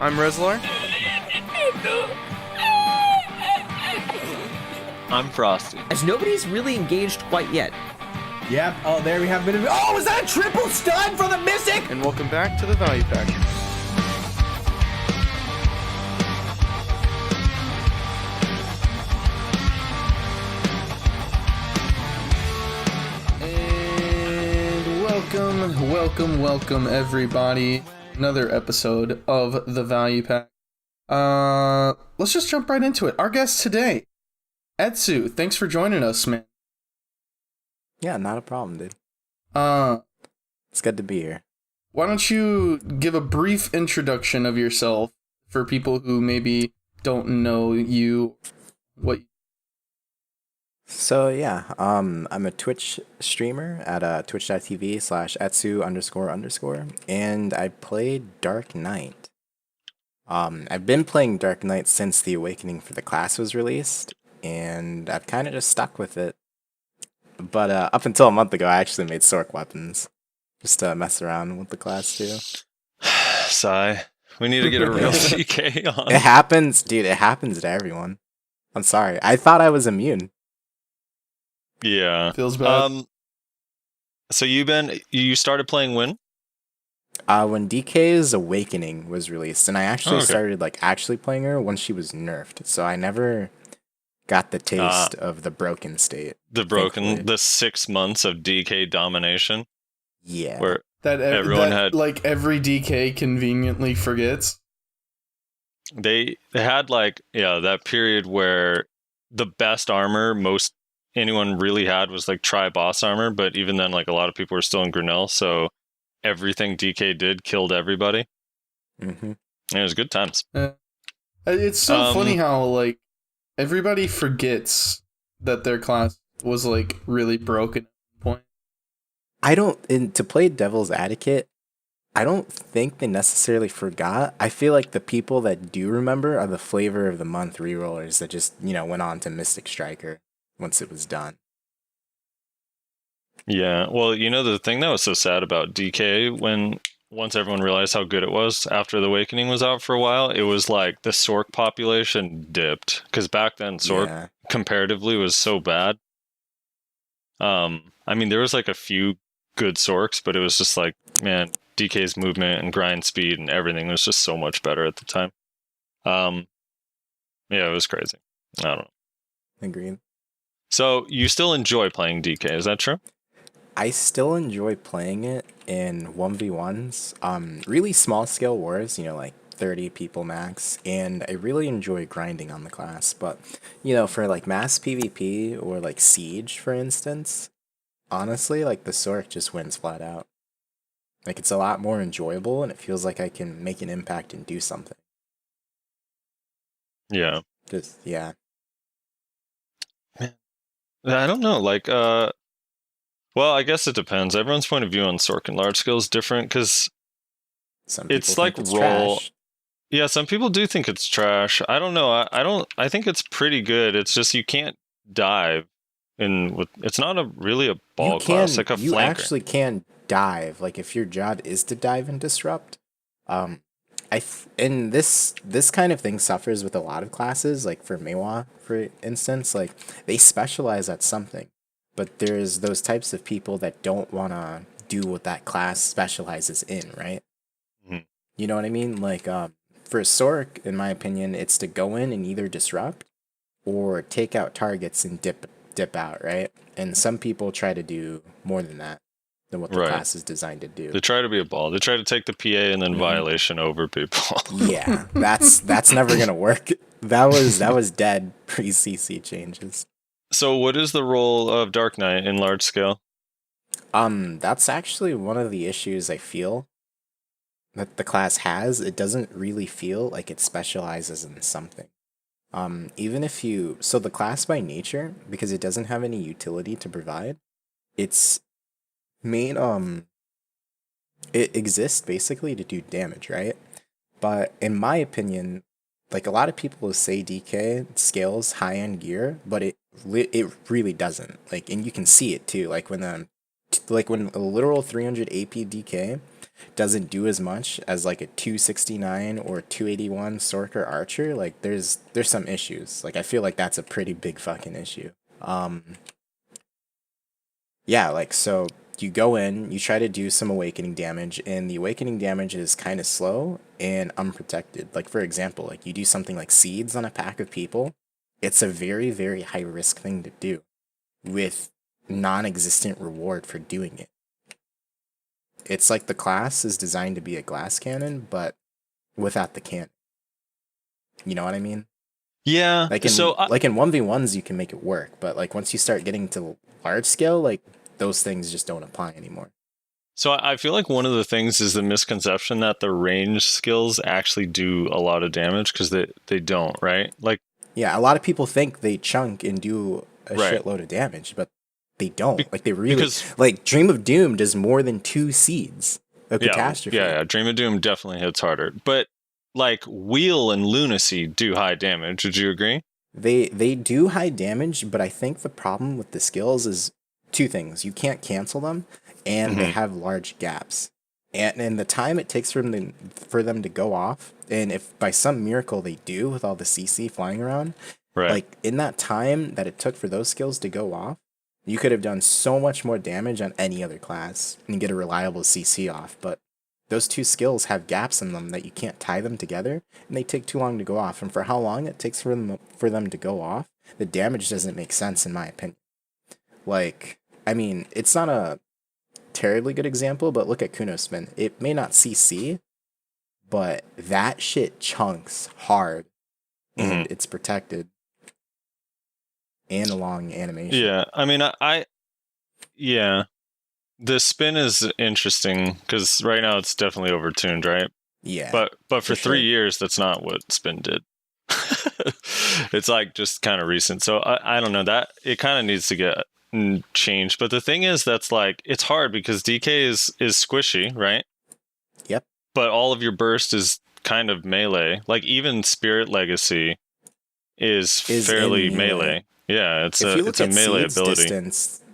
I'm Rezlar. I'm Frosty. As nobody's really engaged quite yet. Yep. Oh, there we have a bit of. Oh, was that a triple stun for the Mystic? And welcome back to the Value Pack. And welcome everybody. Another episode of the Value Pack. Let's just jump right into it. Our guest today, Etsu. Thanks for joining us, man. Yeah, not a problem, dude. It's good to be here. Why don't you give a brief introduction of yourself for people who maybe don't know you? So yeah, I'm a Twitch streamer at twitch.tv/etsu__, and I play Dark Knight. I've been playing Dark Knight since the Awakening for the class was released, and I've kind of just stuck with it. But up until a month ago, I actually made Sorc weapons, just to mess around with the class too. Sigh. We need to get a real DK on. It happens, dude. It happens to everyone. I'm sorry. I thought I was immune. Yeah. Feels bad. So you started playing when? When DK's Awakening was released, and I actually Okay. started actually playing her when she was nerfed, so I never got the taste of the broken state. Thankfully. The 6 months of DK domination, Yeah. where that everyone that, had- like every DK conveniently forgets. they had that period where the best armor anyone really had was tri-boss armor, but even then a lot of people were still in Grinnell, so everything DK did killed everybody. Mm-hmm. And it was good times. It's so funny how everybody forgets that their class was really broken at one point. To play devil's advocate, I don't think they necessarily forgot. I feel like the people that do remember are the flavor of the month rerollers that just, went on to Mystic Striker once it was done. Yeah, well, the thing that was so sad about DK once everyone realized how good it was after the Awakening was out for a while, it was the Sorc population dipped, because back then Sorc comparatively was so bad. I mean, there was a few good Sorcs, but it was just man, DK's movement and grind speed and everything was just so much better at the time. Yeah, it was crazy. I don't know. Agreed. So you still enjoy playing DK, is that true? I still enjoy playing it in 1v1s, really small scale wars, 30 people max, and I really enjoy grinding on the class, but, for mass PvP or Siege, for instance, honestly, the Sorc just wins flat out. It's a lot more enjoyable, and it feels like I can make an impact and do something. Yeah. Yeah. I don't know, well, I guess it depends. Everyone's point of view on Sorc and large scale is different, because it's think it's roll. trash. Yeah, some people do think it's trash. I don't know. I think it's pretty good. It's just you can't dive it's not really a ball class, a You flanker. actually can dive. If your job is to dive and disrupt. And this kind of thing suffers with a lot of classes. For Meiwa, for instance, they specialize at something, but there's those types of people that don't want to do what that class specializes in, right? Mhm. You know what I mean? For Sorc, in my opinion, it's to go in and either disrupt or take out targets and dip out, right? And some people try to do more than that, than what the class is designed to do. They try to be a ball. They try to take the PA and then violation over people. Yeah, that's never gonna work. That was dead pre-CC changes. So what is the role of Dark Knight in large scale? That's actually one of the issues I feel that the class has. It doesn't really feel like it specializes in something. So the class by nature, because it doesn't have any utility to provide, it's made it exists basically to do damage, right? But in my opinion, a lot of people say DK scales high end gear, but it really doesn't. And you can see it too. When a literal 300 AP DK doesn't do as much as like a 269 or 281 Sork or Archer, like there's some issues. Like I feel like that's a pretty big fucking issue. Yeah, like so you go in, you try to do some awakening damage, and the awakening damage is kind of slow and unprotected. Like for example, like you do something like seeds on a pack of people, it's a very, very high risk thing to do with non-existent reward for doing it. It's like the class is designed to be a glass cannon, but without the cannon. You know what I mean? Yeah. Like in like in 1v1s you can make it work, but like once you start getting to large scale, like those things just don't apply anymore. So I feel like one of the things is the misconception that the range skills actually do a lot of damage, because they don't, right? Like, yeah, a lot of people think they chunk and do a shitload of damage, but they don't. Like they really like Dream of Doom does more than 2 seeds of catastrophe. Yeah, Dream of Doom definitely hits harder. But like Wheel and Lunacy do high damage. Would you agree? They do high damage, but I think the problem with the skills is 2 things. You can't cancel them, and they have large gaps. And the time it takes for them to go off, and if by some miracle they do with all the CC flying around, like in that time that it took for those skills to go off, you could have done so much more damage on any other class and get a reliable CC off. But those 2 skills have gaps in them that you can't tie them together, and they take too long to go off. And for how long it takes for them to go off, the damage doesn't make sense in my opinion. Like, I mean, it's not a terribly good example, but look at Kuno Spin. It may not CC, but that shit chunks hard, and it's protected. And a long animation. Yeah, I mean, yeah. The spin is interesting because right now it's definitely overtuned, right? Yeah. But for 3 years, that's not what spin did. It's like just kind of recent. So I don't know, that it kind of needs to get changed. But the thing is, that's like, it's hard because DK is squishy, right? Yep. But all of your burst is kind of melee. Like even Spirit Legacy is fairly melee. Yeah, it's a melee ability.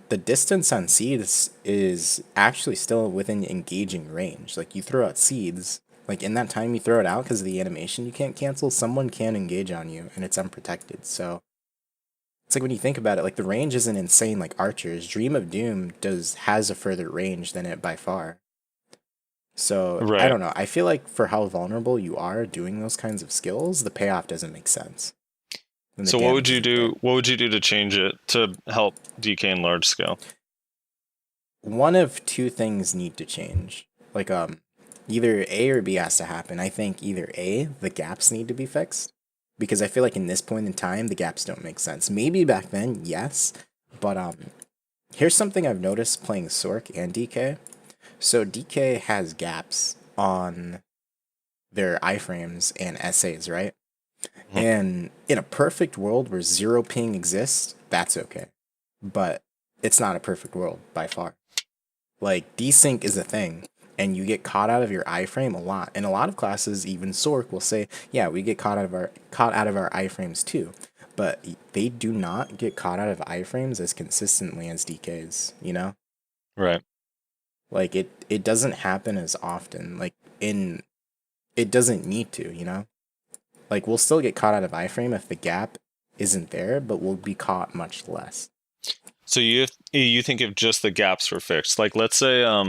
The distance on seeds is actually still within engaging range. Like you throw out seeds, like in that time you throw it out because of the animation you can't cancel, someone can engage on you and it's unprotected. So it's like when you think about it, like the range isn't insane like Archer's. Dream of Doom has a further range than it by far. So I don't know. I feel like for how vulnerable you are doing those kinds of skills, the payoff doesn't make sense. So what would you do? What would you do to change it to help DK in large scale? One of 2 things need to change. Like either A or B has to happen. I think either A, the gaps need to be fixed, because I feel like in this point in time the gaps don't make sense. Maybe back then, yes, but here's something I've noticed playing Sork and DK. So DK has gaps on their iframes and essays, right? And in a perfect world where 0 ping exists, that's okay. But it's not a perfect world by far. Like, desync is a thing, and you get caught out of your iframe a lot. In a lot of classes, even Sork will say, yeah, we get caught out of our iframes too. But they do not get caught out of iframes as consistently as DKs, you know? Right. Like, it doesn't happen as often. Like, it doesn't need to, you know? Like, we'll still get caught out of iframe if the gap isn't there, but we'll be caught much less. So you think if just the gaps were fixed, like let's say I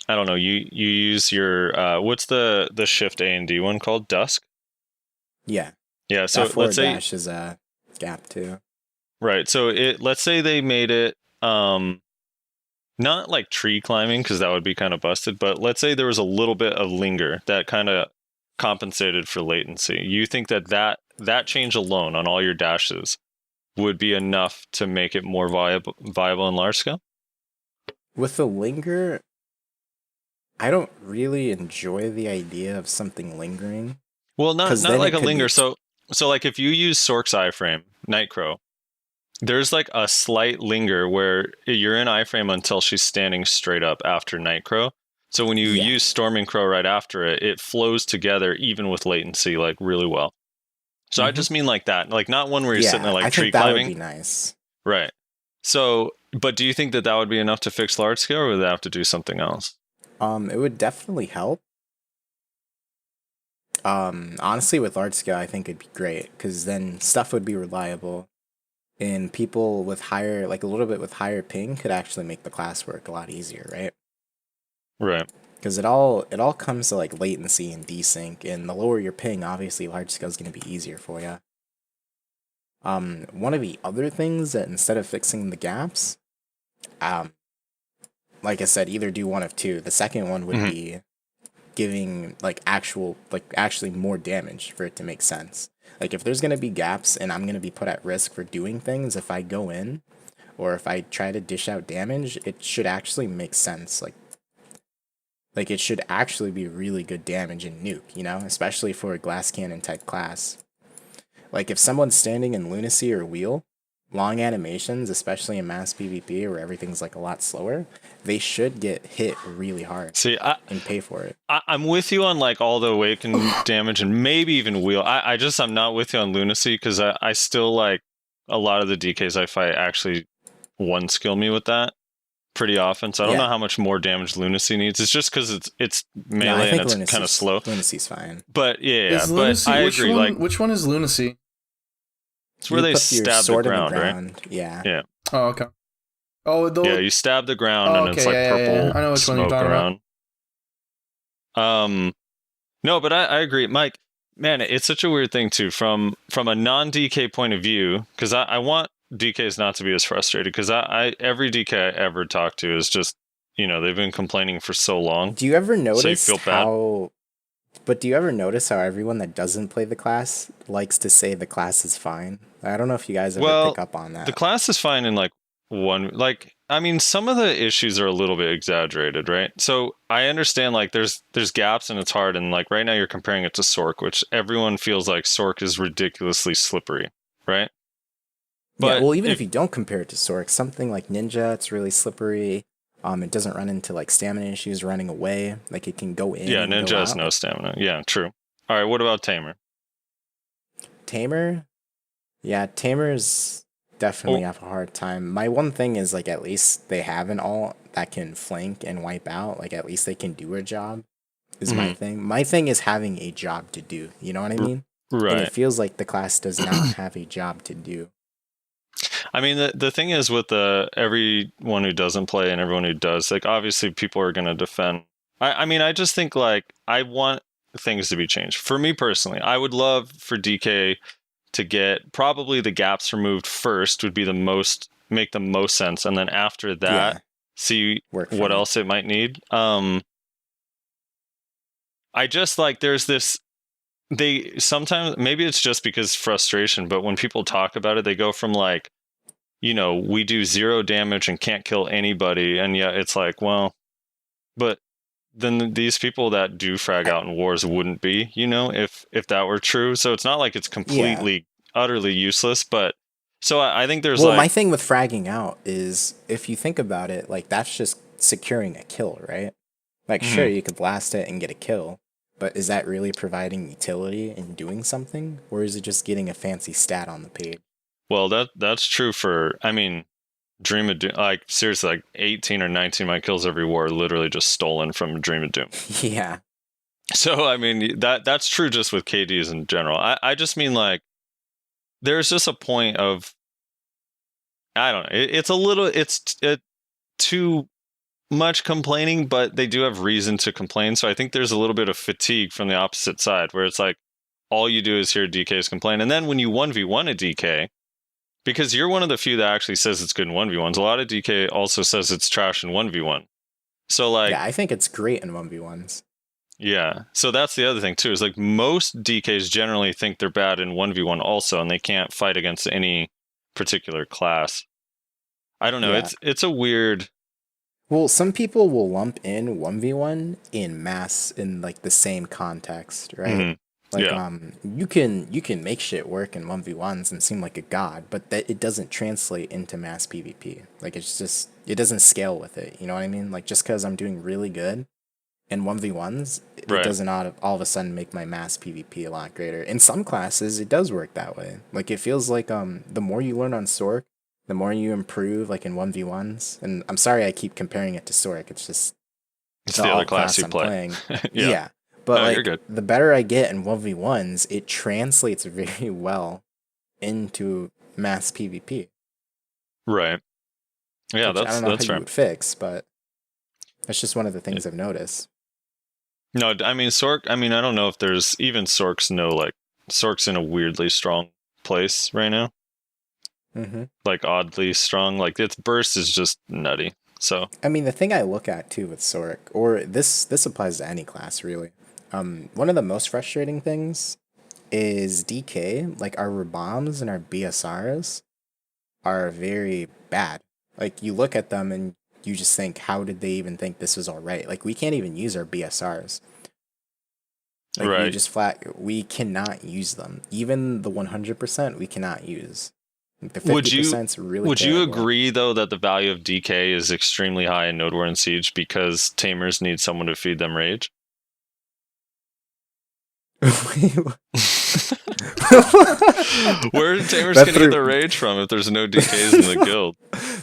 don't know, you use your what's the shift A and D one called? Dusk? Yeah. Yeah, so let's say dash is a gap too. Right. So let's say they made it not like tree climbing, because that would be kind of busted, but let's say there was a little bit of linger that kind of compensated for latency. You think that change alone on all your dashes would be enough to make it more viable in large scale? With the linger, I don't really enjoy the idea of something lingering. Well, not like a linger. So like if you use Sork's iframe, Nightcrow, there's like a slight linger where you're in iframe until she's standing straight up after Nightcrow. So when you use Storming Crow right after it, it flows together even with latency like really well. So I just mean like that, like not one where you're sitting there like tree climbing. That would be nice. Right. So, but do you think that would be enough to fix large scale, or would they have to do something else? It would definitely help. Honestly, with large scale, I think it'd be great because then stuff would be reliable, and people with higher, like a little bit with higher ping, could actually make the class work a lot easier, right? Right. Because it all comes to like latency and desync, and the lower your ping, obviously, large scale is going to be easier for you. One of the other things that instead of fixing the gaps, um, like I said, either do one of two. The second one would be giving actually more damage for it to make sense. Like if there's gonna be gaps and I'm gonna be put at risk for doing things if I go in or if I try to dish out damage, it should actually make sense. Like it should actually be really good damage in nuke, especially for a glass cannon type class. Like if someone's standing in lunacy or wheel, long animations, especially in mass PvP where everything's like a lot slower, they should get hit really hard. See, and pay for it. I'm with you on like all the awaken damage and maybe even wheel. I'm not with you on lunacy because I still like a lot of the DKs I fight actually one skill me with that pretty often. So I don't know how much more damage lunacy needs. It's just because it's melee and it's kind of slow. Lunacy's fine. But but lunacy, I agree. Which one is lunacy? It's where they stab the ground, right? Yeah. Yeah. Oh, okay. Oh, you stab the ground and it's like purple I know which smoke one you're talking around. No, but I agree, Mike. Man, it's such a weird thing too from a non-DK point of view, because I want DKs not to be as frustrated, because every DK I ever talk to is just, they've been complaining for so long. Do you ever notice so you feel bad. But do you ever notice how everyone that doesn't play the class likes to say the class is fine? I don't know if you guys ever pick up on that. The class is fine in some of the issues are a little bit exaggerated, right? So I understand there's gaps and it's hard, and like right now you're comparing it to Sork, which everyone feels like Sork is ridiculously slippery, right? But even if you don't compare it to Sork, something like Ninja, it's really slippery. It doesn't run into like stamina issues running away. Like it can go in. Yeah, Ninja has no stamina. Yeah, true. All right, what about Tamer? Tamer? Yeah, Tamers definitely have a hard time. My one thing is like at least they have an ult that can flank and wipe out. Like at least they can do a job. Is my thing. My thing is having a job to do. You know what I mean? Right. And it feels like the class does not have a job to do. I mean, the thing is with everyone who doesn't play and everyone who does, like obviously people are going to defend. I just think like I want things to be changed. For me personally, I would love for DK to get probably the gaps removed first would be make the most sense, and then after that see what else it might need. I just like there's this. They sometimes, maybe it's just because frustration, but when people talk about it, they go from like, we do 0 damage and can't kill anybody, and yet it's like, well, but then these people that do frag out in wars wouldn't be, if that were true. So it's not like it's completely utterly useless, but so I think there's my thing with fragging out is if you think about it, like that's just securing a kill, right? Like sure, you could blast it and get a kill, but is that really providing utility and doing something, or is it just getting a fancy stat on the page? Well, that's true for, Dream of Doom. Like seriously, like 18 or 19 of my kills every war are literally just stolen from Dream of Doom. Yeah. So that's true just with KDs in general. I just mean like there's just a point of, I don't know. It's too much complaining, but they do have reason to complain. So I think there's a little bit of fatigue from the opposite side, where it's like all you do is hear DKs complain, and then when you 1v1 a DK, because you're one of the few that actually says it's good in 1v1s, a lot of DK also says it's trash in 1v1. So like, yeah, I think it's great in 1v1s. Yeah, so that's the other thing too, is like most DKs generally think they're bad in 1v1 also, and they can't fight against any particular class. I don't know, it's a weird. Well, some people will lump in 1v1 in mass in like the same context, right? Mm-hmm. Like you can make shit work in 1v1s and seem like a god, but that it doesn't translate into mass PvP. Like it doesn't scale with it, you know what I mean? Like just because I'm doing really good in 1v1s, it doesn't all of a sudden make my mass PvP a lot greater. In some classes, it does work that way. Like it feels like the more you learn on Sork, the more you improve like in 1v1s. And I'm sorry I keep comparing it to Sork. It's just It's the the other alt class you I'm play. playing. Yeah. Yeah. But No, you're like good. the better I get in 1v1s, it translates very well into mass PvP. Right. Yeah, Which I don't know how that's you fair. would fix, but that's just one of the things I've noticed. No, I mean Sork. I mean, I don't know if there's even Sork's Sork's in a weirdly strong place right now. Mm-hmm. Like oddly strong. Like its burst is just nutty. So I mean, the thing I look at too with Sork, or this applies to any class really. One of the most frustrating things is DK. Like our bombs and our BSRs are very bad. Like you look at them and you just think, how did they even think this was all right? Like we can't even use our BSRs. Like we right. just we cannot use them. Even the 100% we cannot use. Like the 50% is really would you terrible. agree though that the value of DK is extremely high in Node War and Siege because tamers need someone to feed them rage? Where do tamers gonna get their rage from if there's no DKs in the guild?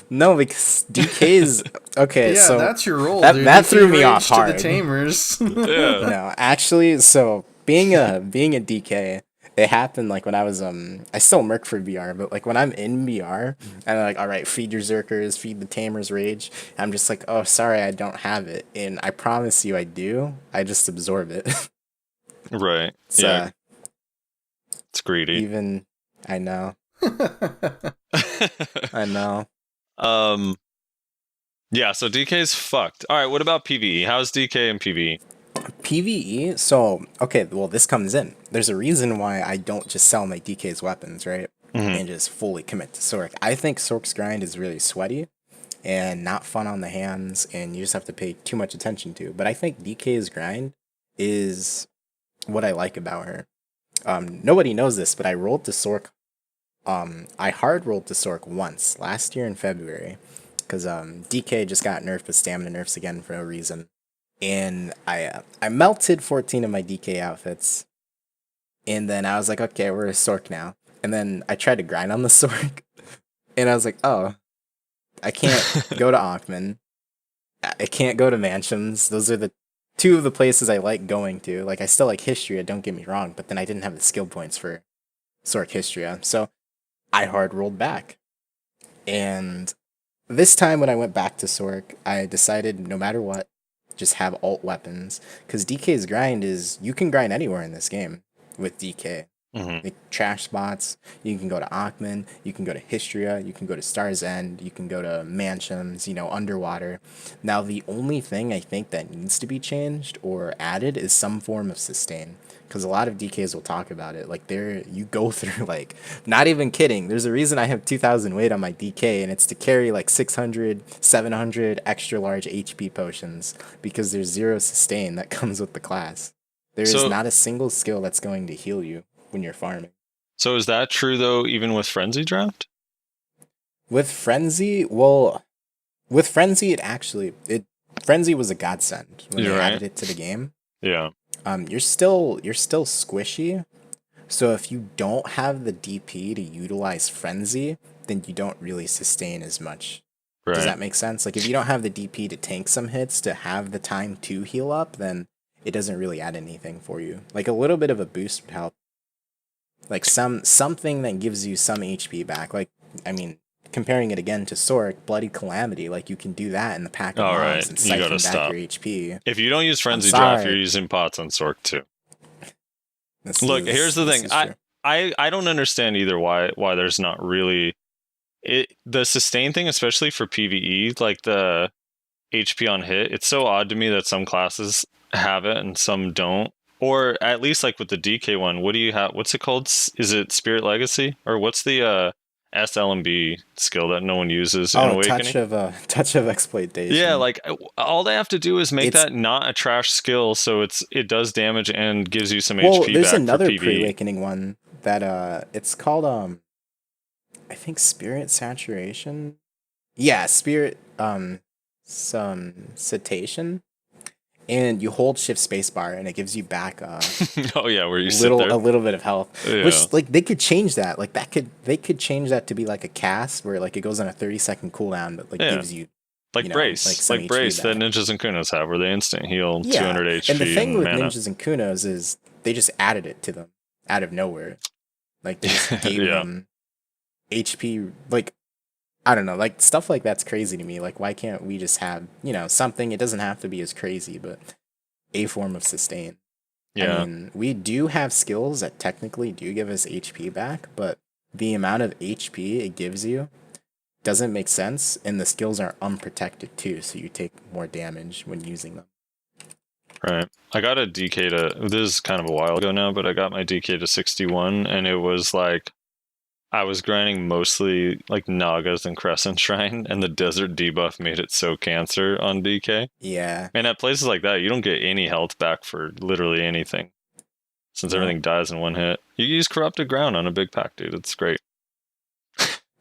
No, because DKs. Okay, Yeah, so that's your role. that dude. that You threw feed me rage off to hard. the tamers. Yeah. No, actually, so being a DK, it happened like when I was I still merc for BR, but like when I'm in BR and I'm like, all right, feed your Zerkers, feed the Tamers rage. I'm just like, oh, sorry, I don't have it, and I promise you, I do. I just absorb it. Right. So Yeah. It's greedy. even I know, I know. Yeah, so DK's fucked. All right, what about PvE? How's DK and PvE? PvE, so okay, well this comes in. There's a reason why I don't just sell my DK's weapons, right? Mhm. And just fully commit to Sork. I think Sork's grind is really sweaty and not fun on the hands, and you just have to pay too much attention to. But I think DK's grind is what I like about her. Nobody knows this, but I rolled to Sork. I hard rolled to Sork once last year in February, because DK just got nerfed with stamina nerfs again for no reason. And I melted 14 of my DK outfits, and then I was like, okay, we're a Sork now. And then I tried to grind on the Sork, and I was like, oh, I can't go to Ankman. I can't go to Mansions. Those are the two of the places I like going to. Like I still like Histria, don't get me wrong, but then I didn't have the skill points for Sork Histria, so I hard rolled back. And this time when I went back to Sork, I decided no matter what, just have alt weapons. Because DK's grind is, you can grind anywhere in this game with DK. Mhm. Like trash spots, you can go to Ankman, you can go to Histria, you can go to Star's End, you can go to Mansions, underwater. Now the only thing I think that needs to be changed or added is some form of sustain. Because a lot of DKs will talk about it. Like you go through like, not even kidding, there's a reason I have 2,000 weight on my DK, and it's to carry like 600, 700 extra large HP potions, because there's zero sustain that comes with the class. There is not a single skill that's going to heal you when you're farming. So is that true though, even with Frenzy Draft? With Frenzy, Frenzy was a godsend when they added it to the game. Yeah. You're still squishy, so if you don't have the DP to utilize Frenzy, then you don't really sustain as much. Right. Does that make sense? Like if you don't have the DP to tank some hits to have the time to heal up, then it doesn't really add anything for you. Like a little bit of a boost would help. Like something that gives you some HP back. Like, I mean, comparing it again to Sork, Bloody Calamity, like you can do that in the pack of mobs and siphon back stop. your HP. If you don't use Frenzy Draft, you're using pots on Sork too. Here's the thing. I don't understand either why there's not really the sustain thing, especially for PvE, like the HP on hit. It's so odd to me that some classes have it and some don't. Or at least like with the DK one, what do you have? What's it called? Is it Spirit Legacy? Or what's the SLMB skill that no one uses in Awakening? Touch of Exploitation. Yeah, like all they have to do is make that not a trash skill, so it does damage and gives you some HP back. Well, there's another for PvE. pre-Awakening one that it's called I think Spirit Saturation. Yeah, Spirit some Citation. And you hold shift spacebar, and it gives you back oh yeah, where you a little bit of health. Yeah. Which like they could change that. Like they could change that to be like a cast where like it goes on a 30-second cooldown, but like gives you Like you know, Brace. some Like HP Brace that back. ninjas and kunos have, where they instant heal Yeah, 200 HP and the thing with mana. ninjas and kunos is they just added it to them out of nowhere. Like they just gave Yeah. them HP. Like I don't know, like stuff like that's crazy to me. Like why can't we just have something? It doesn't have to be as crazy, but a form of sustain. I Yeah. mean, we do have skills that technically do give us HP back, but the amount of HP it gives you doesn't make sense, and the skills are unprotected too, so you take more damage when using them. Right. I got a DK to, this is kind of a while ago now, but I got my DK to 61, and it was like, I was grinding mostly like Nagas and Crescent Shrine, and the Desert debuff made it so cancer on DK. Yeah. And at places like that, you don't get any health back for literally anything, since everything dies in one hit. You use Corrupted Ground on a big pack, dude. It's great.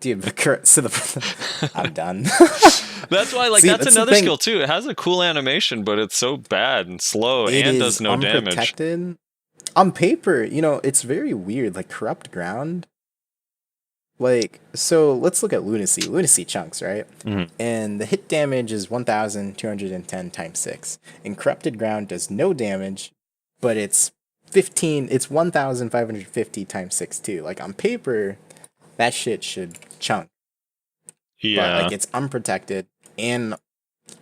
Dude, I'm done. That's why, like, See, that's that's the another thing. skill too. It has a cool animation, but it's so bad and slow It and is does no damage. unprotected. On paper, it's very weird. Like Corrupt Ground. Like, so let's look at Lunacy. Lunacy chunks, right? Mhm. And the hit damage is 1,210 times 6. And Corrupted Ground does no damage, but it's 1,550 times 6 too. Like on paper, that shit should chunk. Yeah. But like it's unprotected, and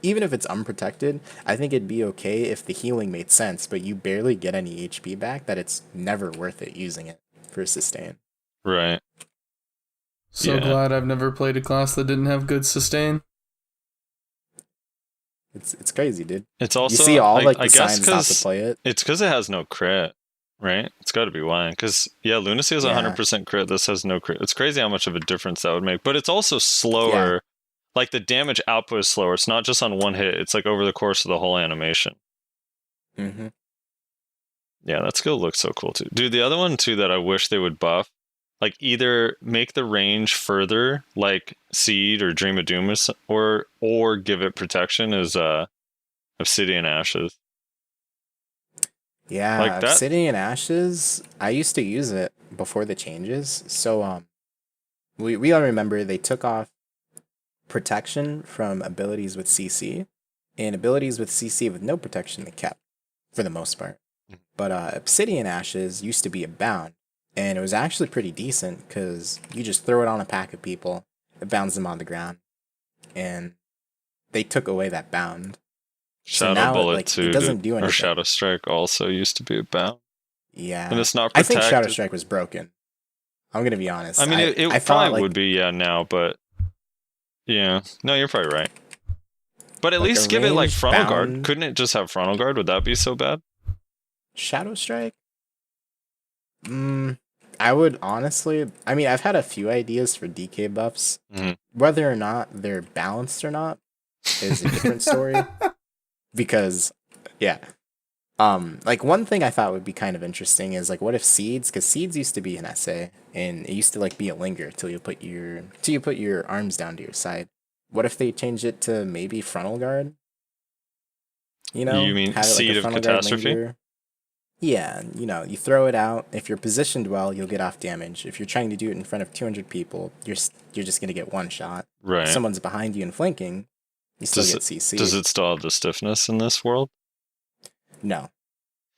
even if it's unprotected, I think it'd be okay if the healing made sense, but you barely get any HP back, that it's never worth it using it for sustain. Right. So Yeah. glad I've never played a class that didn't have good sustain. It's crazy, dude. It's also, You see all like I the guess signs not to play it. it's because it has no crit, right? It's got to be why. Because yeah, Lunacy has 100% crit. This has no crit. It's crazy how much of a difference that would make. But it's also slower. Yeah. Like the damage output is slower. It's not just on one hit. It's like over the course of the whole animation. Mm-hmm. Yeah, that skill looks so cool too, dude. The other one too that I wish they would buff, like either make the range further, like Seed or Dream of Doom, or give it protection, is Obsidian Ashes. Yeah, Like that- Obsidian Ashes, I used to use it before the changes. So we all remember they took off protection from abilities with CC, and abilities with CC with no protection they kept for the most part. But Obsidian Ashes used to be a bound, and it was actually pretty decent because you just throw it on a pack of people, it bounds them on the ground, and they took away that bound. Shadow now, Bullet like, too, it doesn't dude. do Or anything. Shadow Strike also used to be a bound. Yeah, And it's not I protected. think Shadow Strike was broken. I'm gonna be honest. I mean, it I probably thought, like, would be, yeah, now, but yeah. No, you're probably right. But at Like, least a give it like ranged frontal guard. bound- Couldn't it just have frontal guard? Would that be so bad? Shadow Strike? I would honestly. I mean, I've had a few ideas for DK buffs. Mhm. Whether or not they're balanced or not is a different story. Because, yeah. Like one thing I thought would be kind of interesting is like, what if Seeds? Because Seeds used to be an SA, and it used to like be a linger till you put your arms down to your side. What if they changed it to maybe frontal guard? You know, You mean have it like a Seed of frontal guard Catastrophe? linger. Yeah, you throw it out. If you're positioned well, you'll get off damage. If you're trying to do it in front of 200 people, you're just gonna get one shot. Right. If someone's behind you and flanking, you still get CC. Does it still have the stiffness in this world? No.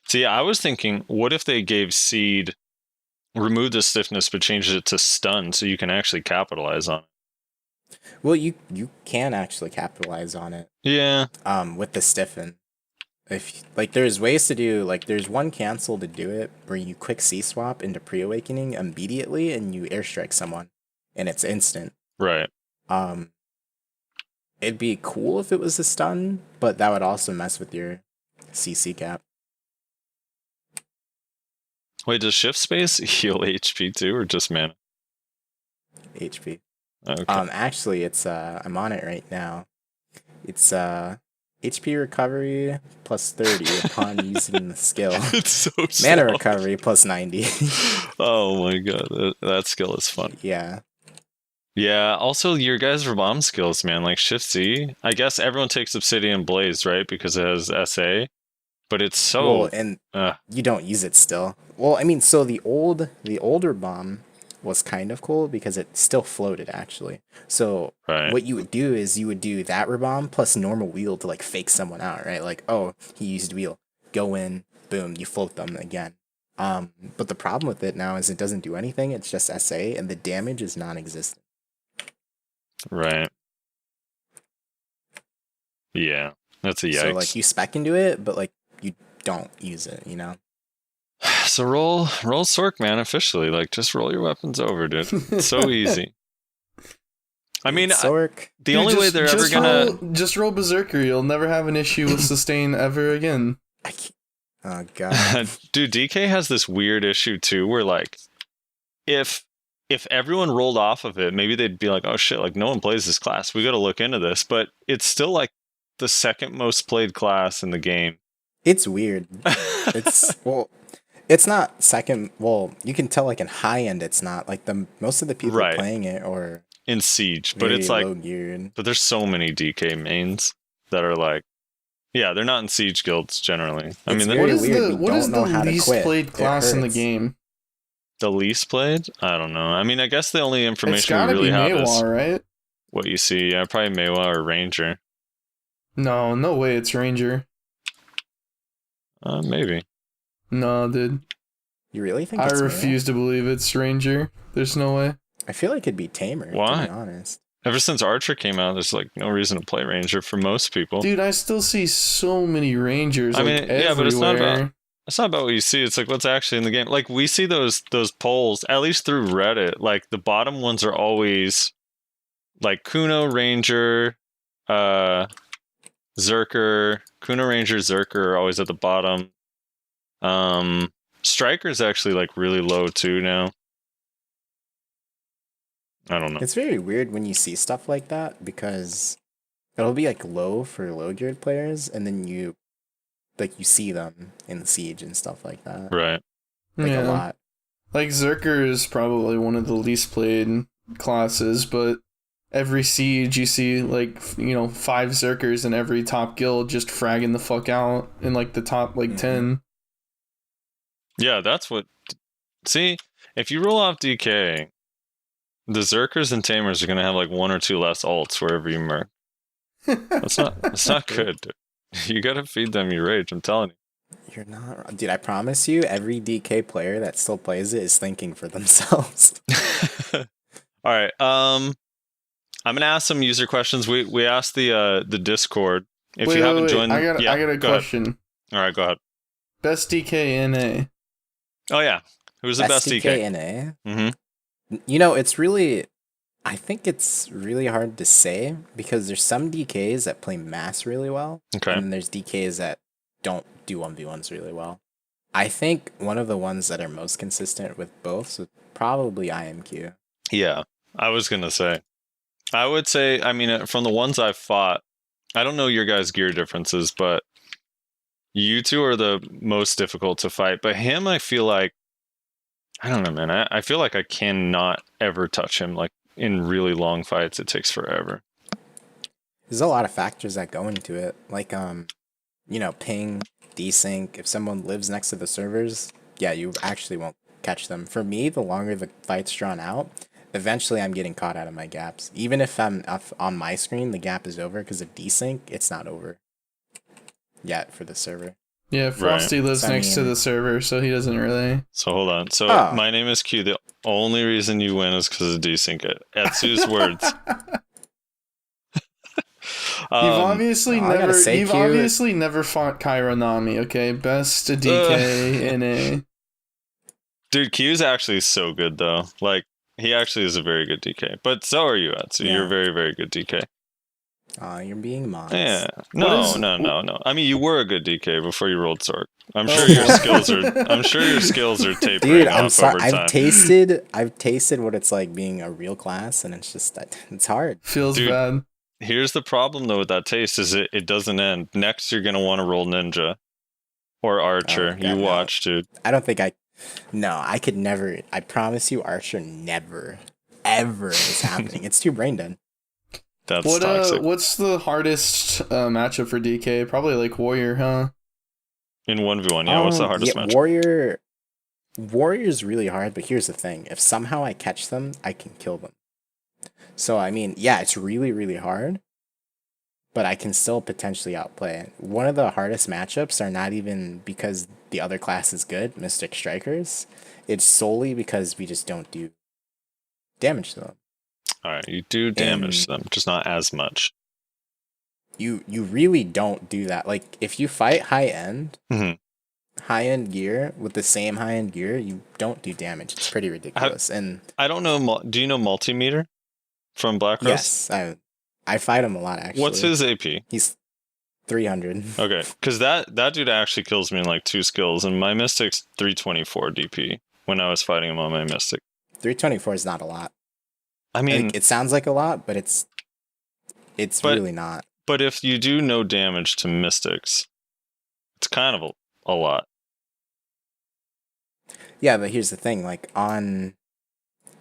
See, I was thinking, what if they gave Seed, removed the stiffness, but changed it to stun so you can actually capitalize on it? Well, you can actually capitalize on it. Yeah. With the stiffen. If like there's ways to do, like there's one cancel to do it where you quick C swap into pre-awakening immediately and you airstrike someone and it's instant. Right. It'd be cool if it was a stun, but that would also mess with your CC cap. Wait, does shift space heal HP too, or just mana? HP. Okay. Actually it's I'm on it right now. It's HP recovery plus 30 upon using the skill. It's so Mana slow. recovery plus 90. Oh my god, that skill is fun. Yeah. Yeah, also your guys' bomb skills, man, like Shift C. I guess everyone takes Obsidian Blaze, right? Because it has SA. But it's so Well, and you don't use it still. Well, I mean, so the older bomb was kind of cool because it still floated actually. So Right. what you would do is you would do that bomb plus normal wheel to like fake someone out, right? Like, oh, he used wheel. Go in, boom, you float them again. But the problem with it now is it doesn't do anything. It's just SA, and the damage is non-existent. Right. Yeah, that's a yikes. So like you spec into it, but like you don't use it, you know? So roll Sork, man, officially. Like, just roll your weapons over, dude. It's so easy. I mean, Sork. the only way they're ever gonna... Just roll Berserker. You'll never have an issue with sustain ever again. I can't. Oh, God. Dude, DK has this weird issue, too, where, like, if everyone rolled off of it, maybe they'd be like, oh, shit, like, no one plays this class. We gotta look into this. But it's still, like, the second most played class in the game. It's weird. It's not second. Well, you can tell, like, in high end, it's not. Like, most of the people Right. playing it are In Siege. But it's low like... geared. But there's so many DK mains that are like... Yeah, they're not in Siege guilds, generally. I It's mean, very What is weird. the We what is don't the know how to least quit. played It class in the hurts. game? the least played? I don't know. I mean, I guess the only It's information we gotta really be have is Meiwa, right? what you see. Yeah, probably Meiwa or Ranger. No way. It's Ranger. Maybe. No, dude. You really think I it's refuse to believe it's Ranger. There's no way. I feel like it'd be tamer, Why? to be honest. Ever since Archer came out, there's like no reason to play Ranger for most people. Dude, I still see so many Rangers. I like, mean, yeah, but it's not about- everywhere. It's not about what you see. It's like what's actually in the game. Like we see those polls, at least through Reddit. Like the bottom ones are always like Kuno, Ranger, Zerker. Kuno, Ranger, Zerker are always at the bottom. Striker's actually like really low too now. I don't know. It's very weird when you see stuff like that because it'll be like low for low geared players, and then you see them in Siege and stuff like that. Right. Like a lot. Like Zerker is probably one of the least played classes, but every siege you see like 5 Zerkers in every top guild just fragging the fuck out in like the top 10. Yeah, that's what. See, if you roll off DK, the Zerkers and Tamers are gonna have like 1 or 2 less ults wherever you murk. That's not good, dude. You gotta feed them your rage, I'm telling you. You're not, dude. I promise you, every DK player that still plays it is thinking for themselves. All right. I'm gonna ask some user questions. We asked the Discord. If you haven't joined, I got a go question. ahead. All right, go ahead. Best DK NA. Oh yeah, who's the best DK? NA? Mm-hmm. I think it's really hard to say because there's some DKs that play mass really well, Okay. and then there's DKs that don't do 1v1s really well. I think one of the ones that are most consistent with both is probably IMQ. Yeah, I was gonna say. I would say. I mean, from the ones I've fought, I don't know your guys' gear differences, but you two are the most difficult to fight. But him, I feel like, I don't know, man. I feel like I cannot ever touch him. Like in really long fights, it takes forever. There's a lot of factors that go into it, like ping, desync. If someone lives next to the servers, yeah, you actually won't catch them. For me, the longer the fight's drawn out, eventually I'm getting caught out of my gaps. Even if I'm on my screen, the gap is over because of desync. It's not over yet for the server. Yeah, Frosty lives next to the server, so he doesn't really. So hold on. So Oh. my name is Q. The only reason you win is because of desync. Etsu's words. You've obviously I gotta say, Q- obviously never fought Kaironami, okay? Best DK NA. Dude, Q's actually so good though. Like he actually is a very good DK. But so are you, Etsu. Yeah. You're a very, very good DK. You're being modest. Yeah. What No. I mean, you were a good DK before you rolled Sork. I'm Oh. sure your skills are. I'm sure your skills are tapering Dude, off I'm over sorry. time. I've tasted what it's like being a real class, and it's just it's hard. Feels Dude. bad. Here's the problem though with that taste is it doesn't end. Next, you're gonna want to roll Ninja or Archer. God, You no. watch, dude. I don't think I could never. I promise you, Archer never, ever is happening. It's too brain dead. That's toxic. What's the hardest matchup for DK? Probably like Warrior, huh? In 1v1, yeah. What's the hardest match? Warrior. Warrior's really hard, but here's the thing. If somehow I catch them, I can kill them. So, I mean, yeah, it's really, really hard, but I can still potentially outplay it. One of the hardest matchups are not even because the other class is good, Mystic Strikers. It's solely because we just don't do damage to them. All right, you do damage them, just not as much. You really don't do that. Like, if you fight high-end, Mhm. high-end gear with the same high-end gear, you don't do damage. It's pretty ridiculous. And I don't know. Do you know Multimeter from Black Rose? yes, I fight him a lot, actually. What's his AP? He's 300. Okay, because that dude actually kills me in like 2 skills, and my Mystic's 324 DP when I was fighting him on my Mystic. 324 is not a lot. I mean, Like, it sounds like a lot, but it's really not. But if you do no damage to Mystics, it's kind of a lot. Yeah, but here's the thing. Like, on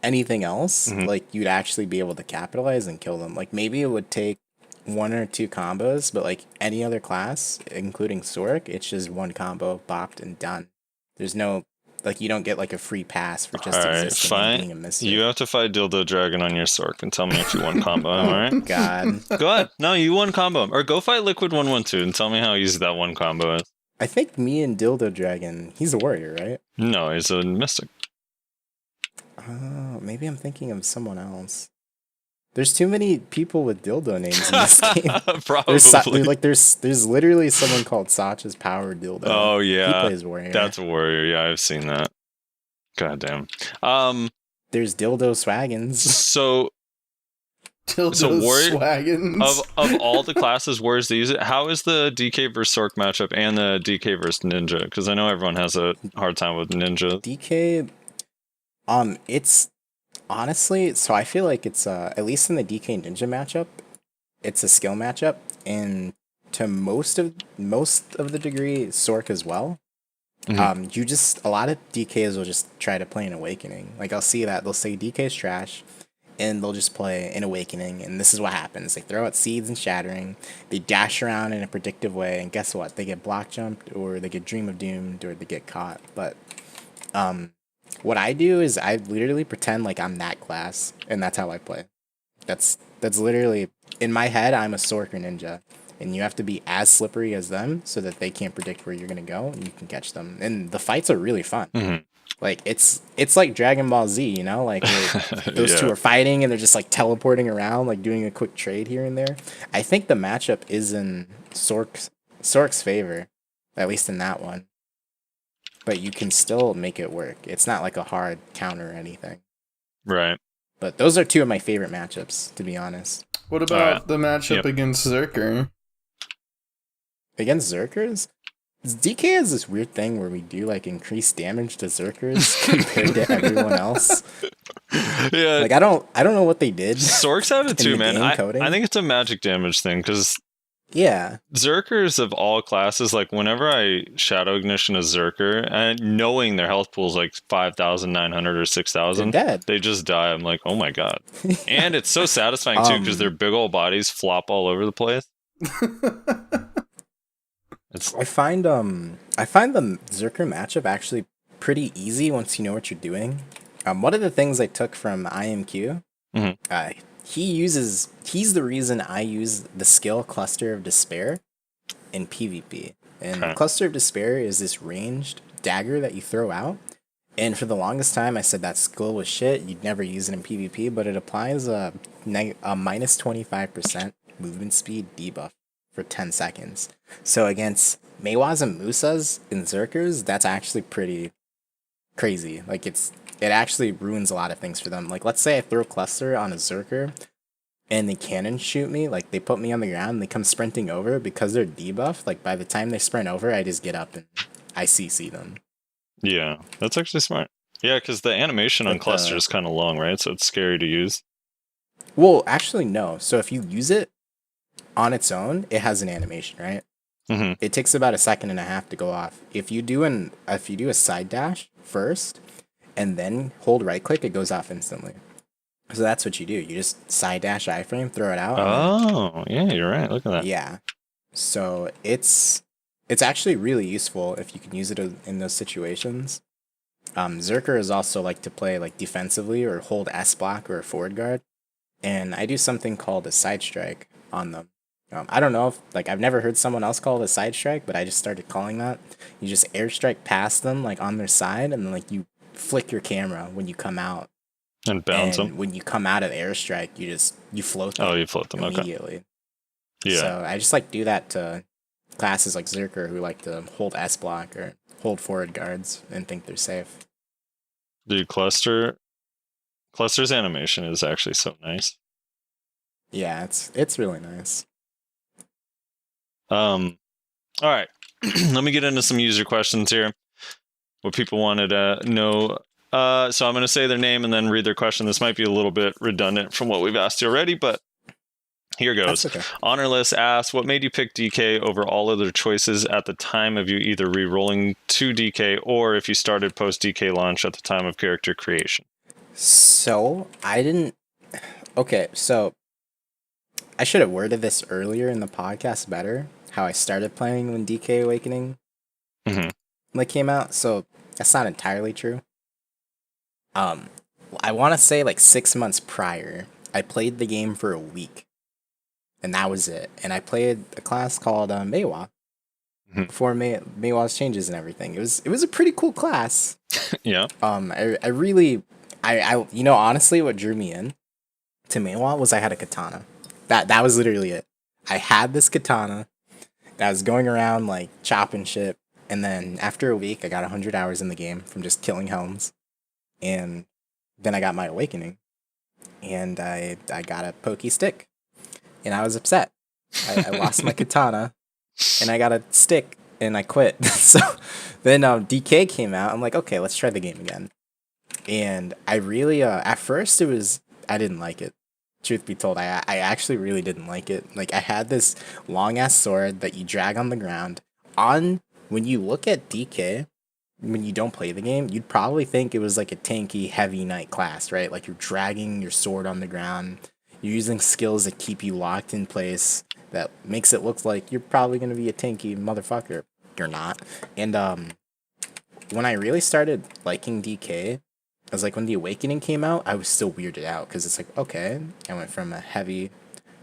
anything else, Mhm. like, you'd actually be able to capitalize and kill them. Like, maybe it would take 1 or 2 combos, but like any other class, including Sork, it's just 1 combo, bopped, and done. There's no, like, you don't get like a free pass for just All right, existing and being a fine. Mystic. You have to fight Dildo Dragon on your Sork and tell me if you won combo. All right. God. Go ahead. No, you won combo. Or go fight Liquid 112 and tell me how easy that one combo is. I think me and Dildo Dragon, he's a warrior, right? No, he's a Mystic. Oh, maybe I'm thinking of someone else. There's too many people with dildo names in this game. Probably. There's literally someone called Sacha's Power Dildo. Oh He yeah, plays warrior. that's a warrior. Yeah, I've seen that. God damn. There's Dildo Swaggins. So Dildo warrior- Swaggins. of all the classes, where's the use it? How is the DK versus Sork matchup and the DK versus Ninja? Because I know everyone has a hard time with Ninja. DK, it's honestly, so I feel like it's at least in the DK Ninja matchup, it's a skill matchup, and to most of the degree, Sork as well. Mhm. A lot of DKs will just try to play an Awakening. Like, I'll see that they'll say DK's trash, and they'll just play an Awakening, and this is what happens. They throw out Seeds and Shattering, they dash around in a predictive way, and guess what? They get block jumped, or they get Dream of Doomed, or they get caught. But what I do is I literally pretend like I'm that class, and that's how I play. That's literally, in my head, I'm a Sork or Ninja, and you have to be as slippery as them so that they can't predict where you're gonna go, and you can catch them. And the fights are really fun. Mhm. Like, it's like Dragon Ball Z, you know? Like, where those two Yeah. are fighting, and they're just like teleporting around, like doing a quick trade here and there. I think the matchup is in Sork's favor, at least in that one. But you can still make it work. It's not like a hard counter or anything. Right. But those are 2 of my favorite matchups, to be honest. What about Alright. the matchup Yep. against Zerker? Against Zerkers, DK has this weird thing where we do like increased damage to Zerkers compared to everyone else. Yeah. Like, I don't know what they did. Sorks have it in too, the man. game I coding. think it's a magic damage thing because Yeah. Zerkers of all classes, like whenever I Shadow Ignition a Zerker, and knowing their health pool is like 5,900 or 6,000, They're dead. they just die. I'm like, oh my god. And it's so satisfying too because their big old bodies flop all over the place. It's I find the Zerker matchup actually pretty easy once you know what you're doing. One of the things I took from IMQ, Mhm. He's the reason I use the skill Cluster of Despair in PvP. And Okay. Cluster of Despair is this ranged dagger that you throw out. And for the longest time, I said that skill was shit. You'd never use it in PvP, but it applies a minus 25% movement speed debuff for 10 seconds. So against Meiwas and Musas and Zerkers, that's actually pretty crazy. Like, it actually ruins a lot of things for them. Like, let's say I throw Cluster on a Zerker and they cannon shoot me, like they put me on the ground and they come sprinting over because they're debuffed. Like, by the time they sprint over, I just get up and I CC them. yeah, that's actually smart. Yeah, because the animation on Like, Cluster is kind of long, right? So it's scary to use. Well, actually, no. So if you use it on its own, it has an animation, right? Mhm. It takes about a second and a half to go off. If you do a side dash first and then hold right click, it goes off instantly. So that's what you do. You just side dash iframe, throw it out. Oh, yeah, you're right. Look at that. Yeah. So it's actually really useful if you can use it in those situations. Zerkers also like to play like defensively or hold S block or a forward guard, and I do something called a side strike on them. I don't know if like I've never heard someone else call it a side strike, but I just started calling that. You just airstrike past them like on their side, and then like you flick your camera when you come out, And bounce and them. when you come out of the airstrike, you float them Oh, you float them. Okay. immediately. Yeah. So I just like do that to classes like Zerker who like to hold S block or hold forward guards and think they're safe. Dude, Cluster's animation is actually so nice. Yeah, it's really nice. All right. Let me get into some user questions here. What people wanted to know. So I'm going to say their name and then read their question. This might be a little bit redundant from what we've asked you already, but here goes. That's okay. Honorless asks, what made you pick DK over all other choices at the time of you either re-rolling to DK or if you started post-DK launch at the time of character creation? So I didn't. Okay, so I should have worded this earlier in the podcast better. How I started playing when DK Awakening like came out. So that's not entirely true. I want to say like 6 months prior, I played the game for a week, and that was it. And I played a class called Meiwa before Meiwa's changes and everything. It was a pretty cool class. Yeah. I really, you know, honestly, what drew me in to Meiwa was I had a katana. That was literally it. I had this katana. I was going around like chopping shit, and then after a week, I got 100 hours in the game from just killing helms, and then I got my awakening, and I got a pokey stick, and I was upset. I lost my katana, and I got a stick, and I quit. So then DK came out. I'm like, okay, let's try the game again. And I really, at first, I didn't like it. Truth be told, I actually really didn't like it. Like, I had this long-ass sword that you drag on the ground. When you look at DK, when you don't play the game, you'd probably think it was like a tanky, heavy knight class, right? Like, you're dragging your sword on the ground. You're using skills that keep you locked in place. That makes it look like you're probably going to be a tanky motherfucker. You're not. And when I really started liking DK, I was like, when the Awakening came out, I was still weirded out because it's like, okay, I went from a heavy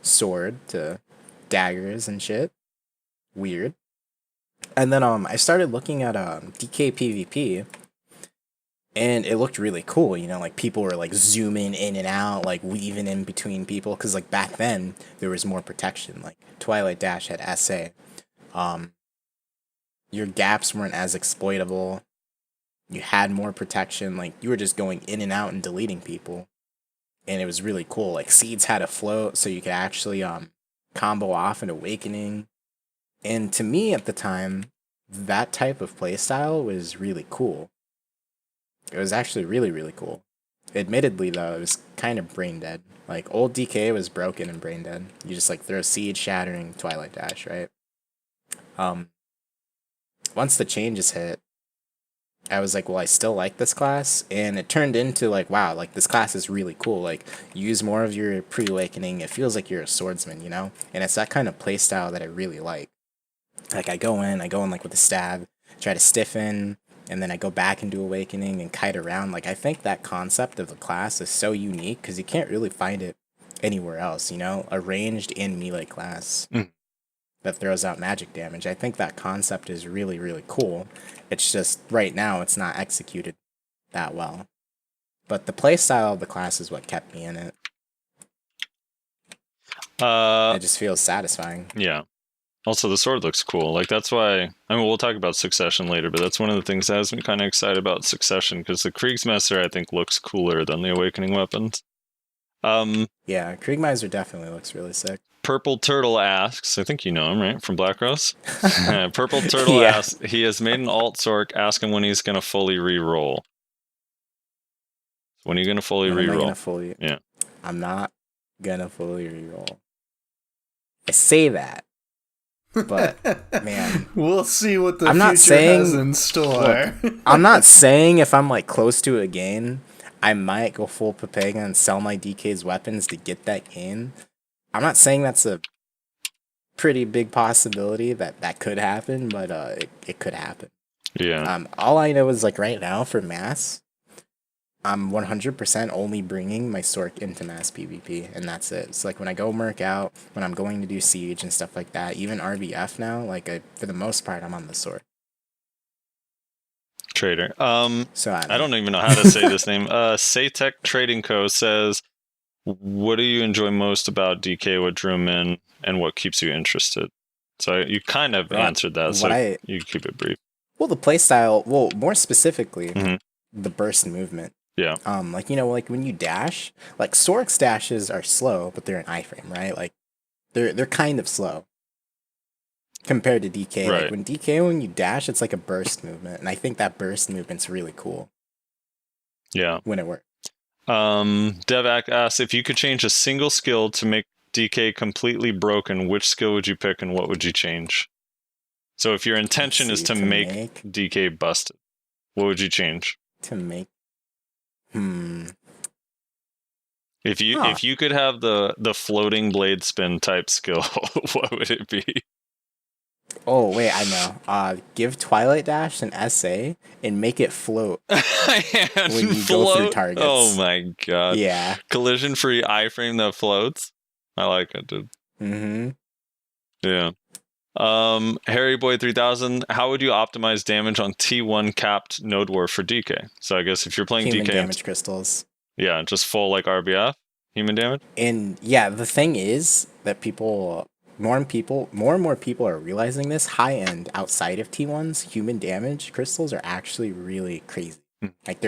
sword to daggers and shit. Weird. And then I started looking at DK PvP, and it looked really cool. You know, like people were like zooming in and out, like weaving in between people. Because like back then there was more protection. Like Twilight Dash had SA. Your gaps weren't as exploitable. You had more protection, like you were just going in and out and deleting people, and it was really cool. Like Seeds had a float, so you could actually combo off an Awakening, and to me at the time, that type of playstyle was really cool. It was actually really, really cool. Admittedly though, it was kind of brain dead. Like old DK was broken and brain dead. You just like throw Seed, Shattering, Twilight Dash, right? Once the changes hit, I was like, well, I still like this class, and it turned into like, wow, like this class is really cool. Like, use more of your pre-awakening. It feels like you're a swordsman, you know? And it's that kind of playstyle that I really like. Like, I go in like with a stab, try to stiffen, and then I go back into awakening and kite around. Like, I think that concept of the class is so unique because you can't really find it anywhere else, you know? A ranged and melee class that throws out magic damage. I think that concept is really, really cool. It's just, right now, it's not executed that well. But the playstyle of the class is what kept me in it. It just feels satisfying. Yeah. Also, the sword looks cool. Like, that's why... I mean, we'll talk about Succession later, but that's one of the things that has me kind of excited about Succession, because the Kriegsmesser, I think, looks cooler than the Awakening weapons. Yeah, Kriegmeister definitely looks really sick. Purple Turtle asks, I think you know him, right? From Black Rose? Purple Turtle asks, he has made an alt Sork, ask him when he's going to fully re-roll. When are you going to fully re-roll? Yeah. I'm not going to fully re-roll. I say that, but man, we'll see what the I'm future not saying, has in store. Look, I'm not saying if I'm like close to a gain, I might go full Pepega and sell my DK's weapons to get that gain. I'm not saying that's a pretty big possibility that could happen, but it could happen. Yeah. All I know is like right now for mass, I'm 100% only bringing my Sork into mass PvP, and that's it. It's like when I go Merc out, when I'm going to do Siege and stuff like that, even RBF now, like for the most part, I'm on the Sork. Trader. So I don't even know how to say this name. Saytech Trading Co. says, what do you enjoy most about DK? What drew him in, and what keeps you interested? So you kind of answered that, so you keep it brief. Well, the playstyle, well, more specifically, Mhm. the burst movement. Yeah. Like, you know, like when you dash, like Sork's dashes are slow, but they're an iframe, right? Like they're kind of slow compared to DK. Right. Like when DK, when you dash, it's like a burst movement, and I think that burst movement's really cool. Yeah. When it works. Devac asks, if you could change a single skill to make DK completely broken, which skill would you pick and what would you change? So if your intention is to make DK busted, what would you change? If you could have the floating blade spin type skill, what would it be? Oh wait, I know. Give Twilight Dash an SA and make it float when you go through targets. Oh my god! Yeah, collision free iframe that floats. I like it, dude. Mm-hmm. Yeah. Harry Boy 3000. How would you optimize damage on T1 capped Node War for DK? So I guess if you're playing human DK, damage crystals. Yeah, just full like RBF human damage. And yeah, the thing is that more and more people are realizing this. High end outside of T1s, human damage crystals are actually really crazy. Like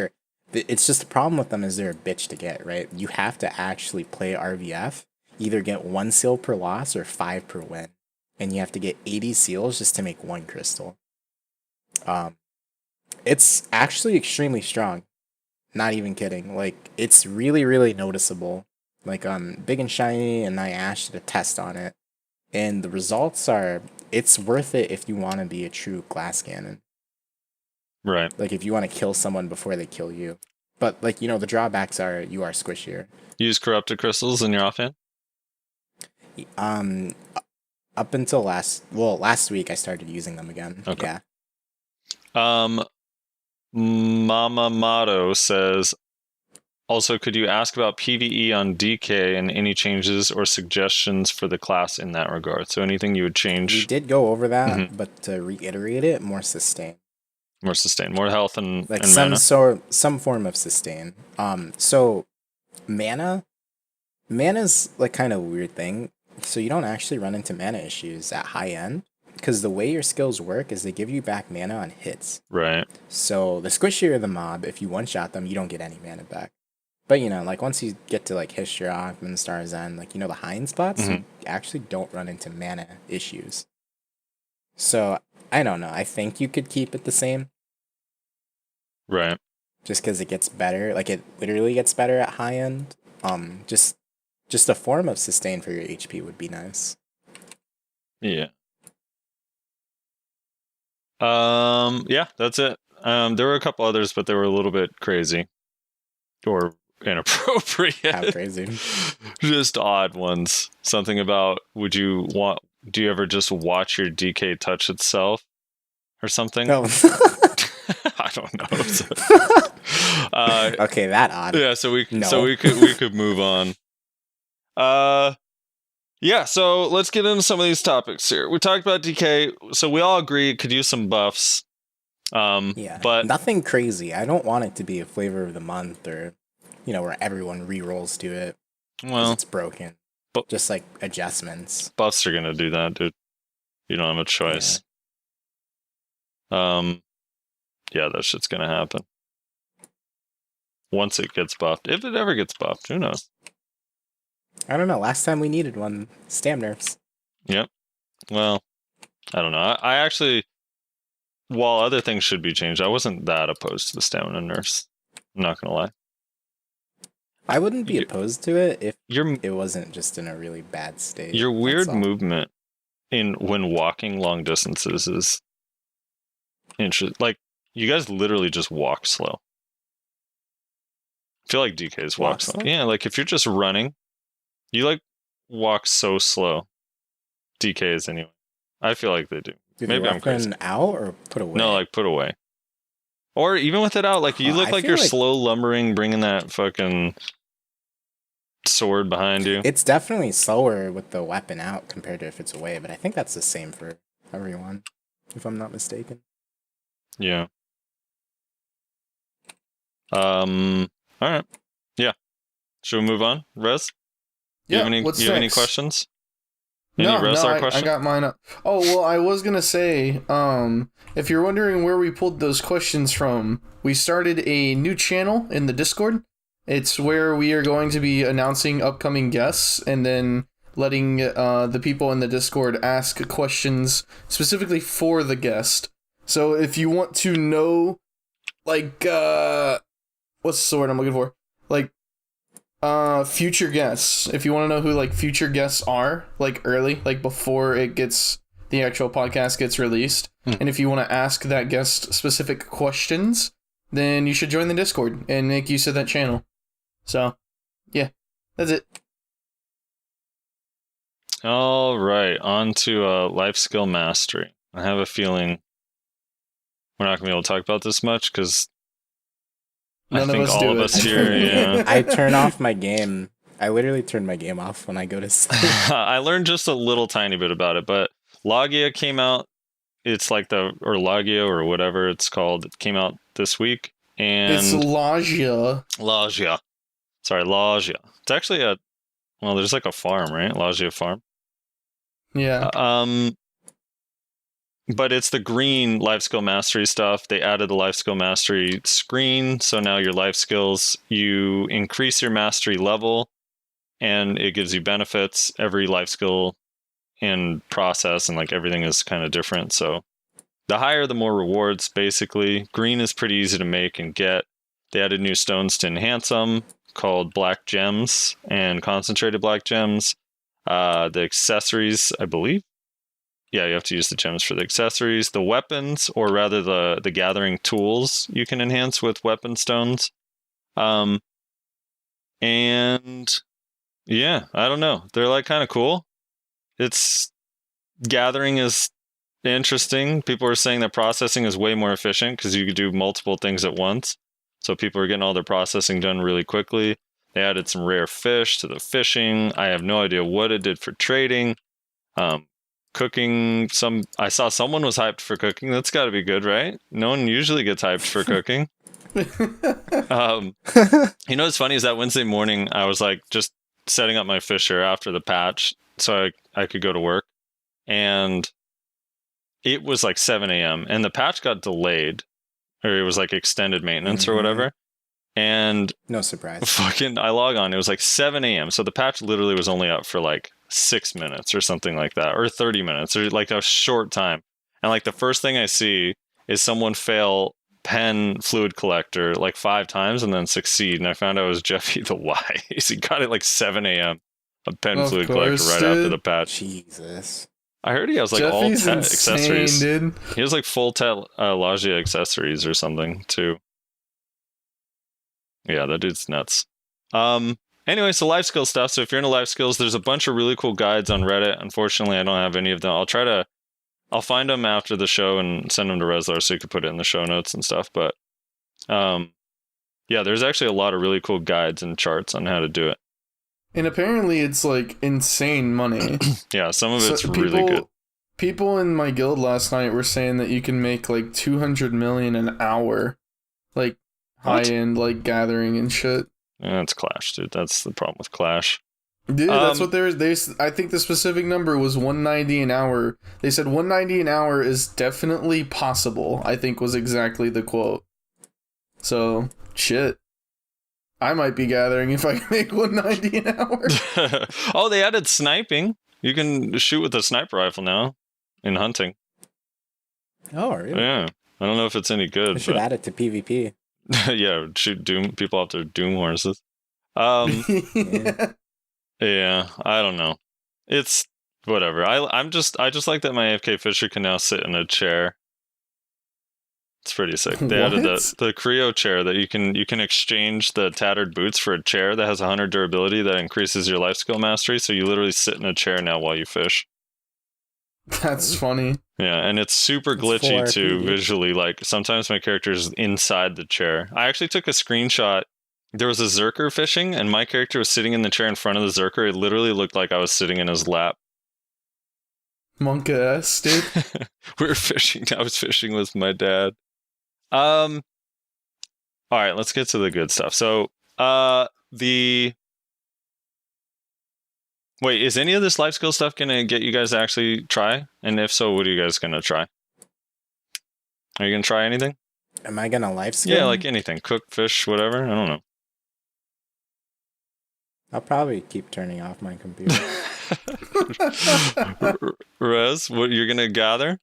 it's just the problem with them is they're a bitch to get, right? You have to actually play RVF, either get 1 seal per loss or 5 per win, and you have to get 80 seals just to make 1 crystal. It's actually extremely strong. Not even kidding. Like it's really, really noticeable. Like Big and Shiny and Nyash did a test on it, and the results are it's worth it if you want to be a true glass cannon. Right. Like if you want to kill someone before they kill you. But like, you know, the drawbacks are you are squishier. Use corrupted crystals in your offhand? Up until last week I started using them again. Okay. Yeah. Mama Mato says, also, could you ask about PvE on DK and any changes or suggestions for the class in that regard? So anything you would change? We did go over that, but to reiterate it, more sustain. More sustain, more health and like and some form of sustain. So mana's like kind of a weird thing. So you don't actually run into mana issues at high end because the way your skills work is they give you back mana on hits. Right. So the squishier the mob, if you one shot them, you don't get any mana back. But you know, like once you get to like Hishirak and Star's End, like you know the high end spots, you actually don't run into mana issues. So I don't know. I think you could keep it the same. Right. Just because it gets better, like it literally gets better at high end. Just a form of sustain for your HP would be nice. Yeah. Yeah, that's it. There were a couple others, but they were a little bit crazy or inappropriate. How crazy? Just odd ones. Something about do you ever just watch your DK touch itself or something? No. I don't know. Okay, that odd. Yeah, so we could move on. Yeah, so let's get into some of these topics here. We talked about DK, so we all agree it could use some buffs. Yeah, but nothing crazy. I don't want it to be a flavor of the month or, you know, where everyone re-rolls to it. Well, it's broken. But just like adjustments. Buffs are gonna do that, dude. You don't have a choice. Yeah, that shit's gonna happen. Once it gets buffed. If it ever gets buffed, who knows? I don't know. Last time we needed one, stam nerfs. Yep. Well, I don't know. I actually, while other things should be changed, I wasn't that opposed to the stamina nerfs. I'm not gonna lie. I wouldn't be opposed to it if it wasn't just in a really bad state. Your weird movement when walking long distances is interesting. Like, you guys literally just walk slow. I feel like DKs walk slow. Yeah, like if you're just running, you like walk so slow. DKs anyway. I feel like they do. Give Maybe your I'm crazy. weapon out or put away? No, like put away. Or even with it out, like you look I like feel you're like- slow lumbering, bringing that fucking sword behind you. It's definitely slower with the weapon out compared to if it's away, but I think that's the same for everyone, if I'm not mistaken. Yeah. All right. Yeah. Should we move on, Rez? Yeah. You What's have any next? questions? Any No, Rezlar I questions? got mine up. Oh, well, I was gonna say, if you're wondering where we pulled those questions from, we started a new channel in the Discord. It's where we are going to be announcing upcoming guests and then letting the people in the Discord ask questions specifically for the guest. So if you want to know, like, what's the word I'm looking for? Like, future guests. If you want to know who like future guests are, like early, like before the actual podcast gets released, and if you want to ask that guest specific questions, then you should join the Discord and make use of that channel. So, yeah, that's it. All right, on to life skill mastery. I have a feeling we're not gonna be able to talk about this much because I None of think us all do of it. us here, yeah. I turn off my game. I literally turn my game off when I go to sleep. I learned just a little tiny bit about it, but Loggia came out. It's like Loggia or whatever it's called. It came out this week, It's and Loggia. Loggia. Sorry, Loggia. It's actually there's like a farm, right? Loggia farm. Yeah. But it's the green life skill mastery stuff. They added the life skill mastery screen, so now your life skills, you increase your mastery level, and it gives you benefits. Every life skill and process and like everything is kind of different. So the higher, the more rewards, basically. Green is pretty easy to make and get. They added new stones to enhance them called black gems and concentrated black gems. The accessories, I believe. Yeah, you have to use the gems for the accessories. The weapons, or rather the gathering tools, you can enhance with weapon stones. And yeah, I don't know. They're like kind of cool. It's gathering is interesting. People are saying that processing is way more efficient because you could do multiple things at once. So people are getting all their processing done really quickly. They added some rare fish to the fishing. I have no idea what it did for trading. Cooking, I saw someone was hyped for cooking. That's got to be good, right? No one usually gets hyped for cooking. You know what's funny is that Wednesday morning I was like just setting up my fisher after the patch so I could go to work, and it was like 7 a.m. and the patch got delayed, or it was like extended maintenance or whatever. And no surprise. Fucking, I log on. It was like 7 a.m. So the patch literally was only up for like 6 minutes or something like that, or 30 minutes, or like a short time. And like the first thing I see is someone fail pen fluid collector like 5 times and then succeed. And I found out it was Jeffy the Wise. He got it like 7 a.m. a pen Of fluid course, collector right after dude. the patch. Jesus. I heard he has like Jeffy's all insane, accessories. dude. He has like full Loggia accessories or something too. Yeah, that dude's nuts. Anyway, so life skill stuff. So if you're into life skills, there's a bunch of really cool guides on Reddit. Unfortunately, I don't have any of them. I'll find them after the show and send them to Rezlar so you can put it in the show notes and stuff. But yeah, there's actually a lot of really cool guides and charts on how to do it. And apparently it's like insane money. Yeah, some of it's So really good. People in my guild last night were saying that you can make like 200 million an hour, like high-end like gathering and shit. Yeah, that's Clash, dude. That's the problem with Clash. Dude, that's what I think the specific number was 190 an hour. They said 190 an hour is definitely possible, I think was exactly the quote. So, shit. I might be gathering if I can make 190 an hour. Oh, they added sniping. You can shoot with a sniper rifle now in hunting. Oh, really? Yeah. I don't know if it's any good. I should add it to PvP. Yeah, shoot people off their doom horses. Yeah. Yeah, I don't know. It's whatever. I just like that my AFK Fisher can now sit in a chair. It's pretty sick. They added the Creo chair that you can exchange the tattered boots for a chair that has 100 durability that increases your life skill mastery. So you literally sit in a chair now while you fish. That's funny. Yeah, and it's super It's glitchy full too RP. visually. Like sometimes my character's inside the chair. I actually took a screenshot. There was a Zerker fishing, and my character was sitting in the chair in front of the Zerker. It literally looked like I was sitting in his lap. Monk ass, dude. We were fishing. I was fishing with my dad. All right, let's get to the good stuff. So, wait, is any of this life skill stuff gonna get you guys to actually try? And if so, what are you guys gonna try? Are you gonna try anything? Am I gonna life skill? Yeah, like anything. Cook, fish, whatever. I don't know. I'll probably keep turning off my computer. Rez, what you're gonna gather?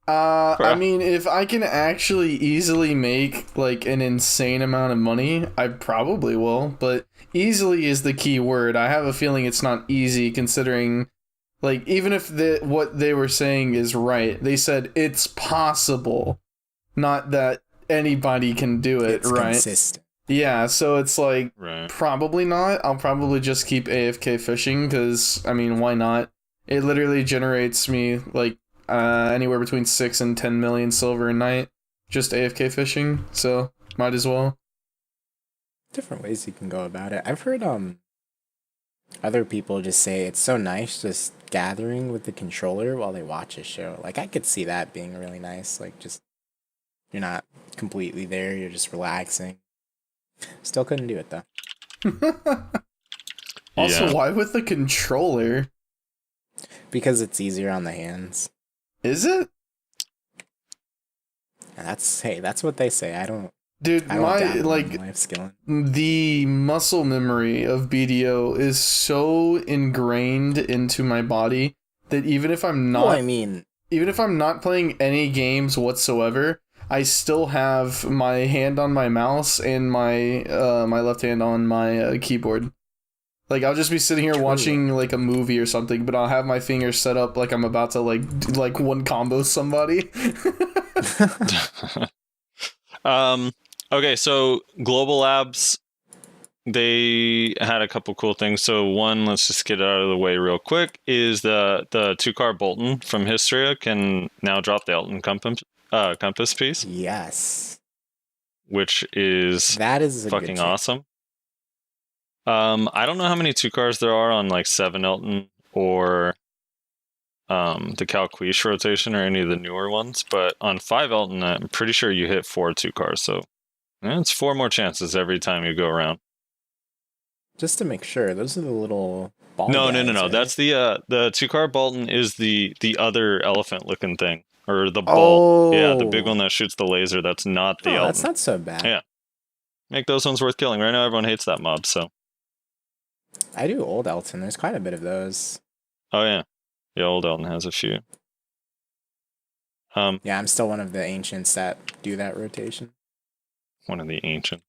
I mean, if I can actually easily make like an insane amount of money, I probably will. But easily is the key word. I have a feeling it's not easy, considering, like, even if what they were saying is right, they said it's possible, not that anybody can do it. It's right? consistent. Yeah, so it's like Right. probably not. I'll probably just keep AFK fishing because, I mean, why not? It literally generates me like anywhere between 6 and 10 million silver a night just AFK fishing, so might as well. Different ways you can go about it. I've heard other people just say it's so nice just gathering with the controller while they watch a show. Like I could see that being really nice. Like just you're not completely there, you're just relaxing. Still couldn't do it though. Also, Yeah. why with the controller? Because it's easier on the hands. Is it? And that's what they say. I don't Dude, my, dabble in like, life skilling. the muscle memory of BDO is so ingrained into my body that even if I'm not Well, I mean, even if I'm not playing any games whatsoever, I still have my hand on my mouse and my my left hand on my keyboard. Like I'll just be sitting here True. watching like a movie or something, but I'll have my fingers set up like I'm about to like one combo somebody. Okay, so Global Labs, they had a couple cool things. So one, let's just get it out of the way real quick, is the Tukar Bolton from Hystria can now drop the Elton compass piece, yes. which is That is a fucking good change. awesome. I don't know how many Tukars there are on like 7 Elton or the Calquiche rotation or any of the newer ones, but on 5 Elton, I'm pretty sure you hit 4 Tukars, so it's 4 more chances every time you go around. Just to make sure, those are the little ball No. guys, right? That's the Tukar Bolton is the other elephant looking thing, or the bolt. Yeah, the big Oh. one that shoots the laser. That's not the Oh, Elton. that's not so bad. Yeah. Make those ones worth killing. Right now, everyone hates that mob. So. I do old Elton. There's quite a bit of those. Oh yeah, old Elton has a few. Yeah, I'm still one of the ancients that do that rotation. One of the ancient.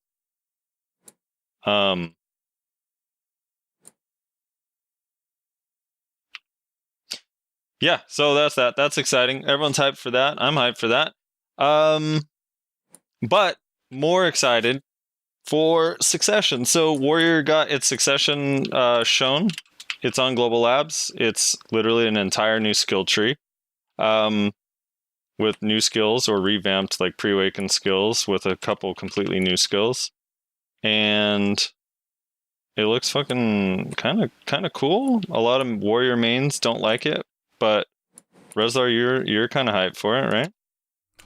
Yeah, so that's that. That's exciting. Everyone's hyped for that. I'm hyped for that. But more excited for Succession. So Warrior got its Succession shown. It's on Global Labs. It's literally an entire new skill tree, with new skills or revamped like pre-awakened skills with a couple completely new skills, and it looks fucking kind of cool. A lot of Warrior mains don't like it, but Rezlar, you're kind of hyped for it, right?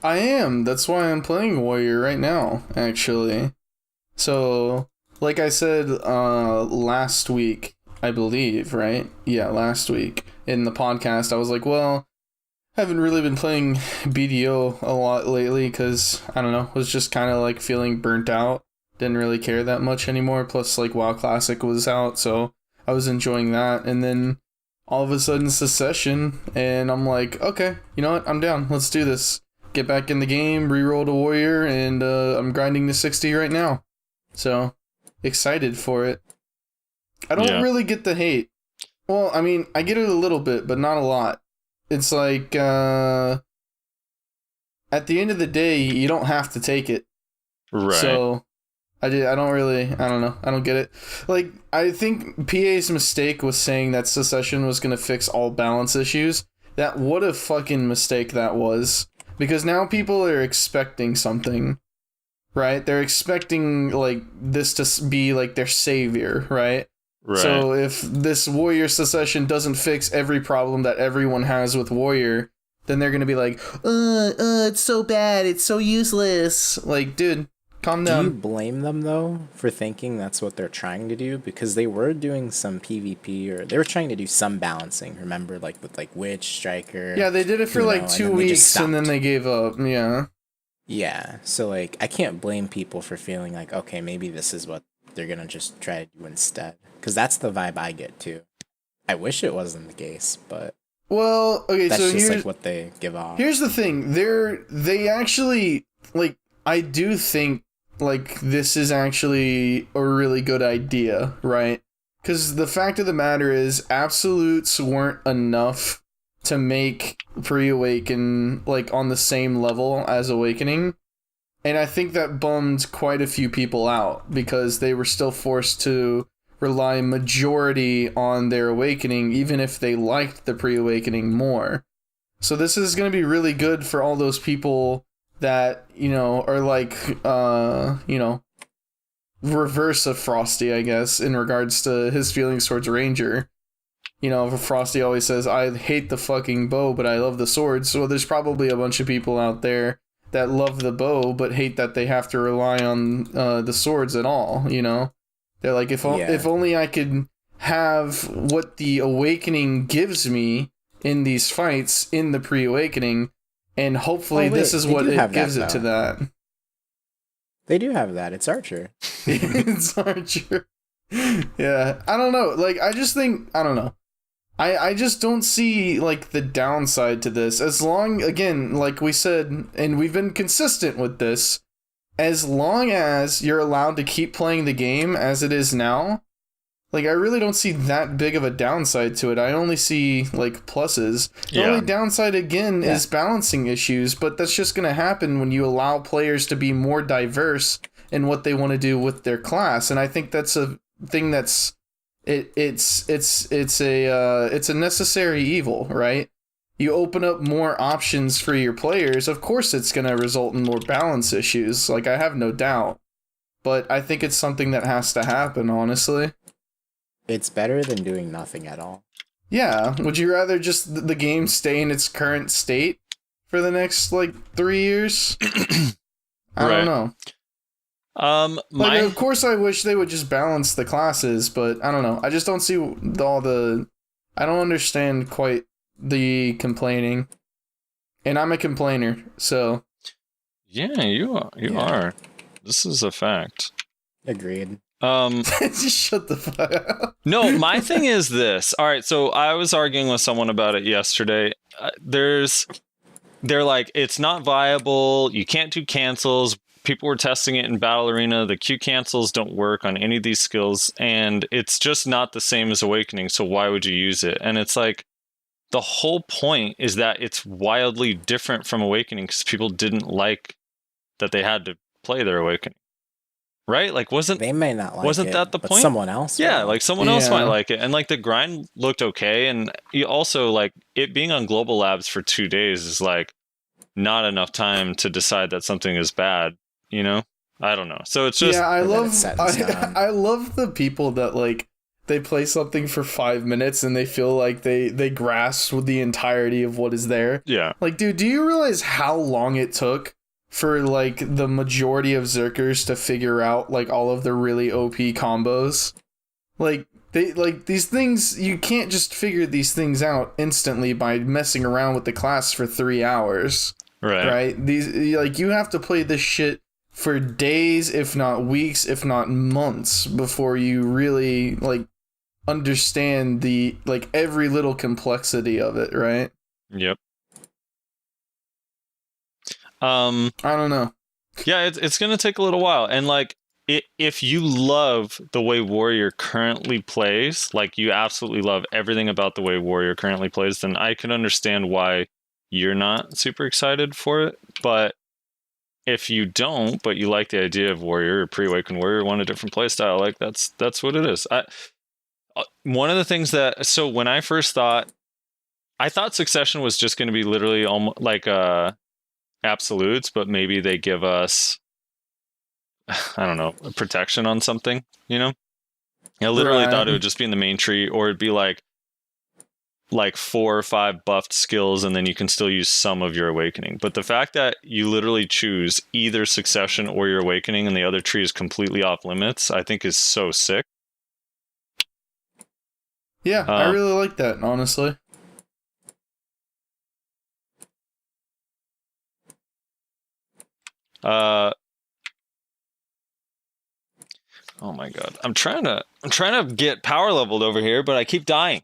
I am. That's why I'm playing Warrior right now, actually. So, like I said last week, I believe, right? Yeah, last week in the podcast, I was like, well, I haven't really been playing BDO a lot lately because, I don't know, was just kind of like feeling burnt out. Didn't really care that much anymore. Plus, like, WoW Classic was out, so I was enjoying that. And then all of a sudden, Secession, and I'm like, okay, you know what? I'm down. Let's do this. Get back in the game, reroll to Warrior, and I'm grinding to 60 right now. So, excited for it. I don't really get the hate. Well, I mean, I get it a little bit, but not a lot. It's like, at the end of the day, you don't have to take it. Right. So, I don't know. I don't get it. Like, I think PA's mistake was saying that Secession was going to fix all balance issues. that what a fucking mistake that was. Because now people are expecting something, right? They're expecting, like, this to be, like, their savior, right? Right. So if this Warrior Secession doesn't fix every problem that everyone has with Warrior, then they're gonna be like, it's so bad, it's so useless. Like, dude, calm Do you down. blame them, though, for thinking that's what they're trying to do? Because they were doing some PvP, or they were trying to do some balancing, remember? Like, with, like, Witch, Striker... Yeah, they did it for, you like, know, 2 and then they just weeks, and then stopped. they gave up, yeah. Yeah, so, like, I can't blame people for feeling like, okay, maybe this is what they're gonna just try to do instead. Because that's the vibe I get, too. I wish it wasn't the case, but... Well, okay, that's so just here's... like what they give off. Here's the thing, they actually, like, I do think, like, this is actually a really good idea, right? Because the fact of the matter is, absolutes weren't enough to make Pre-Awaken, like, on the same level as Awakening. And I think that bummed quite a few people out, because they were still forced to rely majority on their Awakening, even if they liked the Pre-Awakening more. So this is going to be really good for all those people that, you know, are like, you know, reverse of Frosty, I guess, in regards to his feelings towards Ranger. You know, Frosty always says, I hate the fucking bow, but I love the sword. So there's probably a bunch of people out there that love the bow, but hate that they have to rely on the swords at all, you know? They're like, if only I could have what the Awakening gives me in these fights in the Pre-Awakening, and hopefully this is what it gives it to that. They do have that. It's Archer. It's Archer. Yeah, I don't know. Like, I just think, I don't know. I just don't see, like, the downside to this. As long, again, like we said, and we've been consistent with this, as long as you're allowed to keep playing the game as it is now, like, I really don't see that big of a downside to it. I only see, like, pluses. The only downside, again, is balancing issues, but that's just going to happen when you allow players to be more diverse in what they want to do with their class. And I think that's a thing that's... It's a necessary evil, right? You open up more options for your players, of course it's going to result in more balance issues, like, I have no doubt. But I think it's something that has to happen, honestly. It's better than doing nothing at all. Yeah, would you rather just the game stay in its current state for the next, like, 3 years? I don't know. Like, of course I wish they would just balance the classes, but I don't know. I just don't see all the... I don't understand quite the complaining. And I'm a complainer, so... Yeah, you are. This is a fact. Agreed. Just shut the fuck up. No, my thing is this. All right, so I was arguing with someone about it yesterday. They're like, it's not viable. You can't do cancels. People were testing it in Battle Arena. The Q cancels don't work on any of these skills, and it's just not the same as Awakening, so why would you use it? And it's like, the whole point is that it's wildly different from Awakening because people didn't like that they had to play their Awakening. Right? Like, they may not like wasn't it, that the but point? Someone else Yeah, will. like someone else might like it. And like the grind looked okay, and you also, like, it being on Global Labs for 2 days is like not enough time to decide that something is bad, you know? I don't know. So it's just... Yeah, I love the people that, like, they play something for 5 minutes and they feel like they grasp the entirety of what is there. Yeah. Like, dude, do you realize how long it took for, like, the majority of Zerkers to figure out, like, all of the really OP combos? Like, these things, you can't just figure these things out instantly by messing around with the class for 3 hours. Right? These, like, you have to play this shit for days, if not weeks, if not months, before you really, like, understand the, like, every little complexity of it, right? Yep. I don't know. Yeah, it's gonna take a little while, and like, if you love the way Warrior currently plays, like you absolutely love everything about the way Warrior currently plays, then I can understand why you're not super excited for it. But if you don't, but you like the idea of Warrior or Pre-Awakened Warrior, want a different playstyle, like that's what it is. One of the things that, so when I first thought I thought Succession was just going to be literally almost like absolutes, but maybe they give us, I don't know, protection on something, you know? I literally thought it would just be in the main tree, or it'd be like 4 or 5 buffed skills, and then you can still use some of your awakening. But the fact that you literally choose either Succession or your awakening and the other tree is completely off limits, I think is so sick. Yeah, I really like that, honestly. Oh my god. I'm trying to get power leveled over here, but I keep dying.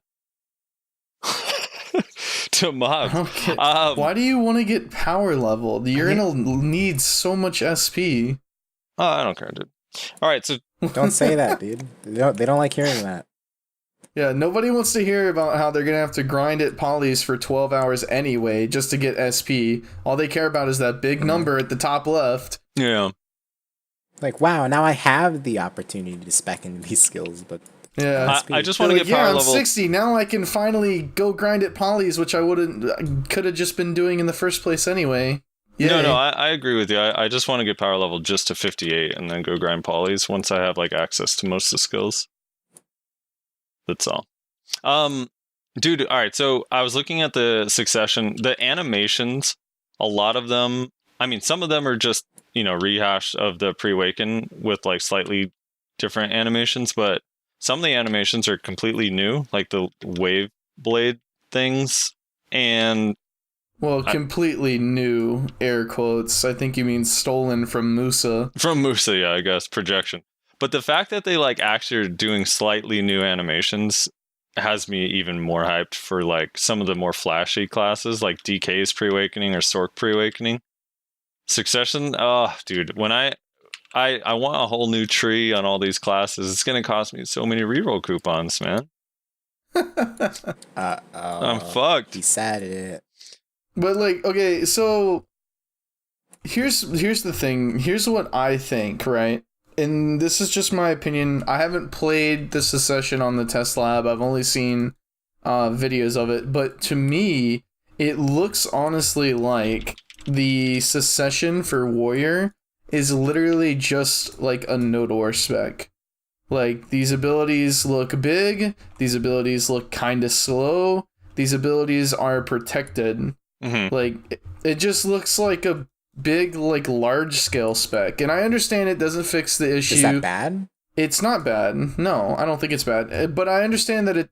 To mobs. Okay. Why do you want to get power leveled? You're gonna need so much SP. Oh, I don't care, dude. All right, so Don't say that, dude. They don't like hearing that. Yeah, nobody wants to hear about how they're gonna have to grind at polys for 12 hours anyway just to get SP. All they care about is that big number at the top left. yeah. Like, wow, now I have the opportunity to spec into these skills, but Yeah, I just want to like, get power I'm level. 60 now. I can finally go grind at polys, which I could have just been doing in the first place anyway. Yay. No, I agree with you. I just want to get power level just to 58 and then go grind polys once I have like access to most of the skills. That's all. Dude, all right, so I was looking at the Succession, the animations, a lot of them, I mean, some of them are just, rehash of the pre-awaken with like slightly different animations, but some of the animations are completely new, like the wave blade things, and Well, completely new, air quotes. I think you mean stolen from Musa. from Musa, yeah, I guess, projection. But the fact that they like actually are doing slightly new animations has me even more hyped for like some of the more flashy classes, like DK's pre-awakening or Sork pre-awakening. Succession, oh, dude, when I want a whole new tree on all these classes. It's going to cost me so many reroll coupons, man. I'm fucked. Decided it. But like, okay, so here's the thing. Here's what I think, right? And this is just my opinion. I haven't played the Secession on the test lab. I've only seen videos of it. But to me, it looks honestly like the Secession for Warrior is literally just like a Nodor spec. Like, these abilities look big. These abilities look kind of slow. These abilities are protected. Mm-hmm. Like, it just looks like a big, like, large scale spec. And I understand it doesn't fix the issue. Is that bad? It's not bad. No, I don't think it's bad. But I understand that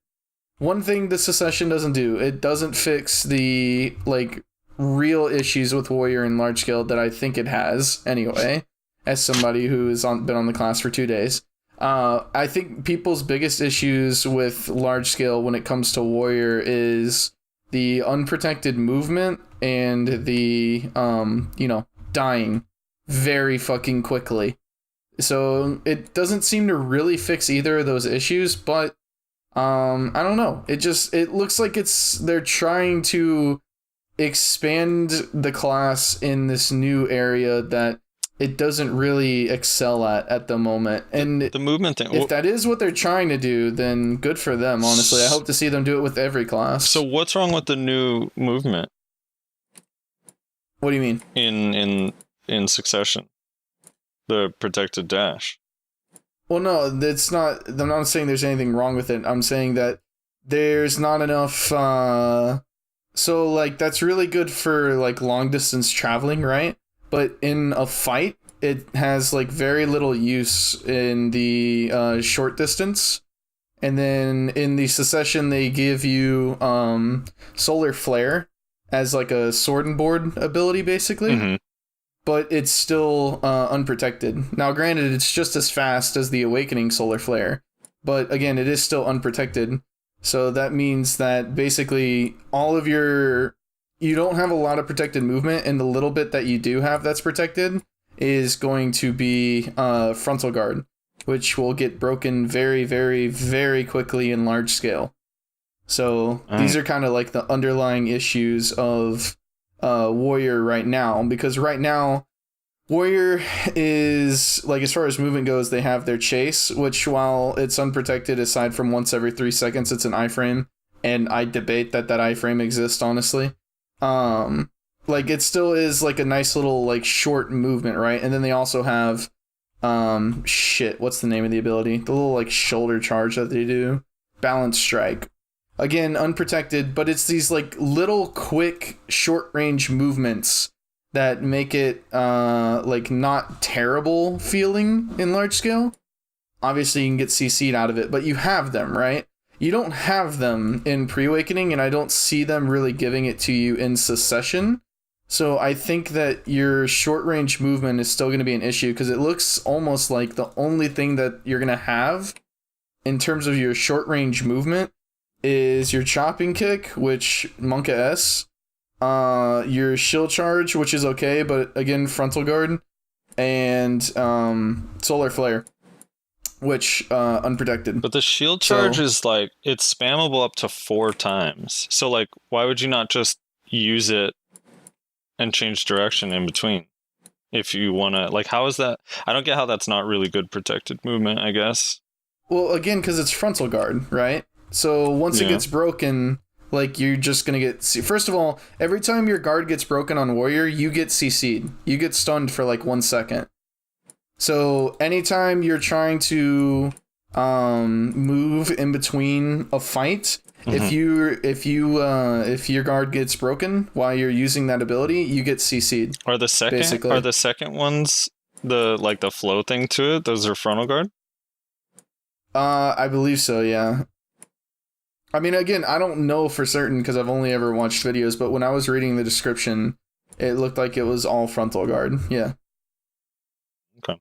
one thing the Secession doesn't do, it doesn't fix the, like, real issues with Warrior and large scale that I think it has, anyway, as somebody who has been on the class for 2 days. I think people's biggest issues with large scale when it comes to Warrior is the unprotected movement and the, dying very fucking quickly. So it doesn't seem to really fix either of those issues, but I don't know. It looks like they're trying to expand the class in this new area that it doesn't really excel at the moment. And the movement thing, if that is what they're trying to do, then good for them, honestly. I hope to see them do it with every class. So what's wrong with the new movement? What do you mean? In Succession? The protected dash. Well, no, it's not. I'm not saying there's anything wrong with it. I'm saying that there's not enough. So, like, that's really good for, like, long distance traveling, right? But in a fight, it has, like, very little use in the short distance. And then in the Secession, they give you Solar Flare as, like, a sword and board ability, basically. Mm-hmm. But it's still unprotected. Now, granted, it's just as fast as the Awakening Solar Flare. But, again, it is still unprotected. So that means that basically you don't have a lot of protected movement, and the little bit that you do have that's protected is going to be frontal guard, which will get broken very, very, very quickly in large scale. So these are kind of like the underlying issues of Warrior right now, because right now Warrior is, like, as far as movement goes, they have their chase, which, while it's unprotected aside from once every 3 seconds, it's an iframe. and I debate that iframe exists, honestly. Like it still is like a nice little like short movement, right? And then they also have what's the name of the ability? The little like shoulder charge that they do. Balance strike. Again, unprotected, but it's these like little quick short range movements that make it like not terrible feeling in large scale. Obviously you can get CC'd out of it, but you have them, right? You don't have them in Pre-Awakening, and I don't see them really giving it to you in Secession. So I think that your short range movement is still going to be an issue, because it looks almost like the only thing that you're going to have in terms of your short range movement is your chopping kick, which Monka S, your shield charge, which is okay, but again, frontal guard, and solar flare, which unprotected. But the shield charge is like, it's spammable up to 4 times. So like, why would you not just use it and change direction in between? If you want to, like, how is that? I don't get how that's not really good protected movement, I guess. Well, again, because it's frontal guard, right? So once it gets broken, like, you're just going to get... First of all, every time your guard gets broken on Warrior, you get CC'd. You get stunned for, like, 1 second. So anytime you're trying to move in between a fight... Mm-hmm. If your guard gets broken while you're using that ability, you get CC'd. Are the second ones the flow thing to it? Those are frontal guard? I believe so, yeah. I mean, again, I don't know for certain because I've only ever watched videos, but when I was reading the description, it looked like it was all frontal guard. Yeah. Okay.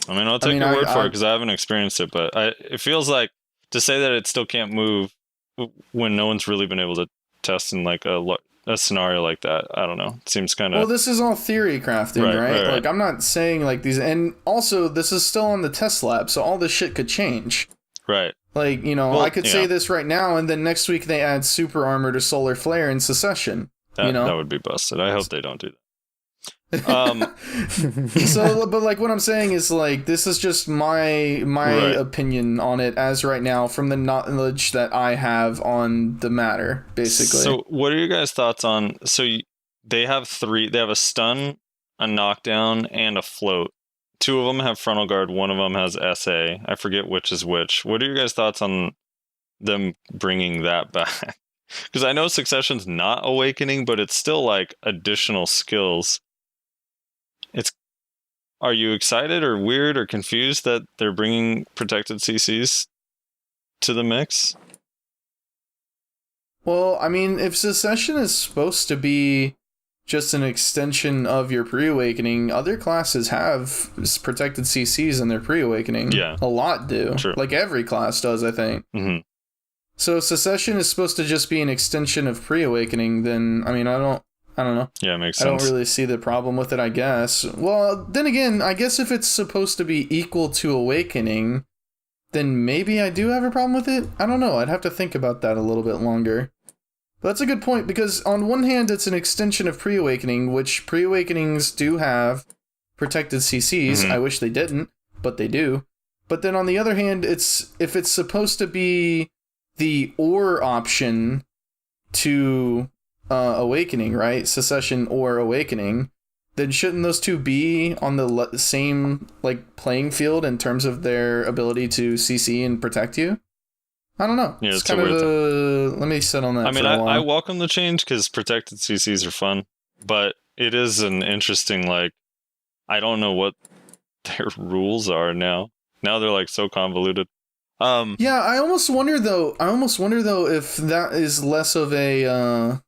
I mean, I'll take your word for it because I haven't experienced it, but it feels like to say that it still can't move when no one's really been able to test in like a scenario like that. I don't know. It seems kind of... Well, this is all theory crafting, right? Like, I'm not saying like these... And also, this is still on the test lab, so all this shit could change. Right. Like, you know, well, I could say this right now, and then next week they add super armor to solar flare in Secession. That would be busted. I hope they don't do that. So, but like what I'm saying is like this is just my opinion on it as right now from the knowledge that I have on the matter, basically. So, what are your guys' thoughts on? So, they have 3. They have a stun, a knockdown, and a float. 2 of them have frontal guard. 1 of them has SA. I forget which is which. What are your guys' thoughts on them bringing that back? Because I know Succession's not Awakening, but it's still like additional skills. Are you excited or weird or confused that they're bringing protected CCs to the mix? Well, I mean, if Secession is supposed to be just an extension of your pre-awakening, other classes have protected CCs in their pre-awakening. Yeah. A lot do. True. Like every class does, I think. Mm-hmm. So Secession is supposed to just be an extension of pre-awakening, then, I mean, I don't know. Yeah, it makes sense. I don't really see the problem with it, I guess. Well, then again, I guess if it's supposed to be equal to Awakening, then maybe I do have a problem with it. I don't know. I'd have to think about that a little bit longer. But that's a good point, because on one hand, it's an extension of Pre-Awakening, which Pre-Awakenings do have protected CCs. Mm-hmm. I wish they didn't, but they do. But then on the other hand, if it's supposed to be the or option to... Awakening, right? Secession or Awakening, then shouldn't those two be on the same like playing field in terms of their ability to CC and protect you? I don't know. Yeah, it's kind of let me sit on that. I mean, I welcome the change because protected CCs are fun, but it is an interesting like. I don't know what their rules are now. Now they're like so convoluted. Yeah, I almost wonder though if that is less of a.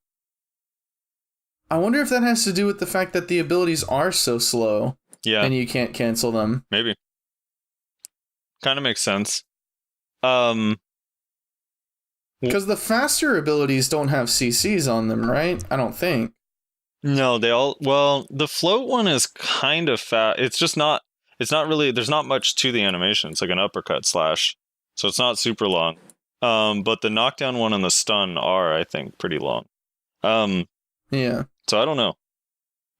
I wonder if that has to do with the fact that the abilities are so slow. Yeah. And you can't cancel them. Maybe. Kind of makes sense. Because the faster abilities don't have CCs on them, right? I don't think. No, the float one is kind of fast. It's not really, there's not much to the animation. It's like an uppercut slash. So it's not super long. But the knockdown one and the stun are, I think, pretty long. Yeah. So I don't know.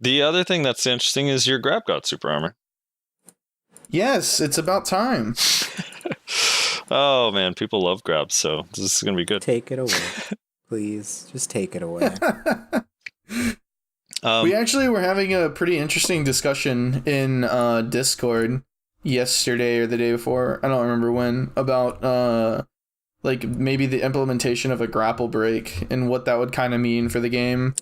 The other thing that's interesting is your grab got super armor. Yes, it's about time. Oh man, people love grabs, so this is gonna be good. Take it away. Please, just take it away. We actually were having a pretty interesting discussion in Discord yesterday or the day before. I don't remember when, about like maybe the implementation of a grapple break and what that would kind of mean for the game.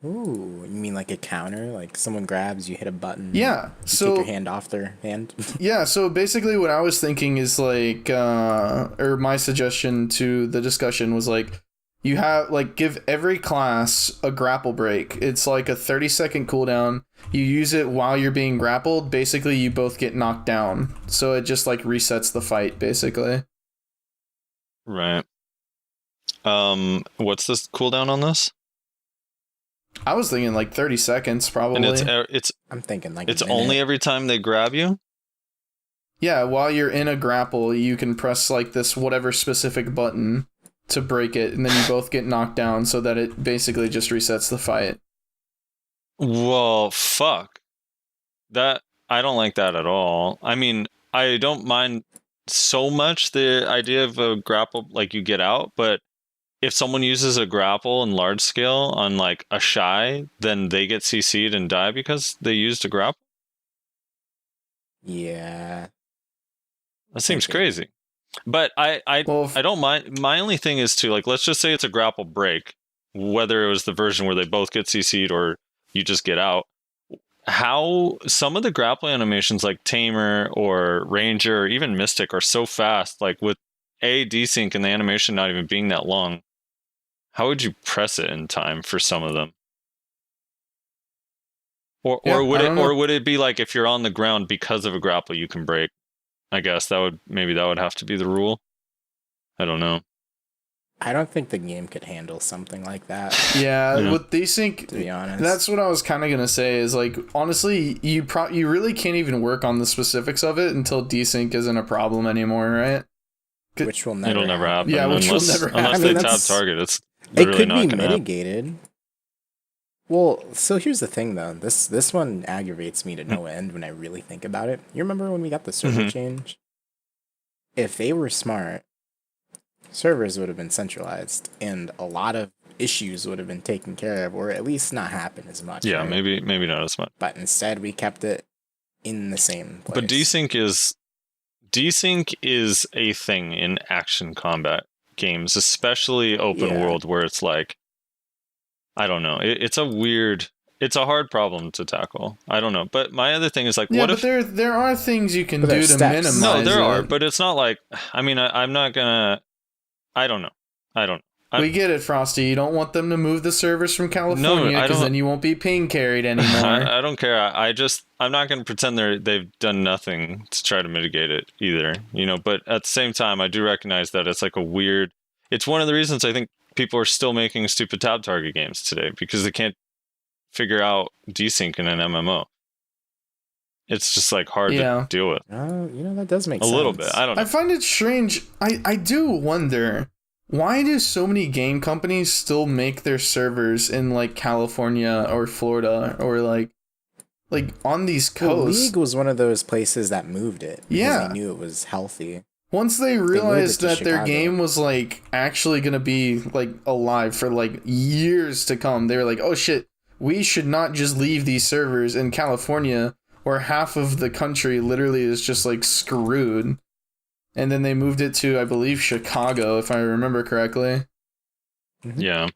Ooh, you mean like a counter? Like someone grabs, you hit a button. Yeah. You So take your hand off their hand. yeah. So basically, what I was thinking is like, or my suggestion to the discussion was like, you have like give every class a grapple break. It's like a 30-second cooldown. You use it while you're being grappled. Basically, you both get knocked down. So it just like resets the fight, basically. Right. What's this cooldown on this? I was thinking like 30 seconds, probably. And it's I'm thinking like it's a minute. only every time they grab you? Yeah, while you're in a grapple, you can press like this whatever specific button to break it, and then you both get knocked down so that it basically just resets the fight. Well, fuck. That I don't like that at all. I mean, I don't mind so much the idea of a grapple, like you get out, but if someone uses a grapple in large scale on like a shy, then they get CC'd and die because they used a grapple? Yeah. That seems Okay. crazy. But I Well, don't mind. My only thing is to like, let's just say it's a grapple break, whether it was the version where they both get CC'd or you just get out. How some of the grapple animations like Tamer or Ranger or even Mystic are so fast, like with desync and the animation not even being that long, how would you press it in time for some of them? Or would it be like if you're on the ground because of a grapple you can break? I guess that would have to be the rule. I don't know. I don't think the game could handle something like that, yeah, with desync, to be honest. that's what I was kind of gonna say. Is like honestly, you really can't even work on the specifics of it until desync isn't a problem anymore, right? Which will never It'll never happen. Yeah, which will unless, never happen. Unless I mean, they tab that's- target, it's It literally could not be going to happen. mitigated. Well, so here's the thing though. This one aggravates me to no end when I really think about it. You remember when we got the server change? If they were smart, servers would have been centralized and a lot of issues would have been taken care of, or at least not happen as much. Yeah, right? maybe not as much. But instead we kept it in the same place. But desync is a thing in action combat games, especially open Yeah. world, where it's like, I don't know. It's a hard problem to tackle. I don't know. But my other thing is like, Yeah, what but if there are things you can But do there's to steps. minimize. no, there are, it. but it's not like. I mean, I'm not gonna. I don't know. We get it, Frosty. You don't want them to move the servers from California I because don't- then you won't be ping carried anymore. I don't care. I'm not going to pretend they've done nothing to try to mitigate it either, but at the same time, I do recognize that it's like it's one of the reasons I think people are still making stupid tab target games today, because they can't figure out desync in an MMO. It's just like hard to deal with. That does make A sense. little bit. I don't know. I find it strange. I do wonder, why do so many game companies still make their servers in like California or Florida or like on these Well, coasts? League was one of those places that moved it. Because Yeah. they knew it was healthy. Once they realized to that their Chicago. game was like actually gonna be like alive for like years to come, they were like, oh shit, we should not just leave these servers in California where half of the country literally is just like screwed. And then they moved it to, I believe, Chicago, if I remember correctly. Yeah.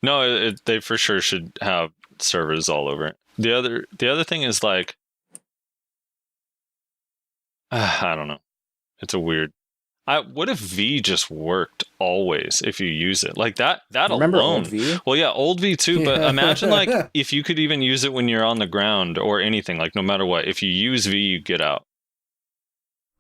No, they for sure should have servers all over. The other thing is like, I don't know. It's a weird. What if V just worked always if you use it like that? That Remember alone. old V? Well, yeah, old V too. But Yeah. imagine like if you could even use it when you're on the ground or anything. Like no matter what, if you use V, you get out.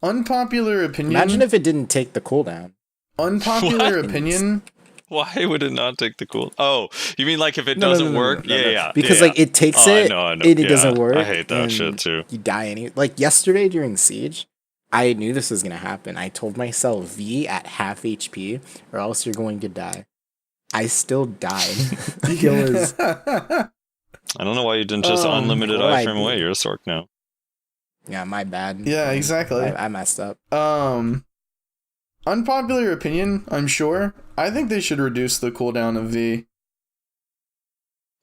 Unpopular opinion. Imagine if it didn't take the cooldown. Unpopular What? opinion. Why would it not take the cool? Oh, you mean like if it No, no, doesn't no, no, work? no, no, Yeah. Because yeah. like it takes Oh, it, I know. it Yeah, doesn't work. I hate that and shit too. You die like yesterday during Siege. I knew this was gonna happen. I told myself V at half HP or else you're going to die. I still died. It was I don't know why you didn't just unlimited what I iframe did. away. You're a Sork now. yeah, my bad. Yeah, exactly. I messed up. unpopular opinion, I'm sure. I think they should reduce the cooldown of V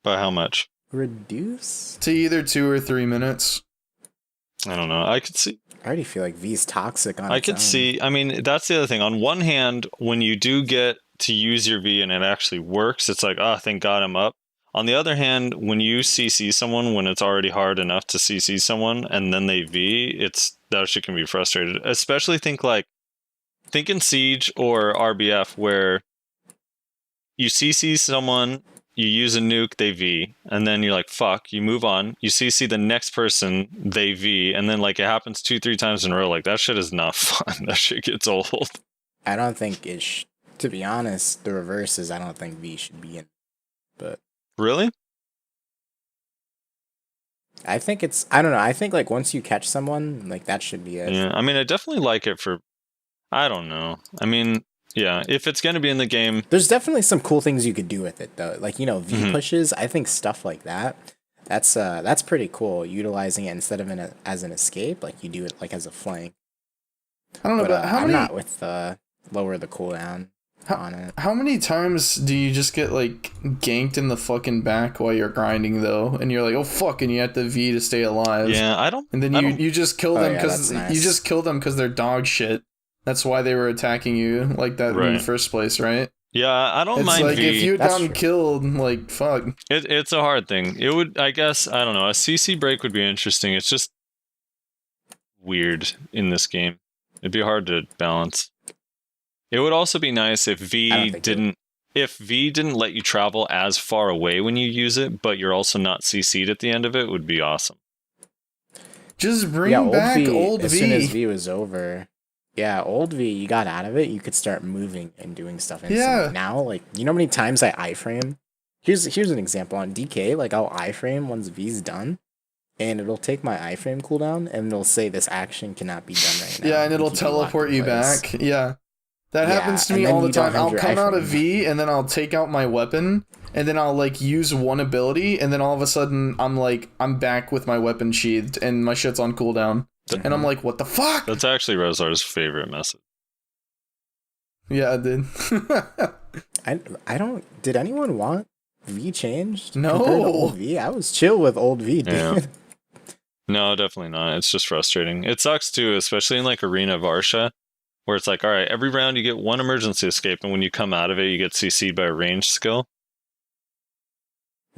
By how much? Reduce? to either 2 or 3 minutes. I don't know. I could see. I already feel like V's toxic on I its could own. see. I mean, that's the other thing. On one hand, when you do get to use your V and it actually works, it's like, oh, thank God I'm up. On the other hand, when you CC someone when it's already hard enough to CC someone and then they V, that shit can be frustrated. Especially think in Siege or RBF where you CC someone, you use a nuke, they V, and then you're like, fuck, you move on. You CC the next person, they V, and then like it happens 2-3 times in a row. Like that shit is not fun. That shit gets old. I don't think to be honest, the reverse is I don't think V should be in. But Really? I think I don't know. I think like once you catch someone, like that should be it. Yeah, I mean, I definitely like it for, I don't know. I mean, yeah, if it's going to be in the game. There's definitely some cool things you could do with it though. Like, V Mhm. pushes, I think stuff like that. That's pretty cool. Utilizing it instead of as an escape, like you do it like as a flank. I don't know, but how I'm many not with lower the cooldown on it. how many times do you just get like ganked in the fucking back while you're grinding though, and you're like, oh fuck, and you have to V to stay alive. Yeah, I don't. And then you just kill Oh, them yeah, because that's nice. you just kill them because they're dog shit. That's why they were attacking you like that in Right. the first place, right? Yeah, I don't It's mind like V. if you'd That's gotten true. killed, like fuck. It's a hard thing. It would, I guess, I don't know. A CC break would be interesting. It's just weird in this game. It'd be hard to balance. It would also be nice if I don't V think it didn't. If V didn't let you travel as far away when you use it, but you're also not CC'd at the end of it, would be awesome. Just bring Yeah, back old as V. soon as V was over. Yeah, old V, you got out of it, you could start moving and doing stuff instantly. Yeah. Now, like, you know how many times I iframe? Here's an example. On DK, like, I'll iframe once V's done, and it'll take my iframe cooldown, and it'll say this action cannot be done right now. Yeah, and it'll keep you locked teleport in you place. back. Yeah. That Yeah, happens to and me then all the you don't time. have I'll your come out of iframe. V and then I'll take out my weapon and then I'll like use one ability and then all of a sudden I'm back with my weapon sheathed and my shit's on cooldown. And I'm like, what the fuck? That's actually Rezlar's favorite message. Yeah, I did. I don't. Did anyone want V changed? No. Compared to old V, I was chill with old V, dude. Yeah. No, definitely not. It's just frustrating. It sucks too, especially in like Arena Varsha, where it's like, all right, every round you get one emergency escape, and when you come out of it, you get CC'd by a ranged skill.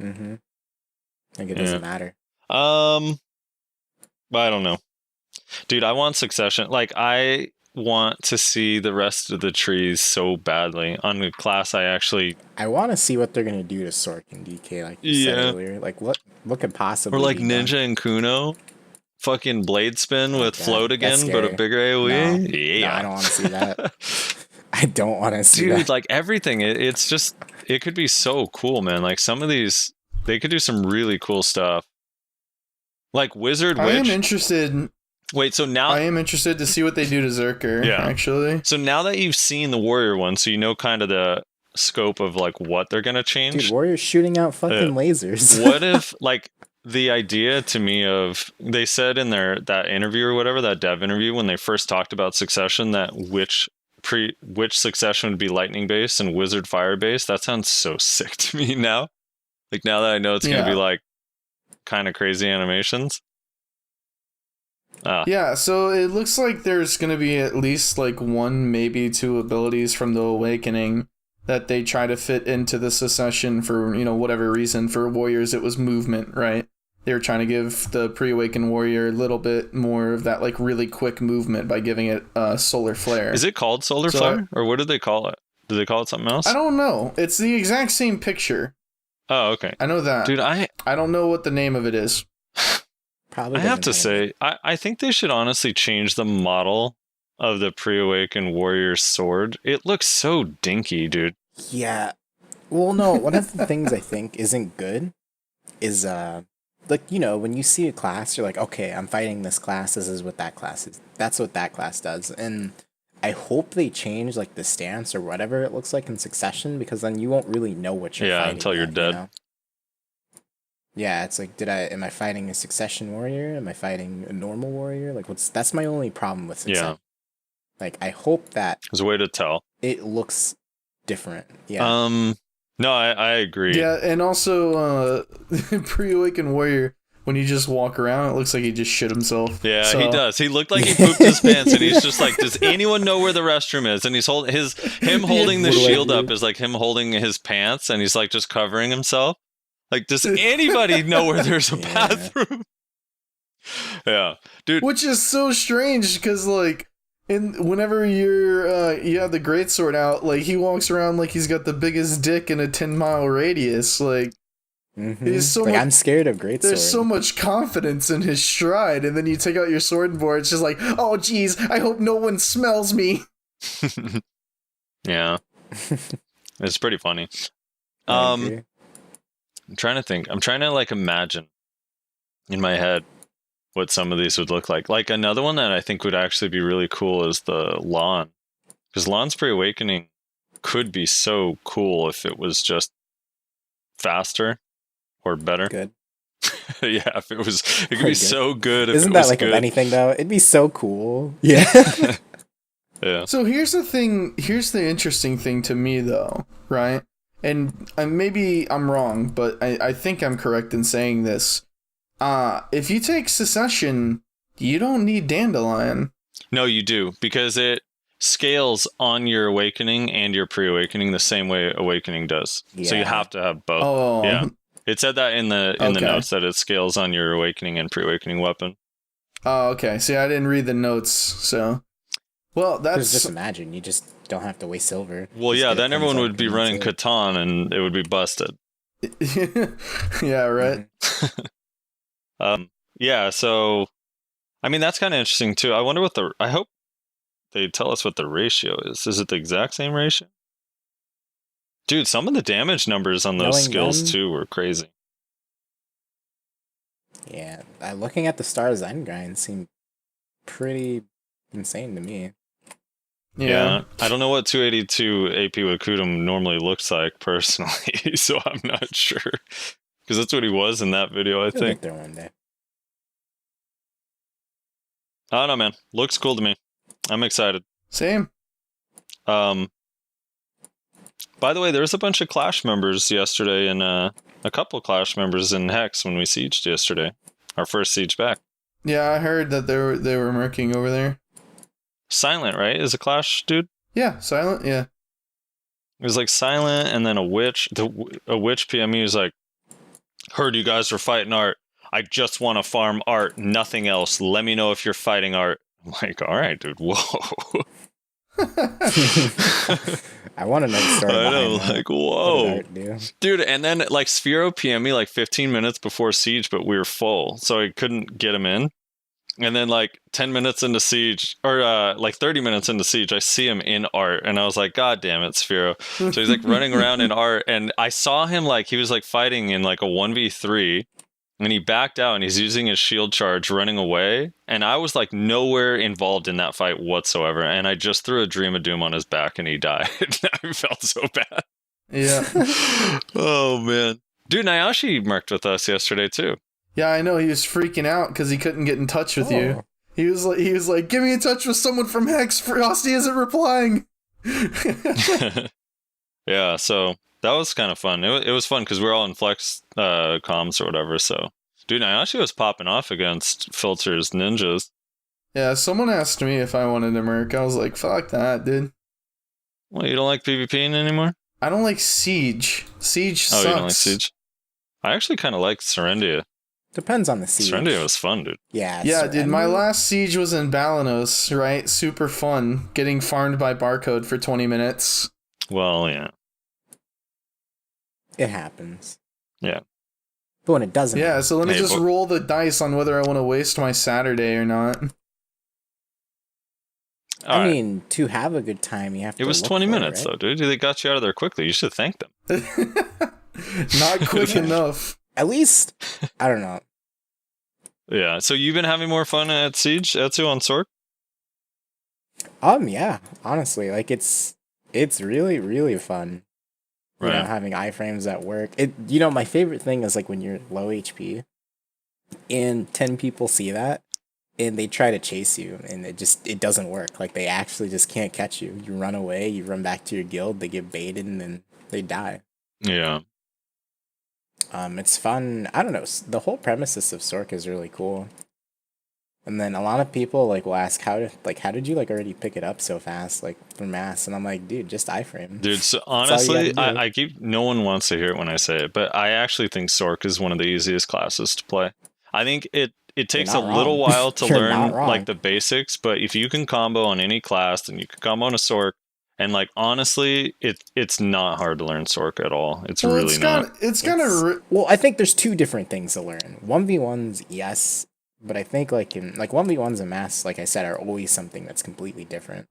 Mm-hmm. Like it doesn't matter. But I don't know. Dude, I want Succession. Like, I want to see the rest of the trees so badly. On the class, I want to see what they're gonna do to Sork and DK, like you said earlier. Like what could possibly Or like be done? Ninja and Kuno. Fucking blade spin with God, float that's again, but a scary. bigger AoE. No, Yeah. I don't want to see that. I don't want to see Dude, that. like everything. It's just, it could be so cool, man. Like some of these, they could do some really cool stuff. Like Wizard I am Witch. interested. Wait, so now I am interested to see what they do to Zerker, Yeah. actually. So now that you've seen the Warrior one, so you know kind of the scope of like what they're gonna change. Dude, Warrior's shooting out fucking lasers. What if like the idea to me of, they said in that interview or whatever, that dev interview, when they first talked about Succession, that which Succession would be lightning based and Wizard fire based. That sounds so sick to me now. Like now that I know it's gonna be like kind of crazy animations. Yeah, so it looks like there's going to be at least like one, maybe two abilities from the Awakening that they try to fit into the Secession for, whatever reason. For Warriors, it was movement, right? They were trying to give the pre-awakened warrior a little bit more of that like really quick movement by giving it solar flare. Is it called solar flare? Or what did they call it? Did they call it something else? I don't know. It's the exact same picture. Oh, okay. I know that. Dude, I don't know what the name of it is. Probably I have to say, I think they should honestly change the model of the pre-awakened warrior's sword. It looks so dinky, dude. Yeah. Well, no, one of the things I think isn't good is like, when you see a class, you're like, okay, I'm fighting this class, this is what that class is. That's what that class does. And I hope they change like the stance or whatever it looks like in Succession, because then you won't really know what you're fighting. Until you're dead. know? Yeah, it's like, am I fighting a Succession warrior? Am I fighting a normal warrior? Like, that's my only problem with Succession. Like, I hope that There's a way to tell. it looks different. Yeah. No, I agree. Yeah, and also pre-awakened warrior, when you just walk around, it looks like he just shit himself. Yeah, So- he does. He looked like he pooped his pants, and he's just like, "Does anyone know where the restroom is?" And he's holding him holding the What do I shield do? up is like him holding his pants, and he's like just covering himself. Like, does anybody know where there's a Yeah. bathroom? Yeah, dude. Which is so strange because like, whenever you have the greatsword out, like he walks around like he's got the biggest dick in a 10-mile radius. Like he's so Like, much, I'm scared of greatsword. there's so much confidence in his stride, and then you take out your sword and board. It's just like, oh geez, I hope no one smells me. Yeah, it's pretty funny. I agree. I'm trying to think. I'm trying to like imagine in my head what some of these would look like. Like another one that I think would actually be really cool is the lawn, because lawn's pre-awakening could be so cool if it was just faster or better. Good. Yeah, if it was, it could Pretty be good. so good. If Isn't it that was like good. of anything though? It'd be so cool. Yeah. Yeah. So here's the thing. Here's the interesting thing to me, though, right? And maybe I'm wrong, but I think I'm correct in saying this. If you take Secession, you don't need Dandelion. No, you do, because it scales on your awakening and your pre-awakening the same way awakening does. So you Yeah. have to have both. Oh, Yeah. It said that in the Okay. notes that it scales on your awakening and pre-awakening weapon. Oh, okay. See, I didn't read the notes, so. Well, Because just that's. imagine, you just don't have to waste silver. Well, Just yeah, get then everyone things would up be and running that's it. Catan and it would be busted. Yeah, right. Yeah, so I mean that's kind of interesting too. I wonder what I hope they tell us what the ratio is. Is it the exact same ratio? Dude, some of the damage numbers on those Knowing skills them- too were crazy. Yeah, looking at the Stars End grind seemed pretty insane to me. Yeah. I don't know what 282 AP Wakudum normally looks like personally, so I'm not sure. Because that's what he was in that video, I He'll think. get there one day. I don't know, man. Looks cool to me. I'm excited. Same. By the way, there was a bunch of Clash members yesterday, and a couple Clash members in Hex when we sieged yesterday. Our first siege back. Yeah, I heard that they were murking over there. Silent, right? Is a Clash dude? Yeah, silent. Yeah. It was like Silent, and then a witch. A witch PME was like, "Heard you guys were fighting Art. I just want to farm Art, nothing else. Let me know if you're fighting Art." I'm like, all right, dude. Whoa. I want to know the story I behind know, that. like, What whoa. did Art do? Dude, and then like Sphero PM me like 15 minutes before siege, but we were full, so I couldn't get him in. And then like 10 minutes into siege, or like 30 minutes into siege, I see him in Art, and I was like, God damn it, Sphero. So he's like running around in Art, and I saw him like he was like fighting in like a 1v3, and he backed out and he's using his shield charge running away, and I was like nowhere involved in that fight whatsoever, and I just threw a Dream of Doom on his back and he died. I felt so bad. Yeah. Oh man, dude, Nyashi marked with us yesterday too. Yeah, I know. He was freaking out because he couldn't get in touch with you. Oh. He was like, "Get me in touch with someone from Hex. Frosty isn't replying." Yeah, so that was kind of fun. It was fun because we're all in flex comms or whatever. So, dude, Nyashi was popping off against Filter's ninjas. Yeah, someone asked me if I wanted to merc. I was like, "Fuck that, dude. Well, you don't like PvPing anymore? I don't like Siege. Siege Oh, sucks." you don't like Siege? I actually kind of liked Serendia. Depends on the siege. Serendia was fun, dude. Yeah, Yeah, dude, my Serendia- last siege was in Balanos, right? Super fun. Getting farmed by Barcode for 20 minutes. Well, yeah. It happens. Yeah. But when it doesn't Yeah, happen, so let me Hey, just but- roll the dice on whether I want to waste my Saturday or not. All I right. mean, to have a good time, you have to It was look 20 for it, minutes, right? though, dude. They got you out of there quickly. You should thank them. Not quick enough. At least, I don't know. Yeah. So you've been having more fun at Siege, Etsu on Sork? Yeah, honestly, like it's really, really fun. You know, Right. having iframes at work. My favorite thing is like when you're low HP and 10 people see that and they try to chase you, and it doesn't work. Like they actually just can't catch you. You run away, you run back to your guild, they get baited, and then they die. Yeah. It's fun. I don't know. The whole premises of Sork is really cool. And then a lot of people like will ask how did you like already pick it up so fast like for mass? And I'm like, dude, just iframe. Dude, so honestly, I keep no one wants to hear it when I say it, but I actually think Sork is one of the easiest classes to play. I think it takes a little while to learn like the basics, but if you can combo on any class, then you can combo on a Sork. And like honestly, it's not hard to learn Sork at all. It's really not. Well, I think there's two different things to learn. 1v1s, yes. But I think like in like 1v1s and mass, like I said, are always something that's completely different.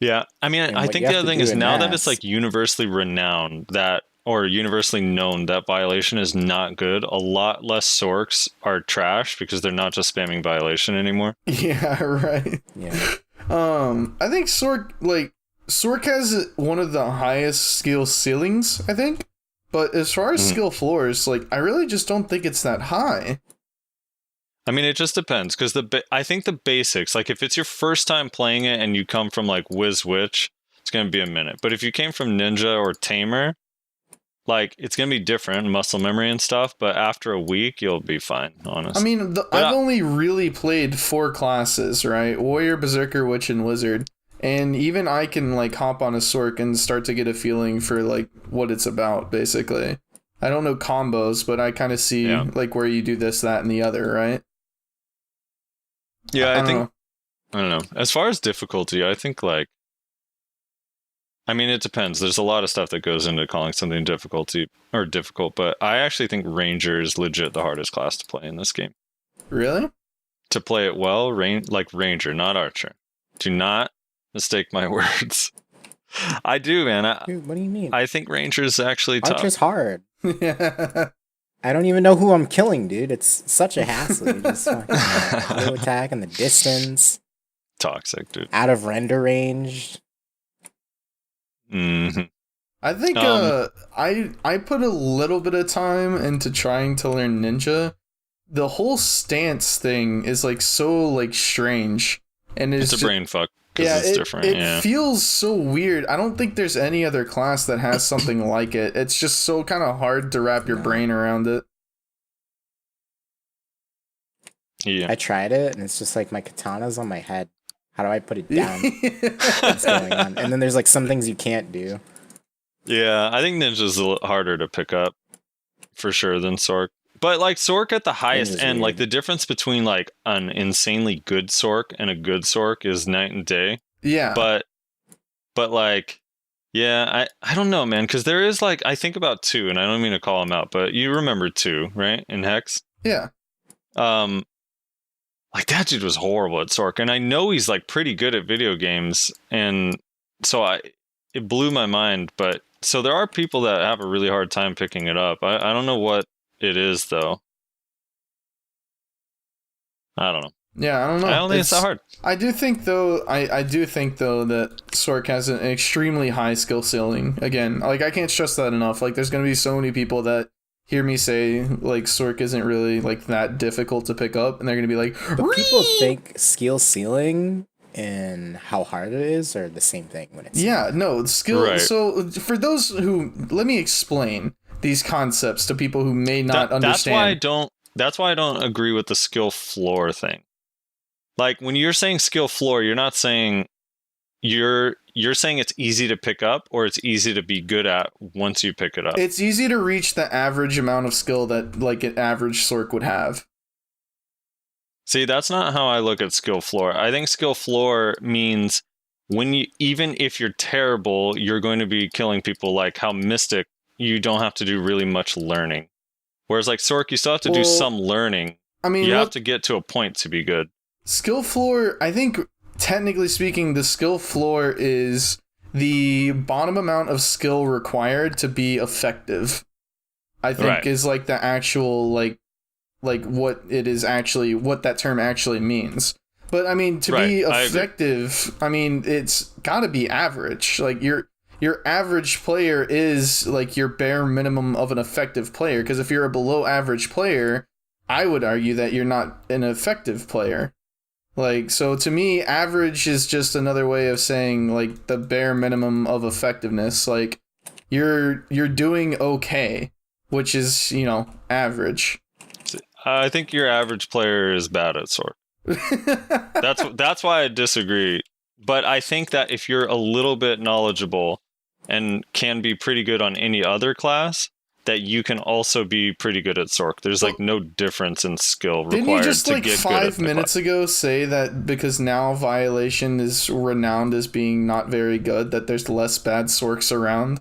Yeah, I mean, I think the other thing is now that it's like universally renowned that or universally known that violation is not good, a lot less Sorks are trash because they're not just spamming violation anymore. Yeah, right. Yeah. I think Sork has one of the highest skill ceilings, I think. But as far as skill floors, like I really just don't think it's that high. I mean, it just depends because I think the basics, like if it's your first time playing it and you come from like Wiz Witch, it's going to be a minute. But if you came from Ninja or Tamer, like it's going to be different, muscle memory and stuff. But after a week, you'll be fine, honestly. I mean, I've only really played 4 classes, right? Warrior, Berserker, Witch, and Wizard. And even I can like hop on a Sork and start to get a feeling for like what it's about, basically. I don't know combos, but I kind of see like where you do this, that, and the other, right? Yeah, I don't know. As far as difficulty, I think like, I mean, it depends. There's a lot of stuff that goes into calling something difficult, but I actually think Ranger is legit the hardest class to play in this game. Really? To play it well, Ranger, not Archer. Do not mistake my words. I do, man. Dude, what do you mean? I think Ranger is actually tough. Archer's hard. I don't even know who I'm killing, dude. It's such a hassle. You just fucking auto attack in the distance. Toxic, dude. Out of render range. Mm-hmm. I think I put a little bit of time into trying to learn Ninja. The whole stance thing is like so like strange, and it's a brain fuck. Yeah, it's different. It feels so weird. I don't think there's any other class that has something like it. It's just so kind of hard to wrap your brain around it. Yeah. I tried it, and it's just like my katana's on my head. How do I put it down? What's going on? And then there's like some things you can't do. Yeah, I think Ninja's a little harder to pick up for sure than Sork. But like Sork at the highest end, like the difference between like an insanely good Sork and a good Sork is night and day. Yeah. But like, yeah, I don't know, man, because there is like, I think about 2, and I don't mean to call him out, but you remember 2, right? In Hex? Yeah. Like that dude was horrible at Sork, and I know he's like pretty good at video games, and so it blew my mind. But so there are people that have a really hard time picking it up. I don't know what it is though. I don't know. Yeah, I don't know. I don't think it's that hard. I do think though that Sork has an extremely high skill ceiling. Again, like I can't stress that enough. Like there's gonna be so many people that hear me say like Sork isn't really like that difficult to pick up, and they're gonna be like, but people think skill ceiling and how hard it is are the same thing when it's skill. Right. So for those who, let me explain these concepts to people who may not understand. That's why I don't agree with the skill floor thing. Like when you're saying skill floor, you're not saying you're saying it's easy to pick up or it's easy to be good at once you pick it up. It's easy to reach the average amount of skill that like an average Sork would have. See, that's not how I look at skill floor. I think skill floor means even if you're terrible, you're going to be killing people. Like how Mystic, you don't have to do really much learning. Whereas like Sork, you still have to do some learning. I mean, you have to get to a point to be good. Skill floor, I think, technically speaking, the skill floor is the bottom amount of skill required to be effective. I think is like the actual like what it is actually, what that term actually means. But I mean, to be effective, I mean, it's got to be average. Like your average player is like your bare minimum of an effective player. Because if you're a below average player, I would argue that you're not an effective player. Like, so to me, average is just another way of saying like the bare minimum of effectiveness. Like, you're doing okay, which is, you know, average. I think your average player is bad at Sork. That's why I disagree. But I think that if you're a little bit knowledgeable and can be pretty good on any other class, that you can also be pretty good at Sork. There's like no difference in skill required to get good at Didn't you just like 5 minutes class. ago say that because now Violation is renowned as being not very good, that there's less bad Sorks around?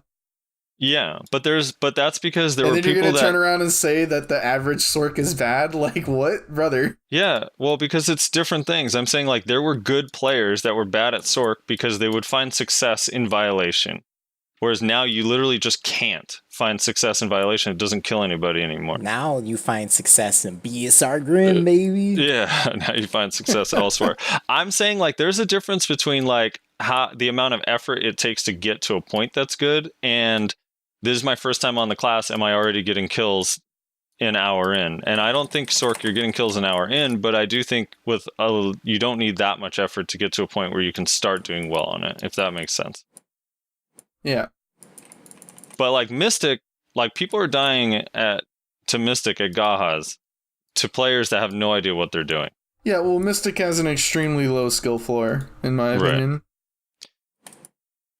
Yeah, but that's because there and were then you're people gonna turn around and say that the average Sork is bad? Like, what, brother? Yeah, well, because it's different things. I'm saying like there were good players that were bad at Sork because they would find success in Violation. Whereas now you literally just can't find success in Violation. It doesn't kill anybody anymore. Now you find success in BSR Grim, baby. Yeah, now you find success elsewhere. I'm saying like there's a difference between like how the amount of effort it takes to get to a point that's good and this is my first time on the class. Am I already getting kills an hour in? And I don't think Sork you're getting kills an hour in, but I do think with you don't need that much effort to get to a point where you can start doing well on it, if that makes sense. Yeah. But like Mystic, like people are dying to Mystic at Gahas to players that have no idea what they're doing. Yeah, well, Mystic has an extremely low skill floor, in my opinion.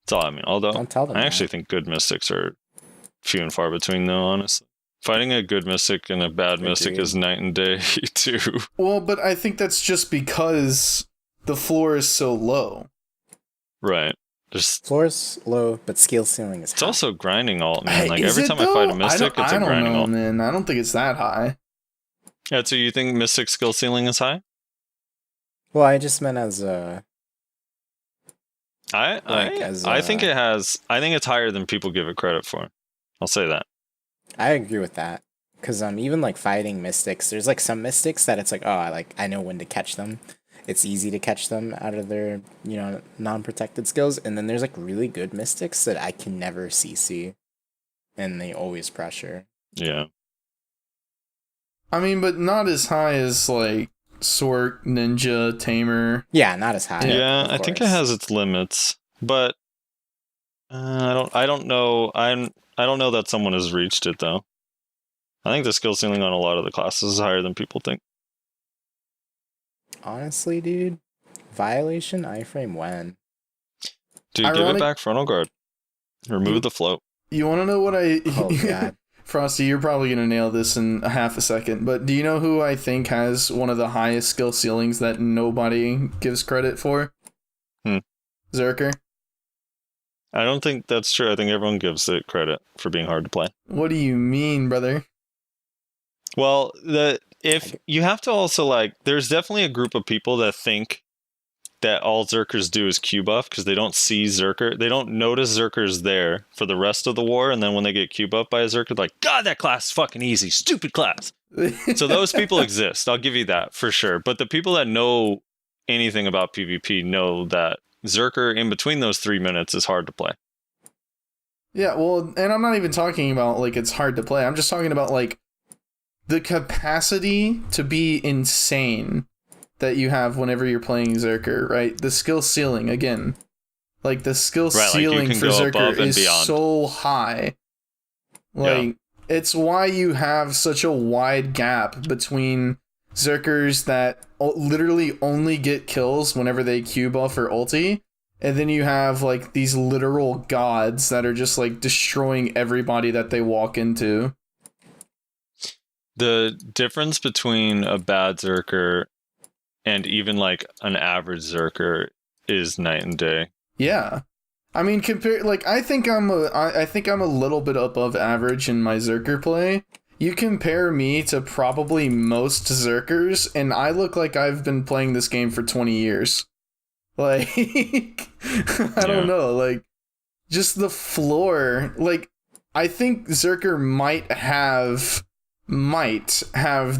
That's all I mean. Although Don't tell them I actually think good Mystics are few and far between, though, honestly. Fighting a good Mystic and a bad Mystic is night and day, too. Well, but I think that's just because the floor is so low. Right. Floor is low, but skill ceiling is high. It's also grinding alt, man. Like is every it, time though? I fight a Mystic, it's a grinding alt. Man. I don't think it's that high. Yeah, so you think Mystic skill ceiling is high? Well, I just meant as a... I think it has... I think it's higher than people give it credit for. I'll say that. I agree with that. Because even like fighting Mystics, there's like some Mystics that it's like, oh, I know when to catch them. It's easy to catch them out of their, non-protected skills. And then there's like really good Mystics that I can never CC. And they always pressure. Yeah. I mean, but not as high as like Sork, Ninja, Tamer. Yeah, not as high. Yeah, I think it has its limits. But I don't know. I don't know that someone has reached it, though. I think the skill ceiling on a lot of the classes is higher than people think. Honestly, dude, Violation, iframe when? Dude, give it back frontal guard. Remove the float. You want to know what I... Oh, God. Frosty, you're probably going to nail this in a half a second, but do you know who I think has one of the highest skill ceilings that nobody gives credit for? Zerker. I don't think that's true. I think everyone gives it credit for being hard to play. What do you mean, brother? Well, if you have to also like, there's definitely a group of people that think that all Zerkers do is Q buff because they don't see Zerker. They don't notice Zerkers there for the rest of the war. And then when they get Q buffed by a Zerker, they're like, God, that class is fucking easy. Stupid class. So those people exist. I'll give you that for sure. But the people that know anything about PvP know that Zerker in between those 3 minutes is hard to play. Yeah, well, and I'm not even talking about like it's hard to play. I'm just talking about like the capacity to be insane that you have whenever you're playing Zerker, right? The skill ceiling, again. Like the skill ceiling for Zerker is so high. Like it's why you have such a wide gap between Zerkers that literally only get kills whenever they Q buff or ulti, and then you have like these literal gods that are just like destroying everybody that they walk into. The difference between a bad Zerker and even like an average Zerker is night and day. Yeah. I mean, I think I'm a little bit above average in my Zerker play. You compare me to probably most Zerkers, and I look like I've been playing this game for 20 years. Like, I don't know, like, just the floor. Like, I think Zerker might have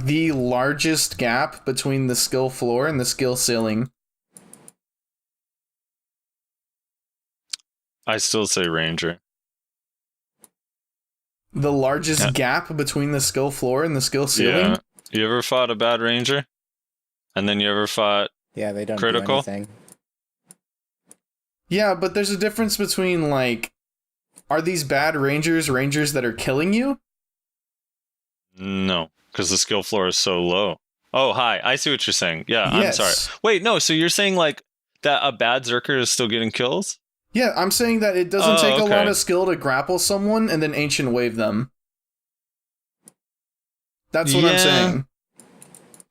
the largest gap between the skill floor and the skill ceiling. I still say Ranger. The largest gap between the skill floor and the skill ceiling? You ever fought a bad ranger? And then you ever fought Yeah, they don't critical? do anything. Yeah, but there's a difference between, like, are these bad rangers that are killing you? No, because the skill floor is so low. Oh, hi. I see what you're saying. Yeah, Yes. I'm sorry. Wait, no, so you're saying, like, that a bad Zerker is still getting kills? Yeah, I'm saying that it doesn't take a okay. lot of skill to grapple someone and then Ancient Wave them. That's what I'm saying.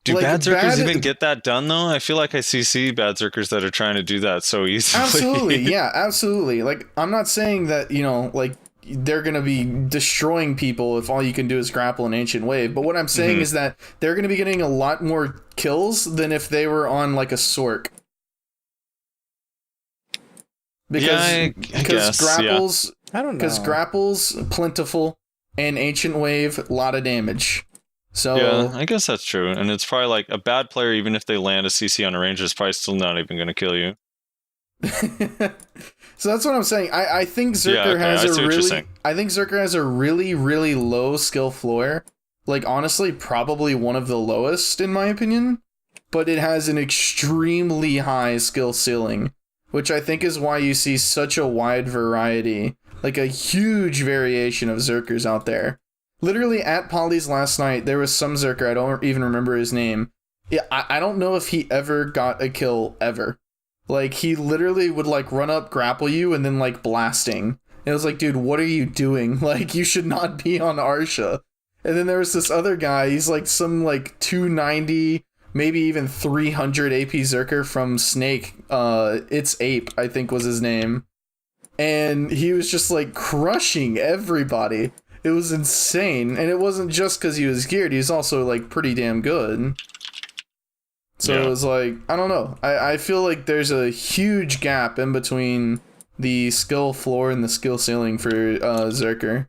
Do Like, bad Zerkers even get that done, though? I feel like I see bad Zerkers that are trying to do that so easily. Absolutely, yeah, absolutely. Like, I'm not saying that, you know, like, they're going to be destroying people if all you can do is grapple an Ancient Wave. But what I'm saying is that they're going to be getting a lot more kills than if they were on, like, a Sork. Because, I guess, grapples, I don't know. because grapples, plentiful, and Ancient Wave, a lot of damage. So yeah, I guess that's true. And it's probably like a bad player, even if they land a CC on a ranger, is probably still not even going to kill you. So that's what I'm saying. I think Zerker has a really, really low skill floor. Like, honestly, probably one of the lowest in my opinion. But it has an extremely high skill ceiling, which I think is why you see such a wide variety, like a huge variation of Zerkers out there. Literally at Polly's last night, there was some Zerker, I don't even remember his name. Yeah, I don't know if he ever got a kill ever. Like, he literally would, like, run up, grapple you, and then, like, blasting. And it was like, dude, what are you doing? Like, you should not be on Arsha. And then there was this other guy, he's, like, some, like, 290, maybe even 300 AP Zerker from Snake. It's Ape, I think was his name. And he was just, like, crushing everybody. It was insane. And it wasn't just because he was geared, he was also, like, pretty damn good. So it was like, I don't know. I feel like there's a huge gap in between the skill floor and the skill ceiling for Zerker.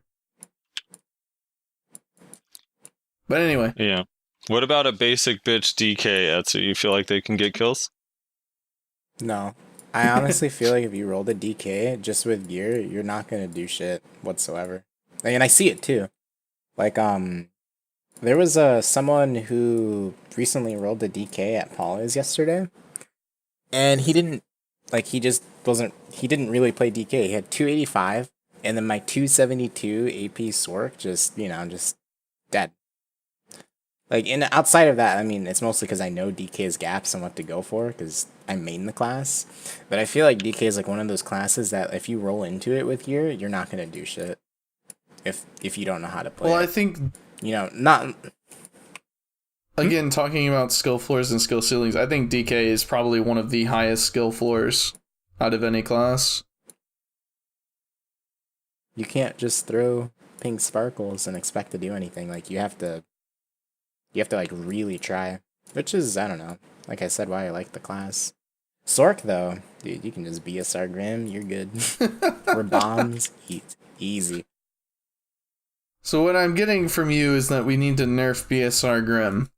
But anyway. Yeah. What about a basic bitch DK, Etsu? You feel like they can get kills? No. I honestly feel like if you rolled a DK just with gear, you're not going to do shit whatsoever. And I see it too. Like, there was someone who recently rolled a DK at Paula's yesterday, and he didn't really play DK. He had 285, and then my 272 AP Sork just dead. Like, outside of that, I mean, it's mostly because I know DK's gaps and what to go for, because I main the class. But I feel like DK is like one of those classes that if you roll into it with gear, you're not going to do shit. If you don't know how to play Well, it. I think... You know, not... Again, talking about skill floors and skill ceilings, I think DK is probably one of the highest skill floors out of any class. You can't just throw pink sparkles and expect to do anything. Like, you have to like really try. Which is, I don't know. Like I said, why I like the class. Sork though, dude, you can just BSR Grim, you're good. For bombs, easy. So what I'm getting from you is that we need to nerf BSR Grim.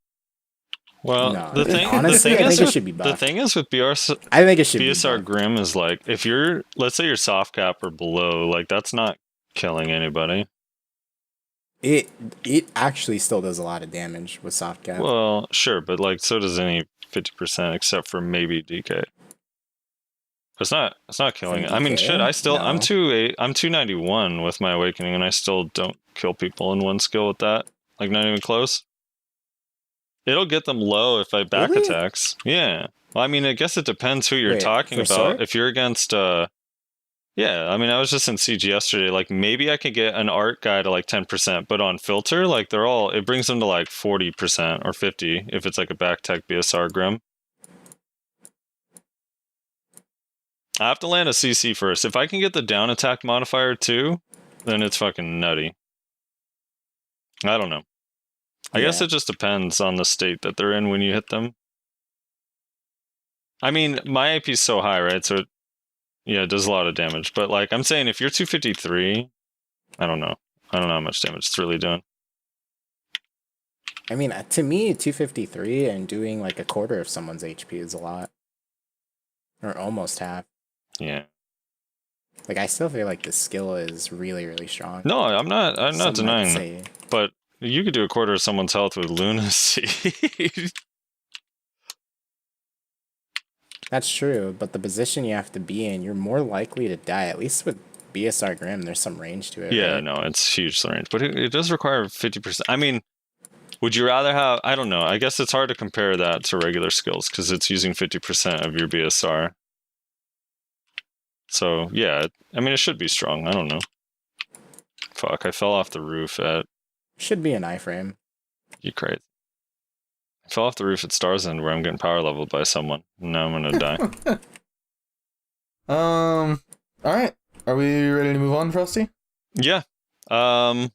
Well, No, the thing, honestly, the I thing think is it should be the buffed. thing is with I think it should be BSR buffed. Grim is like, if you're, let's say you're soft cap or below, like that's not killing anybody. It actually still does a lot of damage with soft cap. Well, sure, but like so does any 50% except for maybe DK. It's not killing it. I mean, DK? shit, I'm No. I'm 291 with my awakening and I still don't kill people in one skill with that. Like not even close. It'll get them low if I back Really? attacks. Yeah. Well, I mean, I guess it depends who you're talking for about. Sork? If you're against yeah, I mean, I was just in Siege yesterday. Like, maybe I could get an art guy to like 10%, but on filter, like, it brings them to like 40% or 50 if it's like a back tech BSR Grim. I have to land a CC first. If I can get the down attack modifier too, then it's fucking nutty. I don't know. I guess it just depends on the state that they're in when you hit them. I mean, my AP is so high, right? So it does a lot of damage. But like I'm saying, if you're 253, I don't know. I don't know how much damage it's really doing. I mean, to me, 253 and doing like a quarter of someone's HP is a lot. Or almost half. Yeah. Like, I still feel like the skill is really, really strong. No, I'm not denying that. But You could do a quarter of someone's health with lunacy. That's true, but the position you have to be in, you're more likely to die. At least with BSR Grim, there's some range to it. Yeah, right? no, it's huge range, but it does require 50%. I mean, would you rather have? I don't know. I guess it's hard to compare that to regular skills because it's using 50% of your BSR. So yeah, I mean, it should be strong. I don't know. Fuck, I fell off the roof at. Should be an iframe. You crazy. I fell off the roof at Stars End where I'm getting power leveled by someone. Now I'm gonna die. All right. Are we ready to move on, Frosty? Yeah. Yeah.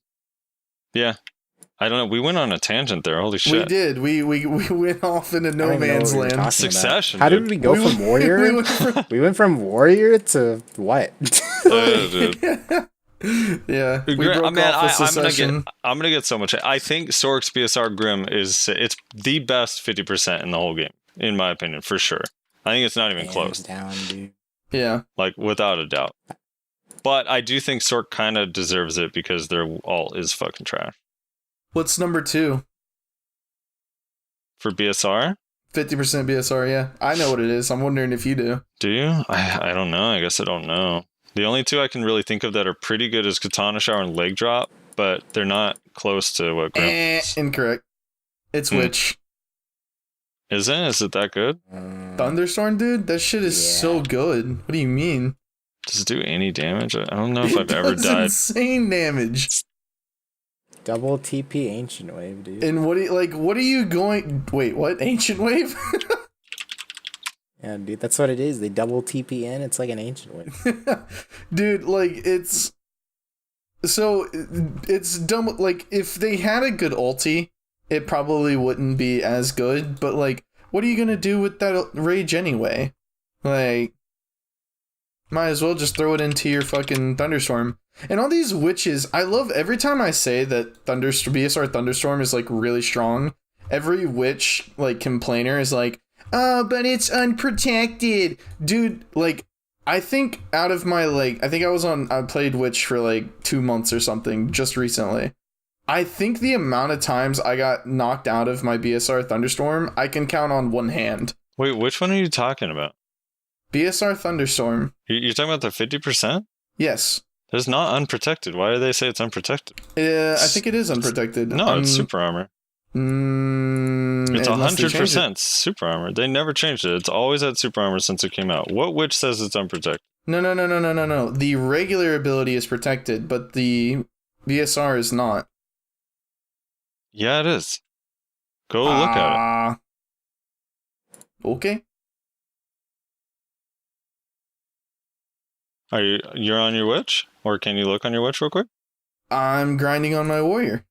I don't know. We went on a tangent there. Holy shit. We did. We went off into no man's land. Succession. How did we go from warrior? We went from warrior to what? Dude. Yeah. We Man, broke off the succession. I'm gonna get so much. I think Sork's BSR Grim it's the best 50% in the whole game, in my opinion, for sure. I think it's not even close. Down, dude. Yeah. Like without a doubt. But I do think Sork kind of deserves it because their ult is fucking trash. What's number 2? For BSR? 50% BSR, yeah. I know what it is. I'm wondering if you do. Do you? I don't know. I guess I don't know. The only two I can really think of that are pretty good is Katana Shower and Leg Drop, but they're not close to what Grim is. Incorrect. It's Witch. Is it? Is it that good? Thunderstorm, dude? That shit is so good. What do you mean? Does it do any damage? I don't know if I've ever It does died. insane damage. Double TP Ancient Wave, dude. And what are you going... Wait, what? Ancient Wave? Yeah, dude, that's what it is. They double TP in. It's like an Ancient Wave. Dude, like, it's... So, it's dumb. Like, if they had a good ulti, it probably wouldn't be as good. But, like, what are you gonna do with that rage anyway? Like... Might as well just throw it into your fucking Thunderstorm. And all these witches, I love every time I say that BSR Thunderstorm is like really strong. Every witch like complainer is like, oh, but it's unprotected, dude. Like, I think out of my I played witch for like 2 months or something just recently. I think the amount of times I got knocked out of my BSR Thunderstorm, I can count on one hand. Wait, which one are you talking about? BSR Thunderstorm. You're talking about the 50%? Yes. It's not unprotected. Why do they say it's unprotected? I think it is unprotected. No, it's super armor. It's 100% super armor. They never changed it. It's always had super armor since it came out. What witch says it's unprotected? No. The regular ability is protected, but the BSR is not. Yeah, it is. Go look at it. Okay. You're on your witch? Or can you look on your witch real quick? I'm grinding on my warrior.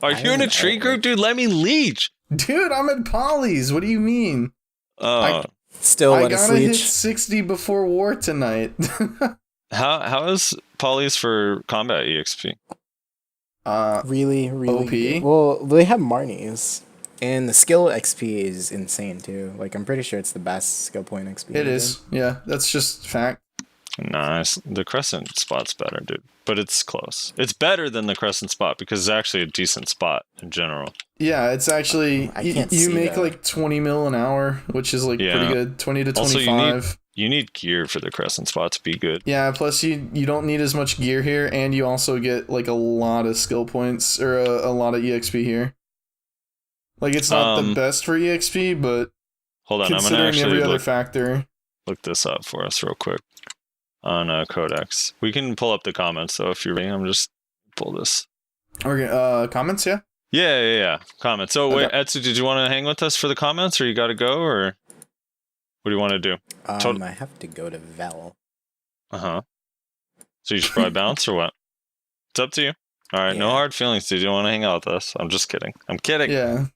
Are you in a tree group? Dude, let me leach. Dude, I'm at Polly's. What do you mean? Oh. I gotta hit 60 before war tonight. How is Polly's for combat EXP? Really OP? good. Well, they have Marnies. And the skill XP is insane too. Like, I'm pretty sure it's the best skill point XP. It is. Yeah, that's just fact. Nice. The Crescent spot's better, dude. But it's close. It's better than the Crescent spot because it's actually a decent spot in general. Yeah, it's actually... You make that. like 20 mil an hour, which is like pretty good. 20 to 25. Also, you need gear for the Crescent spot to be good. Yeah, plus you don't need as much gear here, and you also get like a lot of skill points, or a lot of EXP here. Like, it's not the best for EXP, but hold on, considering I'm gonna every actually other factor. Look this up for us real quick on Codex. We can pull up the comments though if you're ready. I'm just pull this. Okay, comments, yeah? Yeah. Comments. So wait, Okay. Etsu, did you want to hang with us for the comments, or you got to go, or what do you want to do? I have to go to Vel. So you should probably bounce or what? It's up to you. All right, no hard feelings, dude. You don't want to hang out with us? I'm just kidding. I'm kidding. Yeah.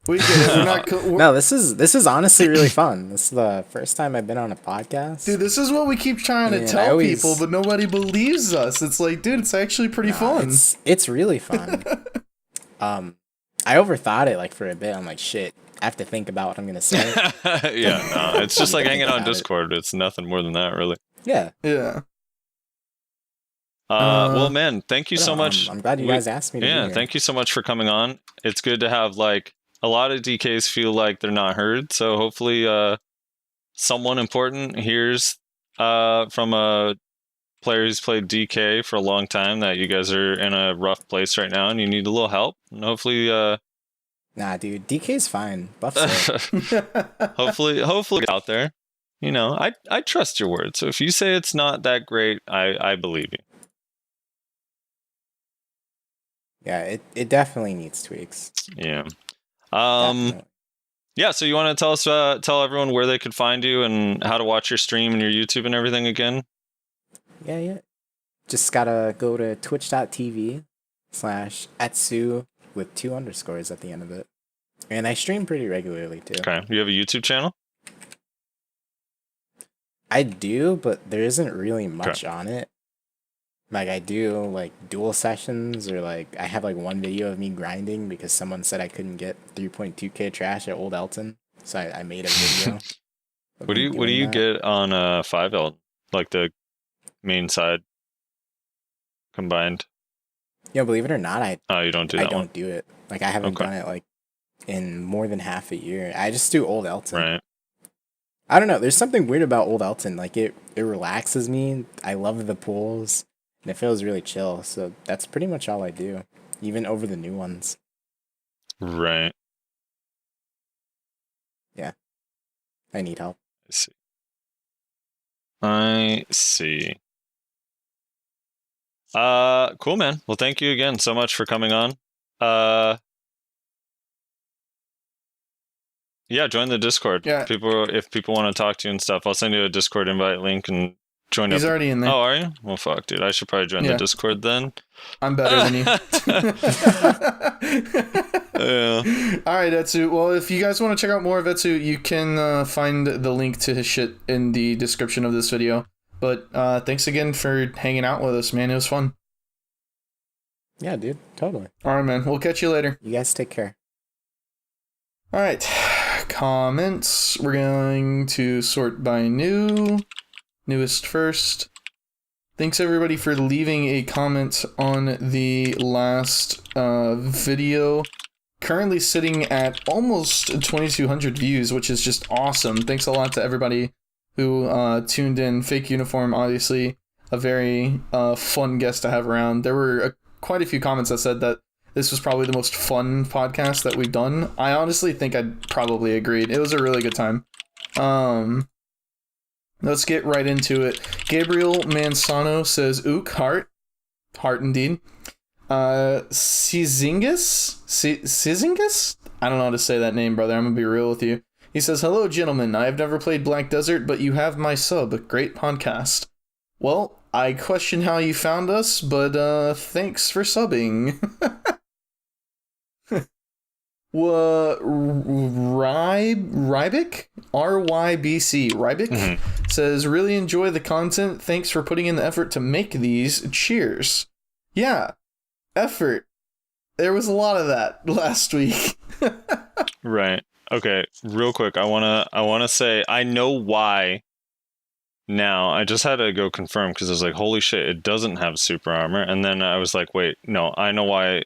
We get it. We're not No, this is honestly really fun. This is the first time I've been on a podcast. Dude, this is what we keep trying to tell people, but nobody believes us. It's like, dude, it's actually pretty fun. It's really fun. I overthought it like for a bit. I'm like, shit, I have to think about what I'm gonna say. Yeah, no, it's just like hanging on Discord. It's nothing more than that, really. Yeah. Yeah. Well, man, thank you so much. I'm glad you guys asked me to be here. Thank you so much for coming on. It's good to have, like, a lot of DKs feel like they're not heard. So hopefully someone important hears from a player who's played DK for a long time that you guys are in a rough place right now and you need a little help. And hopefully... Nah, dude, DK's fine. Buff's hopefully out there. You know, I trust your word. So if you say it's not that great, I believe you. Yeah, it definitely needs tweaks. Yeah. Definitely. Yeah, so you want to tell everyone where they could find you and how to watch your stream and your YouTube and everything again? Yeah. Just gotta go to twitch.tv/Etsu with 2 underscores at the end of it. And I stream pretty regularly too. Okay. You have a YouTube channel? I do, but there isn't really much on it. Like, I do, like, duel sessions, or, like, I have, like, one video of me grinding because someone said I couldn't get 3.2k trash at Old Elton, so I made a video. What do you get on 5L? Like, the main side combined? Yeah, believe it or not, you don't do that I don't do it. Like, I haven't done it, like, in more than half a year. I just do Old Elton. Right. I don't know, there's something weird about Old Elton. Like, it relaxes me. I love the pools. And it feels really chill, so that's pretty much all I do, even over the new ones. Right. Yeah. I need help. I see. Cool, man. Well, thank you again so much for coming on. Yeah, join the Discord. Yeah. If people want to talk to you and stuff, I'll send you a Discord invite link and join He's up. already in there. Oh, are you? Well, fuck, dude. I should probably join the Discord then. I'm better than you. Yeah. All right, Etsu. Well, if you guys want to check out more of Etsu, you can find the link to his shit in the description of this video. But thanks again for hanging out with us, man. It was fun. Yeah, dude. Totally. All right, man. We'll catch you later. You guys take care. All right. Comments. We're going to sort by newest first. Thanks everybody for leaving a comment on the last video. Currently sitting at almost 2,200 views, which is just awesome. Thanks a lot to everybody who tuned in. Fake Uniform, obviously a very fun guest to have around. There were quite a few comments that said that this was probably the most fun podcast that we've done. I honestly think I'd probably agreed. It was a really good time. Let's get right into it. Gabriel Mansano says, "Ook, heart. Heart indeed." Sizingus? I don't know how to say that name, brother. I'm gonna be real with you. He says, "Hello, gentlemen. I have never played Black Desert, but you have my sub. Great podcast." Well, I question how you found us, but thanks for subbing. Rybik? RYBC. Rybik says, "Really enjoy the content. Thanks for putting in the effort to make these. Cheers." Yeah, effort. There was a lot of that last week. Right. Okay. Real quick, I wanna say I know why. Now I just had to go confirm because I was like, "Holy shit! It doesn't have super armor." And then I was like, "Wait, no. I know why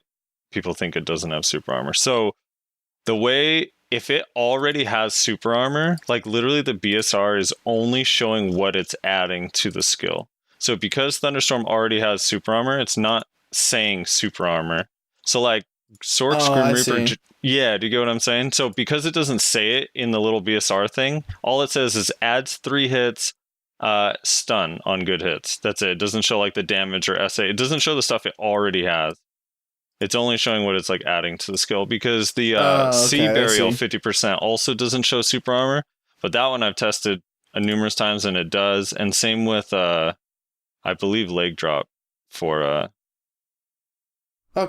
people think it doesn't have super armor." So the way, if it already has super armor, like literally the BSR is only showing what it's adding to the skill. So because Thunderstorm already has super armor, it's not saying super armor. So like Sork, Scream Reaper, yeah, do you get what I'm saying? So because it doesn't say it in the little BSR thing, all it says is adds 3 hits, stun on good hits. That's it. It doesn't show like the damage or SA. It doesn't show the stuff it already has. It's only showing what it's like adding to the skill, because the Sea Burial 50% also doesn't show super armor, but that one I've tested numerous times and it does. And same with I believe Leg Drop for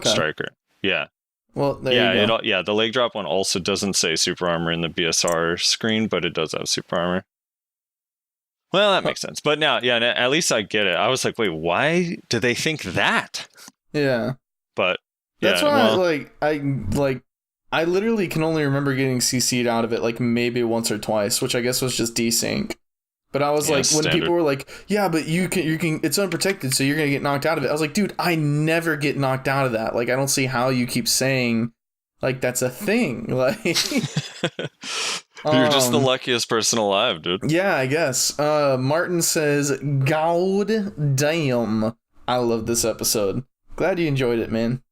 Striker. Yeah. Well, there you go. The Leg Drop one also doesn't say super armor in the BSR screen, but it does have super armor. Well, that makes sense. But now, yeah, at least I get it. I was like, wait, why do they think that? Yeah. But that's why I literally can only remember getting CC'd out of it like maybe once or twice, which I guess was just desync. But I was Yeah, like, when standard. people were like, yeah, but you can, it's unprotected, so you're gonna get knocked out of it. I was like, dude, I never get knocked out of that. Like, I don't see how you keep saying, like, that's a thing. Like, You're just the luckiest person alive, dude. yeah, I guess. Martin says, God damn, I love this episode. Glad you enjoyed it, man.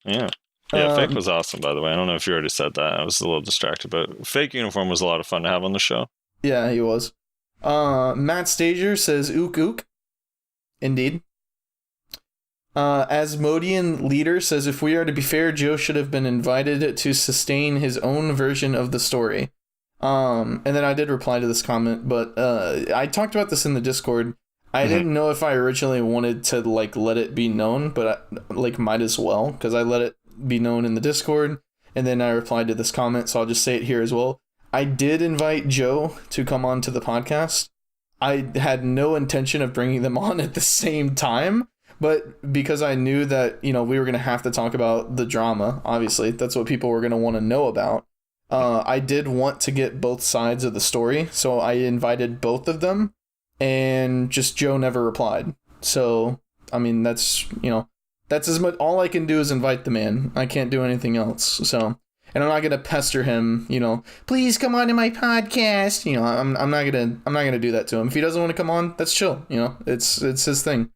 Yeah. Yeah, Fake was awesome, by the way. I don't know if you already said that. I was a little distracted, but Fake Uniform was a lot of fun to have on the show. Yeah, he was. Matt Stager says, ook ook. Indeed. Asmodian Leader says, if we are to be fair, Joe should have been invited to sustain his own version of the story. And then I did reply to this comment, but I talked about this in the Discord. I didn't know if I originally wanted to like let it be known, but I, like might as well, because I let it be known in the Discord, and then I replied to this comment, so I'll just say it here as well. I did invite Joe to come on to the podcast. I had no intention of bringing them on at the same time, but because I knew that, you know, we were going to have to talk about the drama, obviously, that's what people were going to want to know about. I did want to get both sides of the story, so I invited both of them, and just Joe never replied. So, I mean, that's, you know, that's as much, all I can do is invite the man. I can't do anything else, so... And I'm not gonna pester him, you know. Please come on to my podcast. You know, I'm not gonna do that to him. If he doesn't want to come on, that's chill. You know, it's his thing.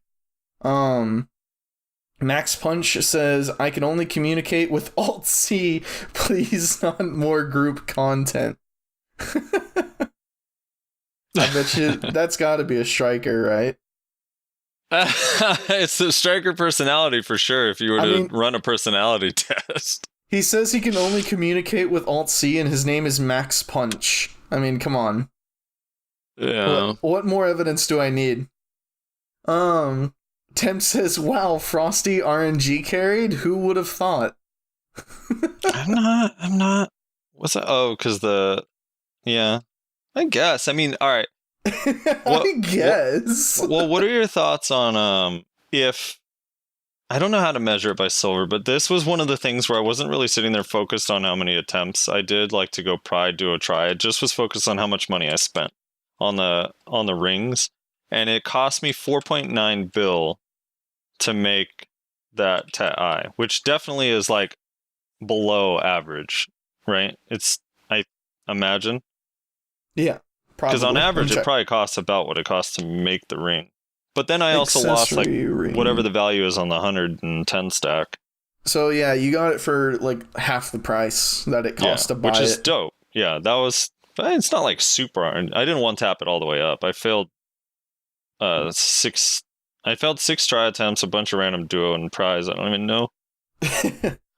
Max Punch says, I can only communicate with Alt C. Please, not more group content. I bet you that's got to be a striker, right? It's the striker personality for sure. If you were to run a personality test. He says he can only communicate with Alt C, and his name is Max Punch. I mean, come on. Yeah. What more evidence do I need? Temp says, wow, Frosty RNG carried? Who would have thought? I'm not. What's that? Oh, because yeah. I guess. I mean, all right. I guess. Well, what are your thoughts on if... I don't know how to measure it by silver, but this was one of the things where I wasn't really sitting there focused on how many attempts I did, like to go pride, do a try. It just was focused on how much money I spent on the rings, and it cost me 4.9 bill to make that Tet-I, which definitely is like below average, right? It's, I imagine. Yeah, probably. Because on average, it probably costs about what it costs to make the ring. But then I also lost like whatever the value is on the 110 stack. So yeah, you got it for like half the price that it cost to buy it. Which is dope. Yeah, that was... It's not like super... I didn't one tap it all the way up. I failed 6 try attempts, a bunch of random duo and prize. I don't even know.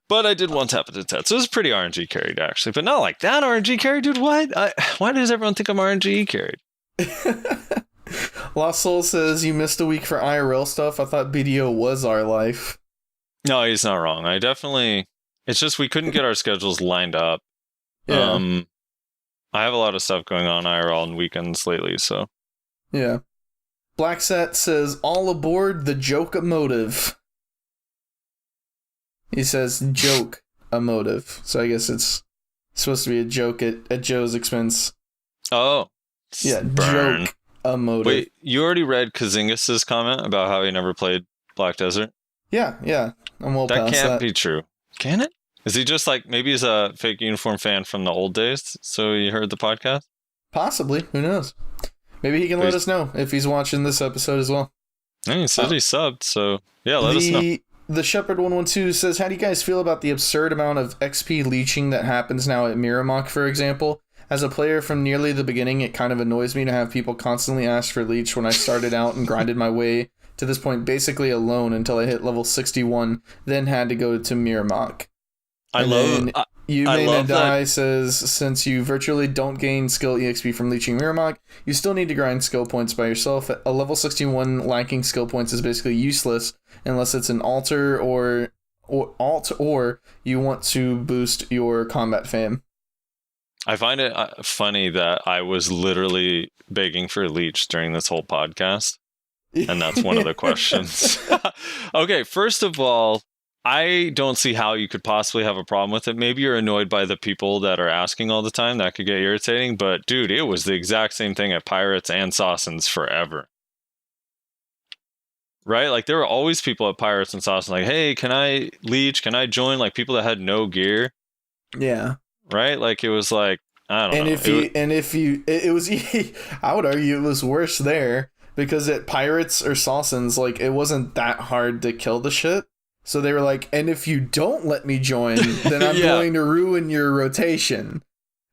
But I did one tap it to 10. So it was pretty RNG carried actually. But not like that RNG carried, dude. What? Why does everyone think I'm RNG carried? Lost Soul says, you missed a week for IRL stuff. I thought BDO was our life. No, he's not wrong. I definitely... It's just we couldn't get our schedules lined up. Yeah. I have a lot of stuff going on IRL on weekends lately, so... Yeah. Blackset says, all aboard the joke motive. He says, joke a motive. So I guess it's supposed to be a joke at Joe's expense. Oh. Yeah, Burn. Joke a motive. Wait, you already read Kazingis's comment about how he never played Black Desert? Yeah. I'm well past that. That can't be true. Can it? Is he just like, maybe he's a Fake Uniform fan from the old days, so he heard the podcast? Possibly. Who knows? Maybe he can let us know if he's watching this episode as well. He said he subbed, so yeah, let us know. The Shepherd112 says, how do you guys feel about the absurd amount of XP leeching that happens now at Miramok, for example? As a player from nearly the beginning, it kind of annoys me to have people constantly ask for leech when I started out and grinded my way to this point basically alone until I hit level 61, then had to go to Miramok. Die says, since you virtually don't gain skill EXP from leeching Miramok, you still need to grind skill points by yourself. A level 61 lacking skill points is basically useless unless it's an altar or you want to boost your combat fame. I find it funny that I was literally begging for leech during this whole podcast, and that's one of the questions. Okay, first of all, I don't see how you could possibly have a problem with it. Maybe you're annoyed by the people that are asking all the time. That could get irritating. But dude, it was the exact same thing at Pirates and Sawsons forever. Right? Like there were always people at Pirates and Sawsons like, hey, can I leech? Can I join? Like people that had no gear. Yeah. Right? Like it was like, I don't know. It was, I would argue it was worse there because at Pirates or Sawsons, like it wasn't that hard to kill the shit. So they were like, and if you don't let me join, then I'm going to ruin your rotation.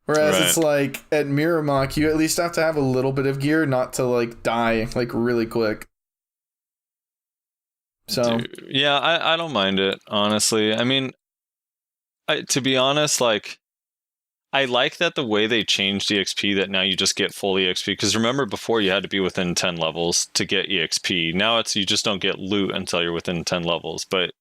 Whereas it's like at Miramach, you at least have to have a little bit of gear not to like die like really quick. So dude, yeah, I don't mind it, honestly. I mean, to be honest, like I like that the way they changed EXP that now you just get full EXP. Because remember before you had to be within 10 levels to get EXP. Now it's you just don't get loot until you're within 10 levels. But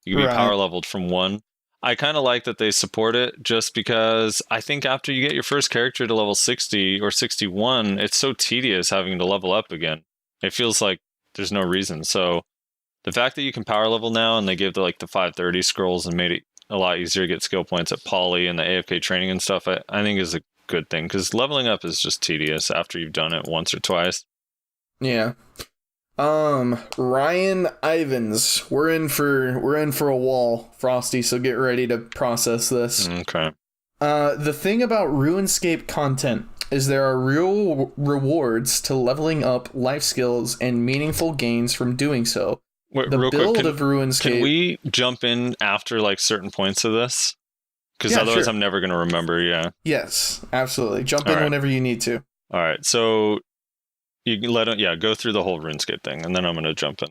you can be power leveled from 1. I kind of like that they support it just because I think after you get your first character to level 60 or 61, it's so tedious having to level up again. It feels like there's no reason. So the fact that you can power level now and they give the 530 scrolls and made it a lot easier to get skill points at Poly and the AFK training and stuff, I think is a good thing because leveling up is just tedious after you've done it once or twice. Yeah. Ryan Ivans, we're in for a wall, Frosty, so get ready to process this. Okay. The thing about RuneScape content is there are real rewards to leveling up life skills and meaningful gains from doing so. Wait, the real build quick, of RuneScape. Can we jump in after certain points of this? Because otherwise sure. I'm never going to remember, yeah. Yes, absolutely. Jump in whenever you need to. All right, so you can go through the whole RuneScape thing, and then I'm going to jump in.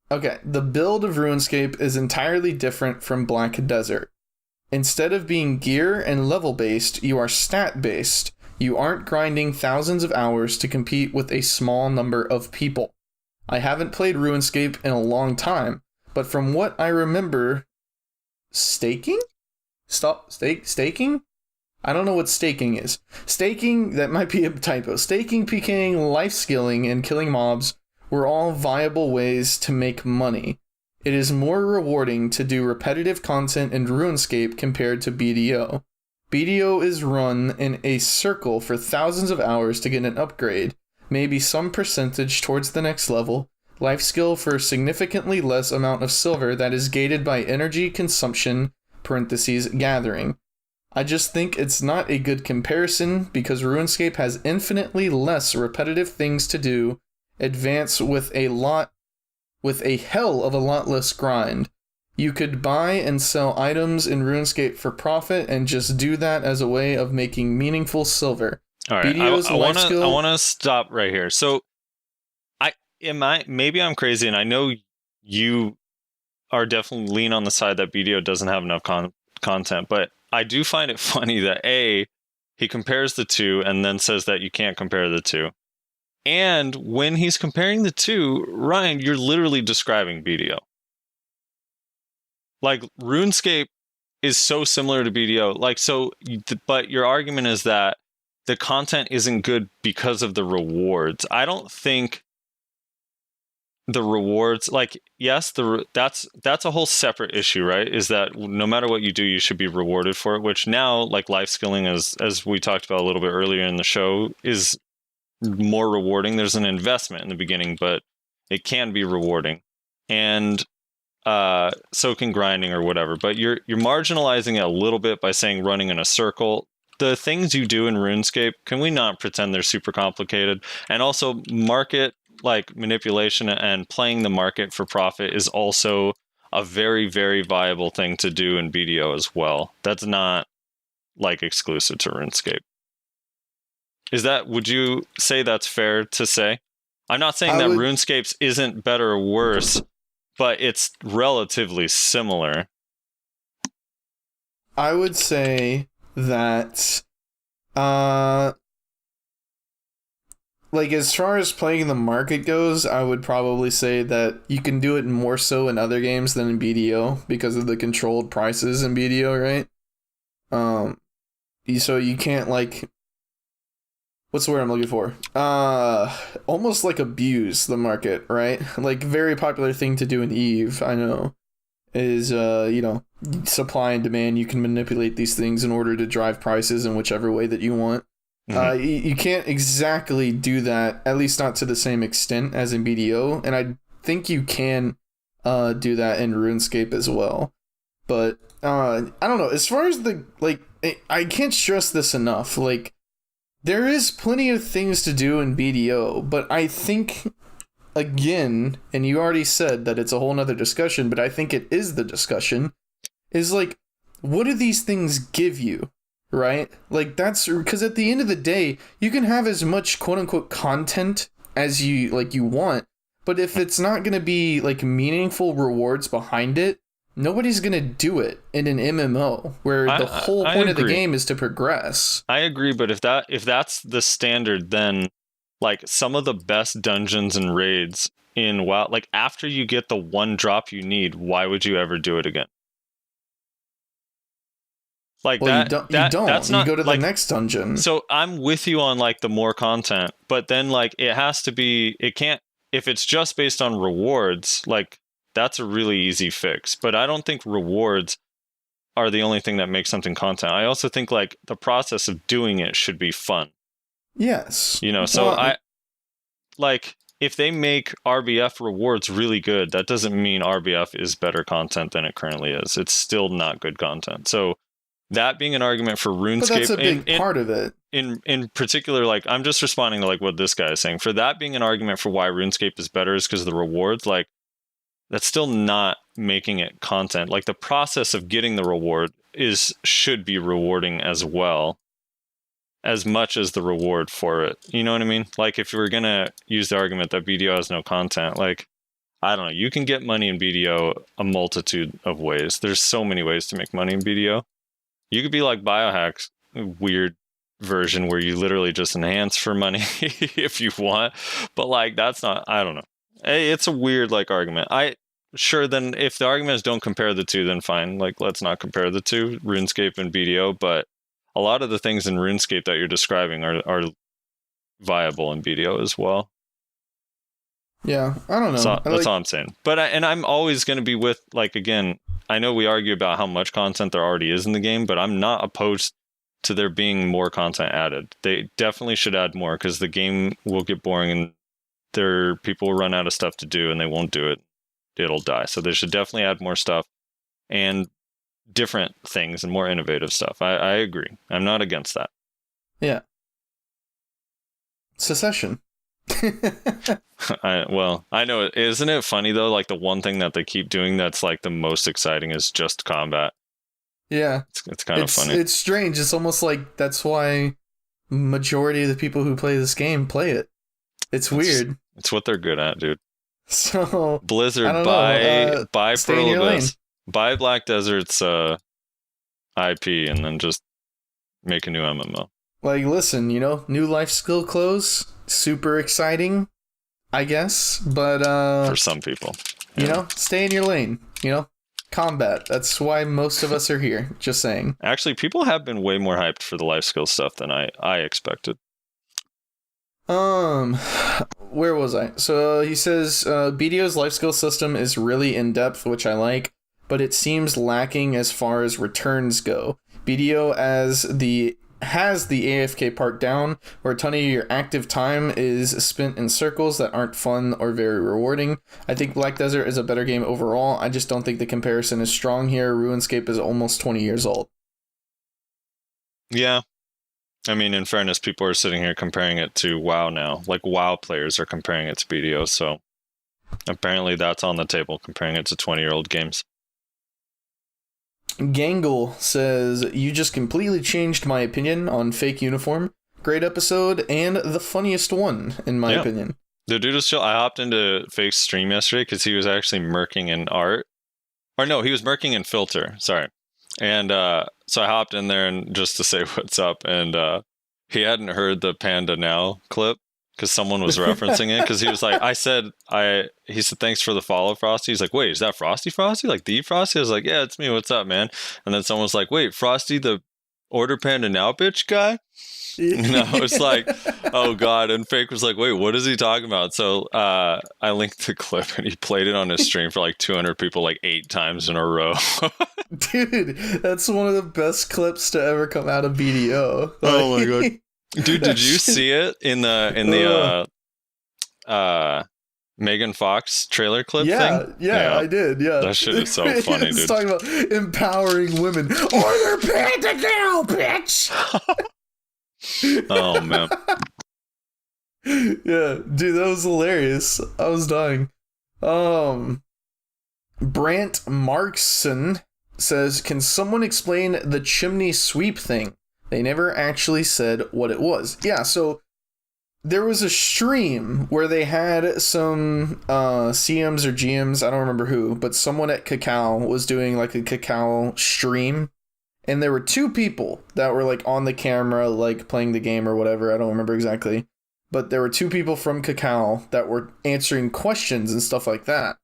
Okay, the build of RuneScape is entirely different from Black Desert. Instead of being gear and level-based, you are stat-based. You aren't grinding thousands of hours to compete with a small number of people. I haven't played RuneScape in a long time, but from what I remember, staking? Staking? I don't know what staking is. Staking, that might be a typo. Staking, PKing, life skilling, and killing mobs were all viable ways to make money. It is more rewarding to do repetitive content in RuneScape compared to BDO. BDO is run in a circle for thousands of hours to get an upgrade, maybe some percentage towards the next level, life skill for a significantly less amount of silver that is gated by energy consumption, (gathering). I just think it's not a good comparison because RuneScape has infinitely less repetitive things to do, advance with a hell of a lot less grind. You could buy and sell items in RuneScape for profit and just do that as a way of making meaningful silver. All right, I want to stop right here. So, maybe I'm crazy, and I know you are definitely lean on the side that BDO doesn't have enough content, but I do find it funny that he compares the two and then says that you can't compare the two. And when he's comparing the two, Ryan, you're literally describing BDO. Like RuneScape is so similar to BDO. But your argument is that the content isn't good because of the rewards. I don't think the rewards, yes, that's a whole separate issue, right? Is that no matter what you do, you should be rewarded for it, which now, life skilling, as we talked about a little bit earlier in the show, is more rewarding. There's an investment in the beginning, but it can be rewarding. And so can grinding or whatever. But you're marginalizing it a little bit by saying running in a circle. The things you do in RuneScape, can we not pretend they're super complicated? And also market manipulation and playing the market for profit is also a very, very viable thing to do in BDO as well. That's not exclusive to RuneScape. Would you say that's fair to say? I'm not saying that RuneScape's isn't better or worse, but it's relatively similar. I would say that as far as playing the market goes, I would probably say that you can do it more so in other games than in BDO because of the controlled prices in BDO, right? So you can't what's the word I'm looking for? Almost abuse the market, right? Very popular thing to do in EVE, I know. is supply and demand. You can manipulate these things in order to drive prices in whichever way that you want. You can't exactly do that, at least not to the same extent as in BDO, and I think you can do that in RuneScape as well. But I don't know. As far as I can't stress this enough. Like, there is plenty of things to do in BDO, but I think, again, and you already said that it's a whole nother discussion, but I think it is the discussion, is like, what do these things give you, right? Like, that's because at the end of the day, you can have as much quote unquote content as you want, but if it's not going to be like meaningful rewards behind it, nobody's going to do it in an MMO where the whole point of the game is to progress. I agree, but if that's the standard, then like some of the best dungeons and raids in WoW, like after you get the one drop you need, why would you ever do it again? Like, well, you don't. That's not, you go to the next dungeon. So I'm with you on like the more content, but then like it has to be, it can't, if it's just based on rewards, like that's a really easy fix. But I don't think rewards are the only thing that makes something content. I also think like the process of doing it should be fun. Yes. You know, so I like, if they make RBF rewards really good, that doesn't mean RBF is better content than it currently is. It's still not good content. So that being an argument for RuneScape, but that's a big part of it. In particular, like I'm just responding to like what this guy is saying. For that being an argument for why RuneScape is better is because of the rewards. Like, that's still not making it content. Like, the process of getting the reward should be rewarding as well, as much as the reward for it. You know what I mean? Like, if we're gonna use the argument that BDO has no content, like, I don't know, you can get money in BDO a multitude of ways. There's so many ways to make money in BDO. You could be like Biohack's weird version where you literally just enhance for money if you want, but like that's not, I don't know. It's a weird like argument. Sure, then if the argument is don't compare the two, then fine. Like, let's not compare the two, RuneScape and BDO, but a lot of the things in RuneScape that you're describing are viable in BDO as well. Yeah, I don't know. That's all I'm saying. But I'm always going to be with, like, again, I know we argue about how much content there already is in the game, but I'm not opposed to there being more content added. They definitely should add more because the game will get boring and people will run out of stuff to do and they won't do it. It'll die. So they should definitely add more stuff and different things and more innovative stuff. I agree. I'm not against that. Yeah. Secession. I know. Isn't it funny though? Like, the one thing that they keep doing that's like the most exciting is just combat. Yeah, it's kind of funny. It's strange. It's almost like that's why majority of the people who play this game play it. It's weird. It's what they're good at, dude. So Blizzard, buy Pearl Abyss, buy Black Desert's IP, and then just make a new MMO. Like, listen, new life skill clothes, super exciting, I guess, but for some people, stay in your lane. Combat. That's why most of us are here. Just saying. Actually, people have been way more hyped for the life skill stuff than I expected. Where was I? So he says BDO's life skill system is really in depth, which I like, but it seems lacking as far as returns go. BDO has the AFK part down, where a ton of your active time is spent in circles that aren't fun or very rewarding. I think Black Desert is a better game overall. I just don't think the comparison is strong here. RuneScape is almost 20 years old. Yeah. I mean, in fairness, people are sitting here comparing it to WoW now. Like, WoW players are comparing it to BDO, so apparently that's on the table, comparing it to 20-year-old games. Gangle says, you just completely changed my opinion on Fake Uniform. Great episode, and the funniest one, in my opinion. The dude was chill. I hopped into Fake's stream yesterday because he was actually murking in art. Or no, he was murking in filter, sorry. And so I hopped in there and just to say what's up, and he hadn't heard the Panda Now clip because someone was referencing it, because he was like, he said, thanks for the follow, Frosty. He's like, wait, is that Frosty? Like the Frosty? I was like, yeah, it's me. What's up, man? And then someone was like, wait, Frosty the order panda now, bitch guy? And I was like, oh god. And Fake was like, wait, what is he talking about? So I linked the clip and he played it on his stream for like 200 people like 8 times in a row. Dude, that's one of the best clips to ever come out of BDO. Oh my god. Dude, did you see it in the Megan Fox trailer clip thing? Yeah, I did. Yeah, that shit is so funny, it's dude. Talking about empowering women. Order panda now, bitch. Oh man. Yeah, dude, that was hilarious. I was dying. Brant Markson says, "Can someone explain the chimney sweep thing? They never actually said what it was." Yeah, so there was a stream where they had some CMs or GMs, I don't remember who, but someone at Cacao was doing like a Cacao stream. And there were 2 people that were like on the camera, like playing the game or whatever. I don't remember exactly. But there were 2 people from Cacao that were answering questions and stuff like that.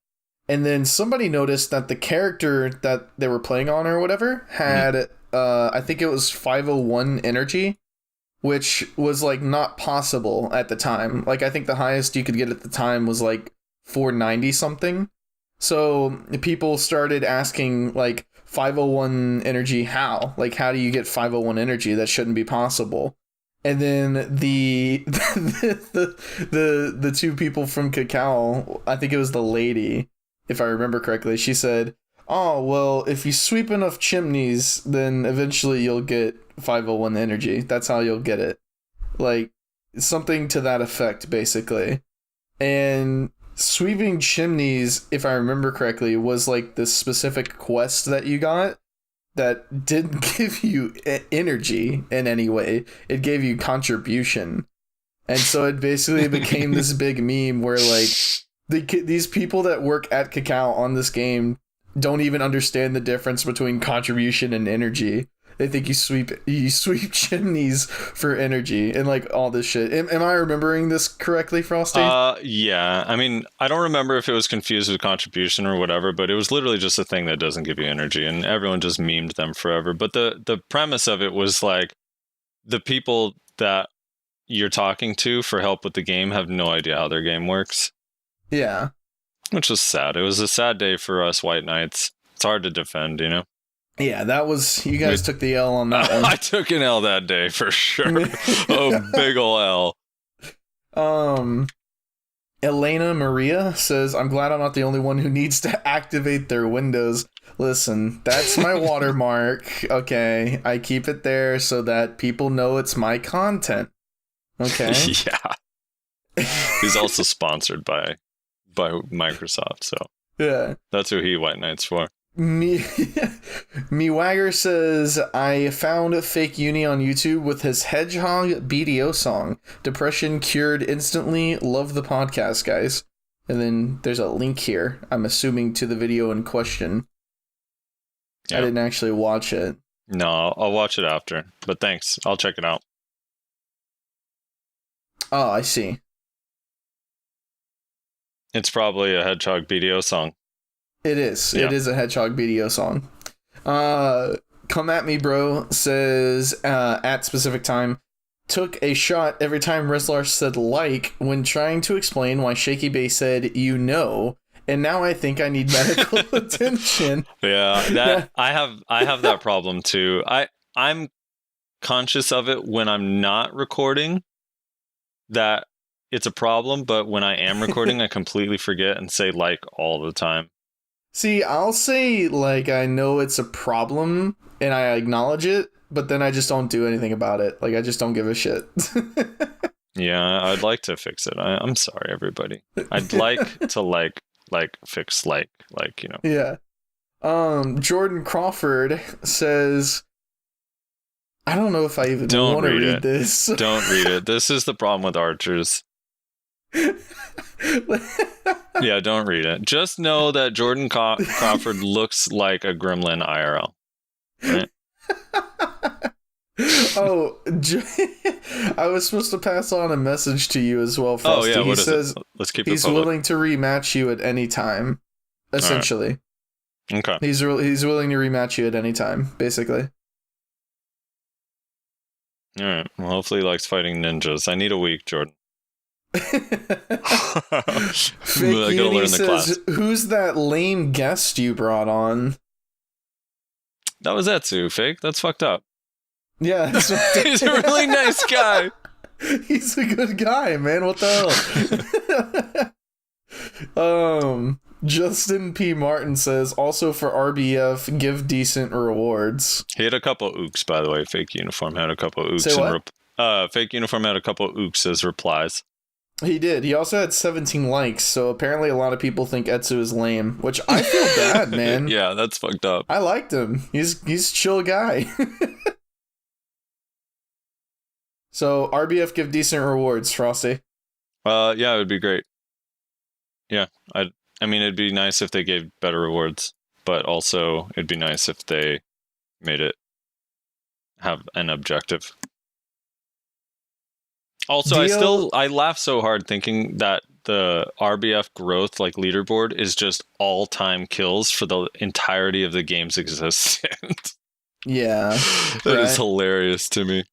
And then somebody noticed that the character that they were playing on or whatever had, I think it was 501 energy, which was like not possible at the time. Like I think the highest you could get at the time was like 490 something. So people started asking like 501 energy how? Like how do you get 501 energy? That shouldn't be possible. And then the 2 people from Cacao, I think it was the lady, if I remember correctly, she said, "Oh, well, if you sweep enough chimneys, then eventually you'll get 501 energy. That's how you'll get it." Like, something to that effect, basically. And sweeping chimneys, if I remember correctly, was like the specific quest that you got that didn't give you energy in any way. It gave you contribution. And so it basically became this big meme where like these people that work at Cacao on this game don't even understand the difference between contribution and energy. They think you sweep chimneys for energy and like all this shit. Am I remembering this correctly, Frosty? Yeah. I mean, I don't remember if it was confused with contribution or whatever, but it was literally just a thing that doesn't give you energy, and everyone just memed them forever. But the premise of it was like the people that you're talking to for help with the game have no idea how their game works. Yeah. Which was sad. It was a sad day for us white knights. It's hard to defend, you know? Yeah, that was... You guys took the L on that one. I took an L that day, for sure. Oh, big ol' L. Elena Maria says, "I'm glad I'm not the only one who needs to activate their windows." Listen, that's my watermark, okay? I keep it there so that people know it's my content, okay? Yeah. He's also sponsored by Microsoft, so... Yeah. That's who he white knights for. Wagger says, "I found Fake Uni on YouTube with his Hedgehog BDO song. Depression cured instantly. Love the podcast, guys." And then there's a link here, I'm assuming, to the video in question. Yeah. I didn't actually watch it. No, I'll watch it after. But thanks. I'll check it out. Oh, I see. It's probably a Hedgehog BDO song. It is. Yeah. It is a Hedgehog BDO song. Come at me, bro, says, at specific time, "Took a shot every time Rezlar said like when trying to explain why Shaky Bay said, you know, and now I think I need medical attention." Yeah, I have that problem too. I'm conscious of it when I'm not recording, that it's a problem, but when I am recording, I completely forget and say like all the time. See, I'll say, like, I know it's a problem, and I acknowledge it, but then I just don't do anything about it. Like, I just don't give a shit. Yeah, I'd like to fix it. I'm sorry, everybody. I'd like to, like fix, like, you know. Yeah. Jordan Crawford says, I don't know if I even want to read this. Don't read it. This is the problem with archers. Yeah, don't read it. Just know that Jordan Crawford looks like a gremlin IRL. Right? Oh, I was supposed to pass on a message to you as well, Frosty. Oh, yeah, he says let's keep it he's public. willing to rematch you at any time, essentially. Right. Okay. He's willing to rematch you at any time, basically. All right. Well, hopefully he likes fighting ninjas. I need a week, Jordan. Fake I gotta Uni learn the says, class. "Who's that lame guest you brought on?" That was Etsu, fake. That's fucked up. Yeah, that's what- He's a really nice guy. He's a good guy, man. What the hell? Justin P. Martin says, also for RBF, give decent rewards. He had a couple ooks, by the way. Fake uniform had a couple ooks. Say what? Fake uniform had a couple ooks as replies. He did. He also had 17 likes, so apparently a lot of people think Etsu is lame, which I feel bad, man. Yeah, that's fucked up. I liked him. He's a chill guy. So RBF give decent rewards, Frosty. Yeah, it would be great. Yeah, I mean, it'd be nice if they gave better rewards, but also it'd be nice if they made it have an objective. Also, I laugh so hard thinking that the RBF growth like leaderboard is just all-time kills for the entirety of the game's existence. Yeah. That is hilarious to me.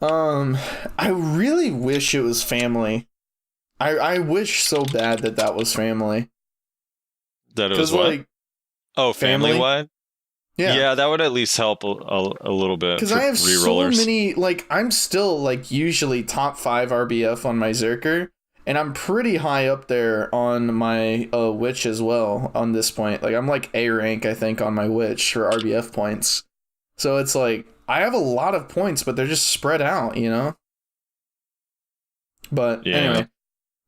I really wish it was family. I wish so bad that was family. That it was what? Like, family wide? Yeah, that would at least help a little bit. Because I have so many, like, I'm still, like, usually top 5 RBF on my Zerker, and I'm pretty high up there on my Witch as well on this point. Like, I'm, like, A rank, I think, on my Witch for RBF points. So it's like, I have a lot of points, but they're just spread out, you know? But, anyway.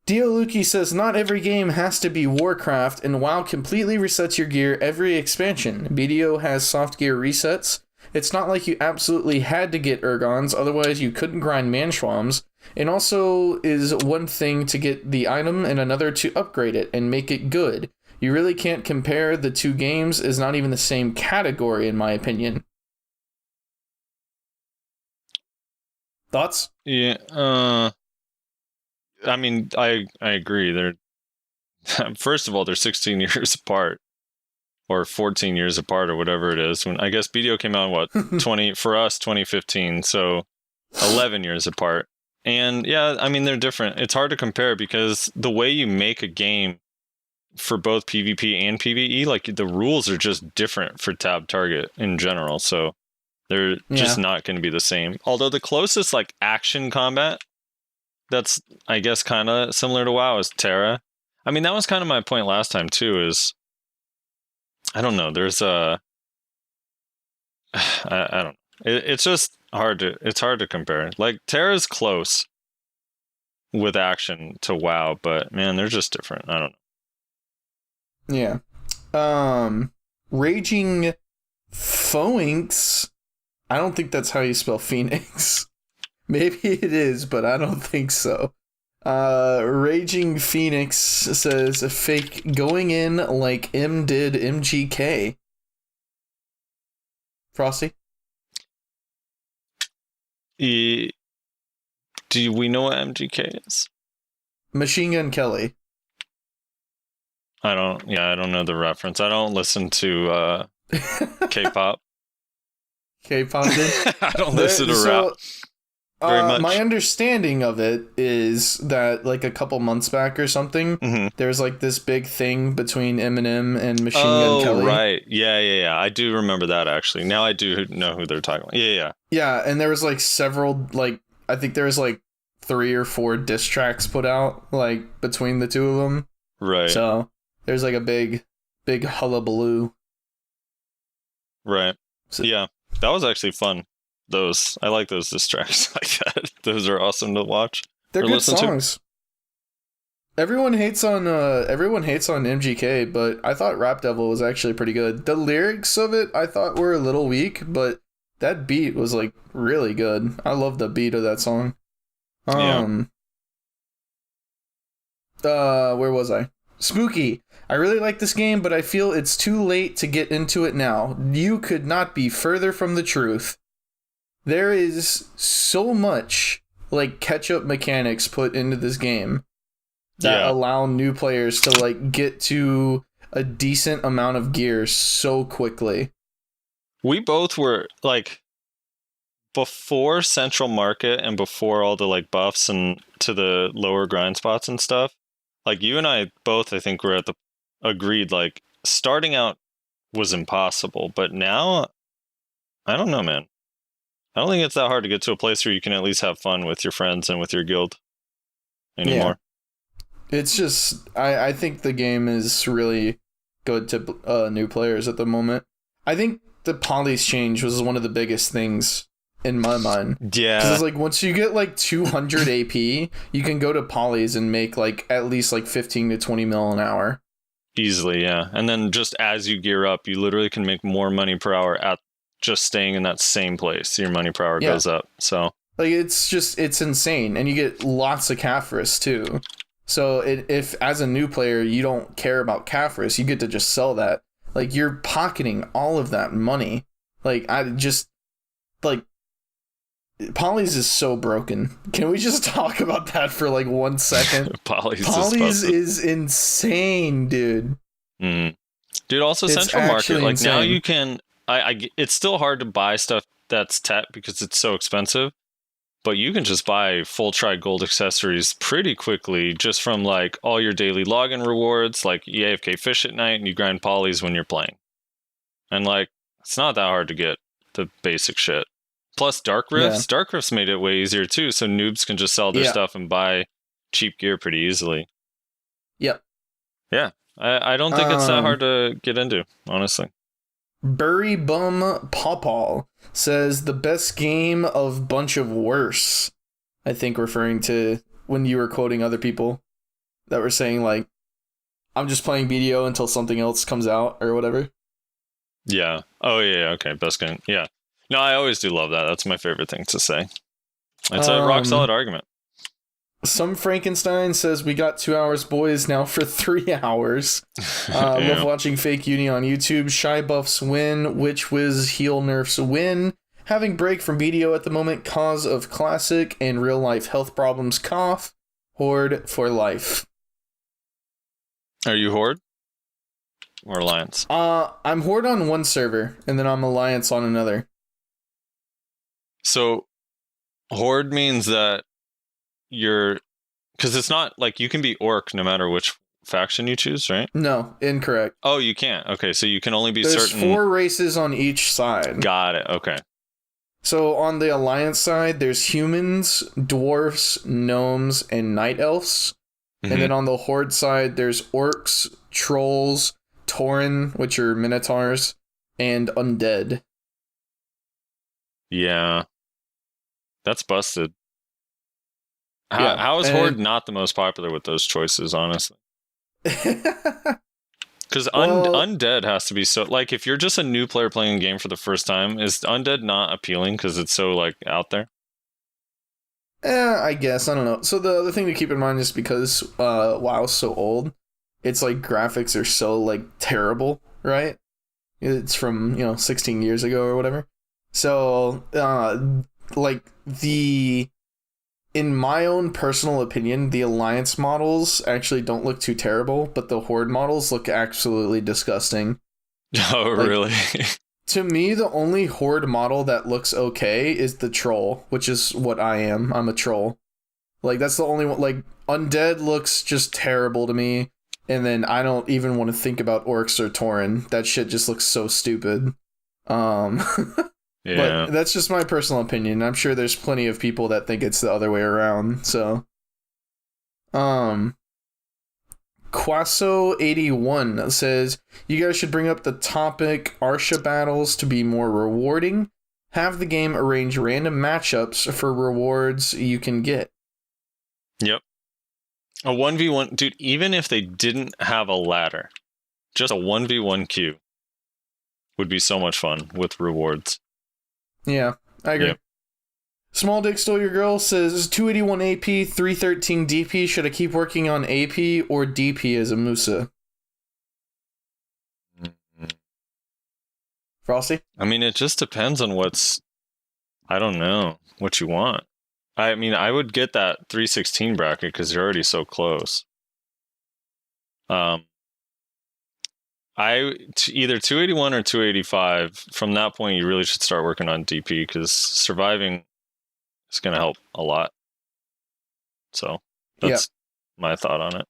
Dioluki says, not every game has to be Warcraft, and WoW completely resets your gear every expansion. BDO has soft gear resets. It's not like you absolutely had to get Ergons, otherwise you couldn't grind Manschwams. And also is one thing to get the item and another to upgrade it and make it good. You really can't compare the two games, is not even the same category in my opinion. Thoughts? Yeah, I mean, I agree. They're first of all, they're 16 years apart, or 14 years apart, or whatever it is. When I guess BDO came out in what 20 for us 2015, so 11 years apart. And yeah, I mean they're different. It's hard to compare because the way you make a game for both PvP and PvE, like the rules are just different for tab target in general. So they're just not going to be the same. Although the closest like action combat that's, I guess, kind of similar to WoW is Terra. I mean, that was kind of my point last time too, is I don't know, there's a I don't know. It's just hard to compare. Like Terra's close with action to WoW, but man, they're just different. I don't know. Yeah. Raging Phoenix. I don't think that's how you spell Phoenix. Maybe it is, but I don't think so. Raging Phoenix says fake going in like M did MGK. Frosty? know. Do we know what MGK is? Machine Gun Kelly. I don't know the reference. I don't listen to K-pop. K-pop did? I don't listen to rap. Very much. My understanding of it is that like a couple months back or something, there's like this big thing between Eminem and Machine Gun Kelly. Oh, right. Yeah. I do remember that actually. Now I do know who they're talking about. Yeah. Yeah, and there was like several, like, I think there was like 3 or 4 diss tracks put out, like, between the two of them. Right. So there's like a big hullabaloo. Right. So, yeah, that was actually fun. I like those diss tracks like that. Those are awesome to watch. They're good songs. Everyone hates on MGK, but I thought Rap Devil was actually pretty good. The lyrics of it I thought were a little weak, but that beat was like really good. I love the beat of that song. Where was I? Spooky. I really like this game, but I feel it's too late to get into it now. You could not be further from the truth. There is so much like catch-up mechanics put into this game that allow new players to like get to a decent amount of gear so quickly. We both were like before Central Market and before all the like buffs and to the lower grind spots and stuff, like you and I both, I think, were at the agreed, like starting out was impossible. But now, I don't know, man. I don't think it's that hard to get to a place where you can at least have fun with your friends and with your guild anymore. Yeah. It's just, I think the game is really good to new players at the moment. I think the polys change was one of the biggest things in my mind. Yeah. Because it's like once you get like 200 AP, you can go to polys and make like at least like 15 to 20 mil an hour. Easily, yeah. And then just as you gear up, you literally can make more money per hour at just staying in that same place. Your money per hour goes up. So like it's insane. And you get lots of Caphras too. So if as a new player you don't care about Caphras, you get to just sell that. Like you're pocketing all of that money. Like I just like Polys is so broken. Can we just talk about that for like 1 second? Polys is insane, dude. Dude, also It's Central Market, like insane. now you can it's still hard to buy stuff that's tech because it's so expensive, but you can just buy full tri gold accessories pretty quickly just from like all your daily login rewards, like you AFK fish at night and you grind polys when you're playing. And like it's not that hard to get the basic shit. Plus Dark Rifts. Yeah. Dark Rifts made it way easier too, so noobs can just sell their stuff and buy cheap gear pretty easily. Yep. Yeah. I don't think it's that hard to get into, honestly. Burry Bum Pawpaw says the best game of bunch of worse. I think referring to when you were quoting other people that were saying like, I'm just playing BDO until something else comes out or whatever. Yeah. Oh yeah. Okay. Best game. Yeah. No, I always do love that. That's my favorite thing to say. It's a rock solid argument. Some Frankenstein says we got 2 hours, boys, now for 3 hours. Love watching Fake Uni on YouTube. Shy Buffs win. Witch Wiz Heal Nerfs win. Having break from BDO at the moment. Cause of classic and real life health problems. Cough. Horde for life. Are you Horde? Or Alliance? I'm Horde on one server, and then I'm Alliance on another. So, Horde means that you're... Because it's not like you can be Orc no matter which faction you choose, right? No, incorrect. Oh, you can't. Okay, so you can only be There's certain... 4 races on each side. Got it, okay. So on the Alliance side, there's humans, dwarfs, gnomes, and night elves. Mm-hmm. And then on the Horde side, there's orcs, trolls, tauren, which are minotaurs, and undead. Yeah. That's busted. How is Horde not the most popular with those choices, honestly? Because undead has to be so... Like, if you're just a new player playing a game for the first time, is undead not appealing because it's so, like, out there? I guess. I don't know. So the other thing to keep in mind is because WoW's so old, it's like graphics are so, like, terrible, right? It's from, 16 years ago or whatever. So, in my own personal opinion, the Alliance models actually don't look too terrible, but the Horde models look absolutely disgusting. Oh, really? To me, the only Horde model that looks okay is the Troll, which is what I am. I'm a Troll. Like, that's the only one. Like, Undead looks just terrible to me, and then I don't even want to think about Orcs or tauren. That shit just looks so stupid. Yeah. But that's just my personal opinion. I'm sure there's plenty of people that think it's the other way around. So, Quasso81 says, you guys should bring up the topic Arsha battles to be more rewarding. Have the game arrange random matchups for rewards you can get. Yep. A 1v1, dude, even if they didn't have a ladder, just a 1v1 queue would be so much fun with rewards. Yeah, I agree. Yep. Small Dick Stole Your Girl says 281 AP, 313 DP. Should I keep working on AP or DP as a Musa? Frosty? I mean, it just depends on I don't know, what you want. I mean, I would get that 316 bracket because you're already so close. Either 281 or 285. From that point, you really should start working on DP because surviving is going to help a lot. So that's my thought on it.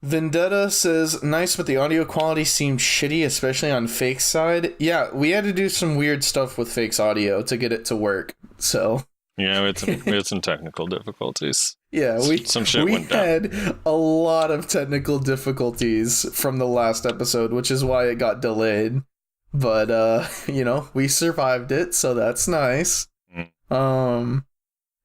Vendetta says, nice, but the audio quality seemed shitty, especially on Fake's side. Yeah, we had to do some weird stuff with Fake's audio to get it to work. So yeah, we had some technical difficulties. Yeah, some shit went down. had a lot of technical difficulties from the last episode, which is why it got delayed. But we survived it, so that's nice.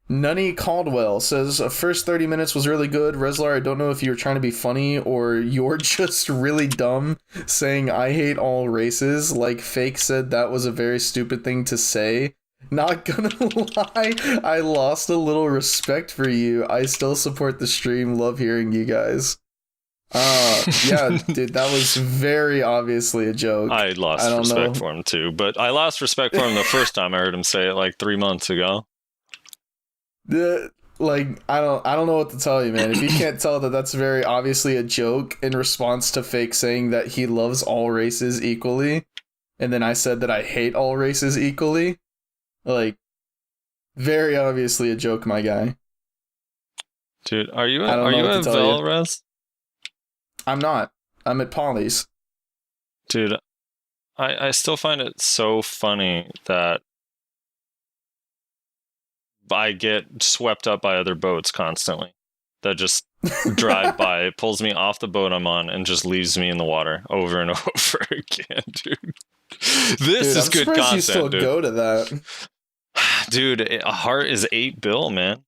Nunny Caldwell says, first 30 minutes was really good. Rezlar, I don't know if you were trying to be funny or you're just really dumb saying I hate all races. Like Fake said that was a very stupid thing to say. Not gonna lie, I lost a little respect for you. I still support the stream. Love hearing you guys. Yeah, dude, that was very obviously a joke. I lost respect for him too, but I lost respect for him the first time I heard him say it like 3 months ago. Like, I don't know what to tell you, man. If you can't tell that that's very obviously a joke in response to Fake saying that he loves all races equally, and then I said that I hate all races equally, like, very obviously a joke, my guy. Dude, are you at Velres? I'm not. I'm at Polly's. Dude, I still find it so funny that I get swept up by other boats constantly that just drive by. It pulls me off the boat I'm on and just leaves me in the water over and over again, dude. This is good content, you still dude. Go to that. Dude, a heart is $8 bill, man.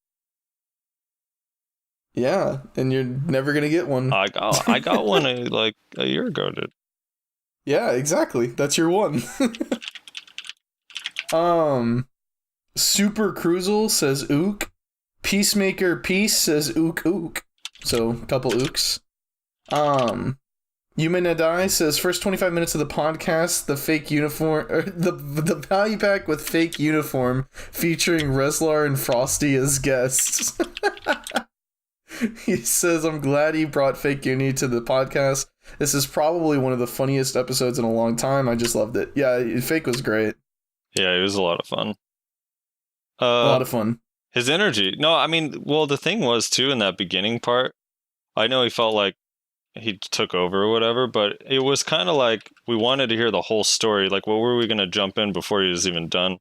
Yeah, and you're never gonna get one. I got one like a year ago, dude. Yeah, exactly. That's your one. Super Cruisel says ook. Peacemaker Peace says ook ook. So, couple ooks. Yuminadai says, first 25 minutes of the podcast, the fake uniform, the value pack with fake uniform featuring Rezlar and Frosty as guests. He says, I'm glad he brought fake uni to the podcast. This is probably one of the funniest episodes in a long time. I just loved it. Yeah, fake was great. Yeah, it was a lot of fun. A lot of fun. His energy. No, I mean, well, the thing was, too, in that beginning part, I know he felt like he took over or whatever, but it was kind of like we wanted to hear the whole story. Like, what were we going to jump in before he was even done?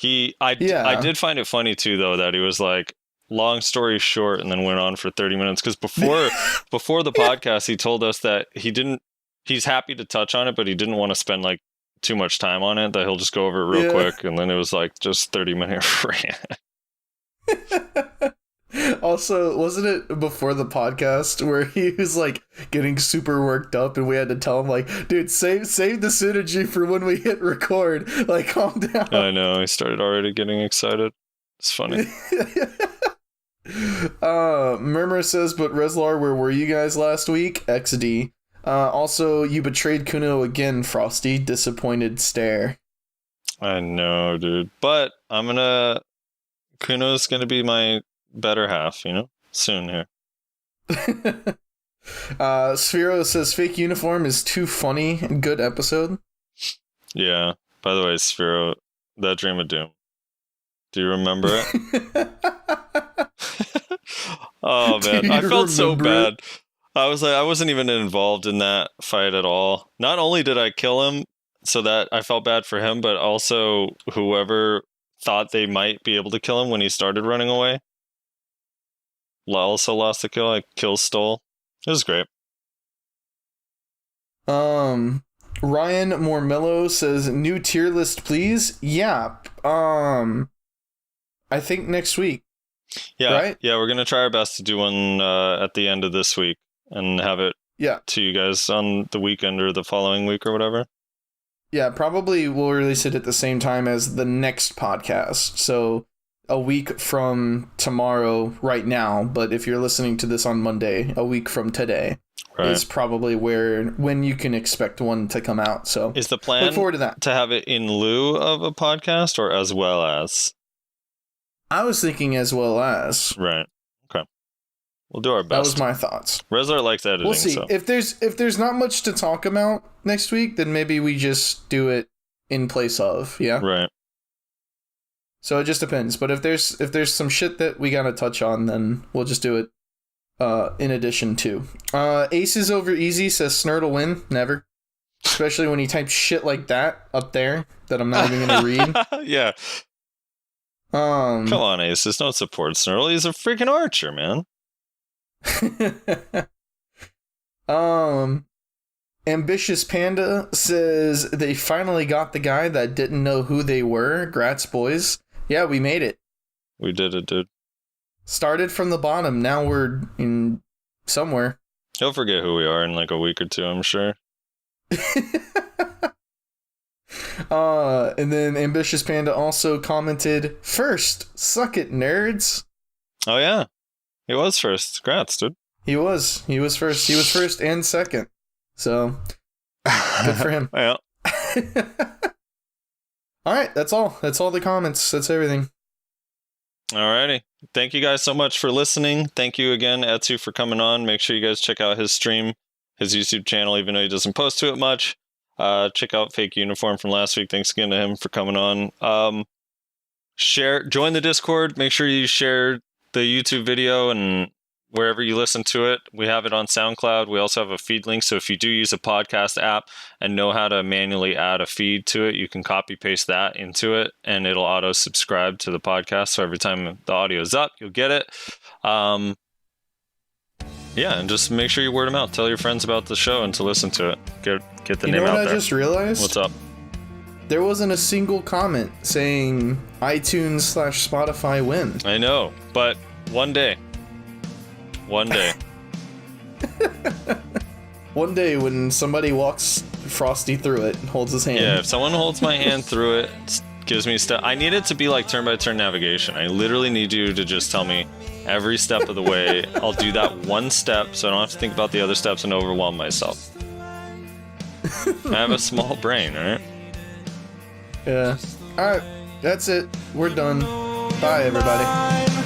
I did find it funny, too, though, that he was like, long story short, and then went on for 30 minutes. Because before the podcast, he told us that he's happy to touch on it, but he didn't want to spend like too much time on it, that he'll just go over it real quick. And then it was like just 30-minute rant. Also, wasn't it before the podcast where he was like getting super worked up and we had to tell him like, dude, save the synergy for when we hit record, like calm down. I know, he started already getting excited. It's funny. Murmur says, but Rezlar, where were you guys last week? XD. Also, you betrayed Kuno again, Frosty. Disappointed stare. I know, dude. But Kuno's gonna be my better half, soon here. Sphero says, fake uniform is too funny. Good episode. Yeah. By the way, Sphero, that Dream of Doom. Do you remember it? Oh, man. I felt so bad. I was like, I wasn't even involved in that fight at all. Not only did I kill him, so that I felt bad for him, but also whoever thought they might be able to kill him when he started running away also lost the kill. I stole. It was great. Ryan Mormello says, new tier list, please. Yeah. I think next week. Yeah. Right? Yeah, we're going to try our best to do one at the end of this week and have it to you guys on the weekend or the following week or whatever. Yeah, probably we'll release it at the same time as the next podcast. So a week from tomorrow right now, but if you're listening to this on Monday, a week from today is probably when you can expect one to come out. So is the plan look forward to that. To have it in lieu of a podcast or as well as? I was thinking as well as. Right. Okay. We'll do our best. That was my thoughts. Rezlar likes editing. We'll see. So. If there's not much to talk about next week, then maybe we just do it in place of. Yeah. Right. So it just depends. But if there's some shit that we gotta touch on, then we'll just do it. In addition to, Aces over Easy says Snurt will win. Never. Especially when he types shit like that up there that I'm not even gonna read. Yeah. Come on, Aces. Don't support Snurl. He's a freaking archer, man. Ambitious Panda says they finally got the guy that didn't know who they were. Grats, boys. Yeah, we made it. We did it, dude. Started from the bottom. Now we're in somewhere. He'll forget who we are in like a week or two, I'm sure. And then Ambitious Panda also commented, "First, suck it, nerds." Oh yeah, he was first. Congrats, dude. He was first. He was first and second. So good for him. Yeah. All right, that's all. That's all the comments. That's everything. Alrighty. Thank you guys so much for listening. Thank you again, Etsu, for coming on. Make sure you guys check out his stream, his YouTube channel, even though he doesn't post to it much. Check out Fake Uniform from last week. Thanks again to him for coming on. Join the Discord. Make sure you share the YouTube video and wherever you listen to it. We have it on SoundCloud. We also have a feed link. So if you do use a podcast app and know how to manually add a feed to it, you can copy paste that into it and it'll auto subscribe to the podcast. So every time the audio is up, you'll get it. Yeah, and just make sure you word them out. Tell your friends about the show and to listen to it. Get the name out there. You know what I just realized? What's up? There wasn't a single comment saying iTunes/Spotify win. I know, but one day. One day. One day when somebody walks Frosty through it and holds his hand. Yeah, if someone holds my hand through it, gives me stuff. I need it to be like turn-by-turn navigation. I literally need you to just tell me every step of the way. I'll do that one step so I don't have to think about the other steps and overwhelm myself. I have a small brain, alright? Yeah. Alright, that's it. We're done. Bye, everybody.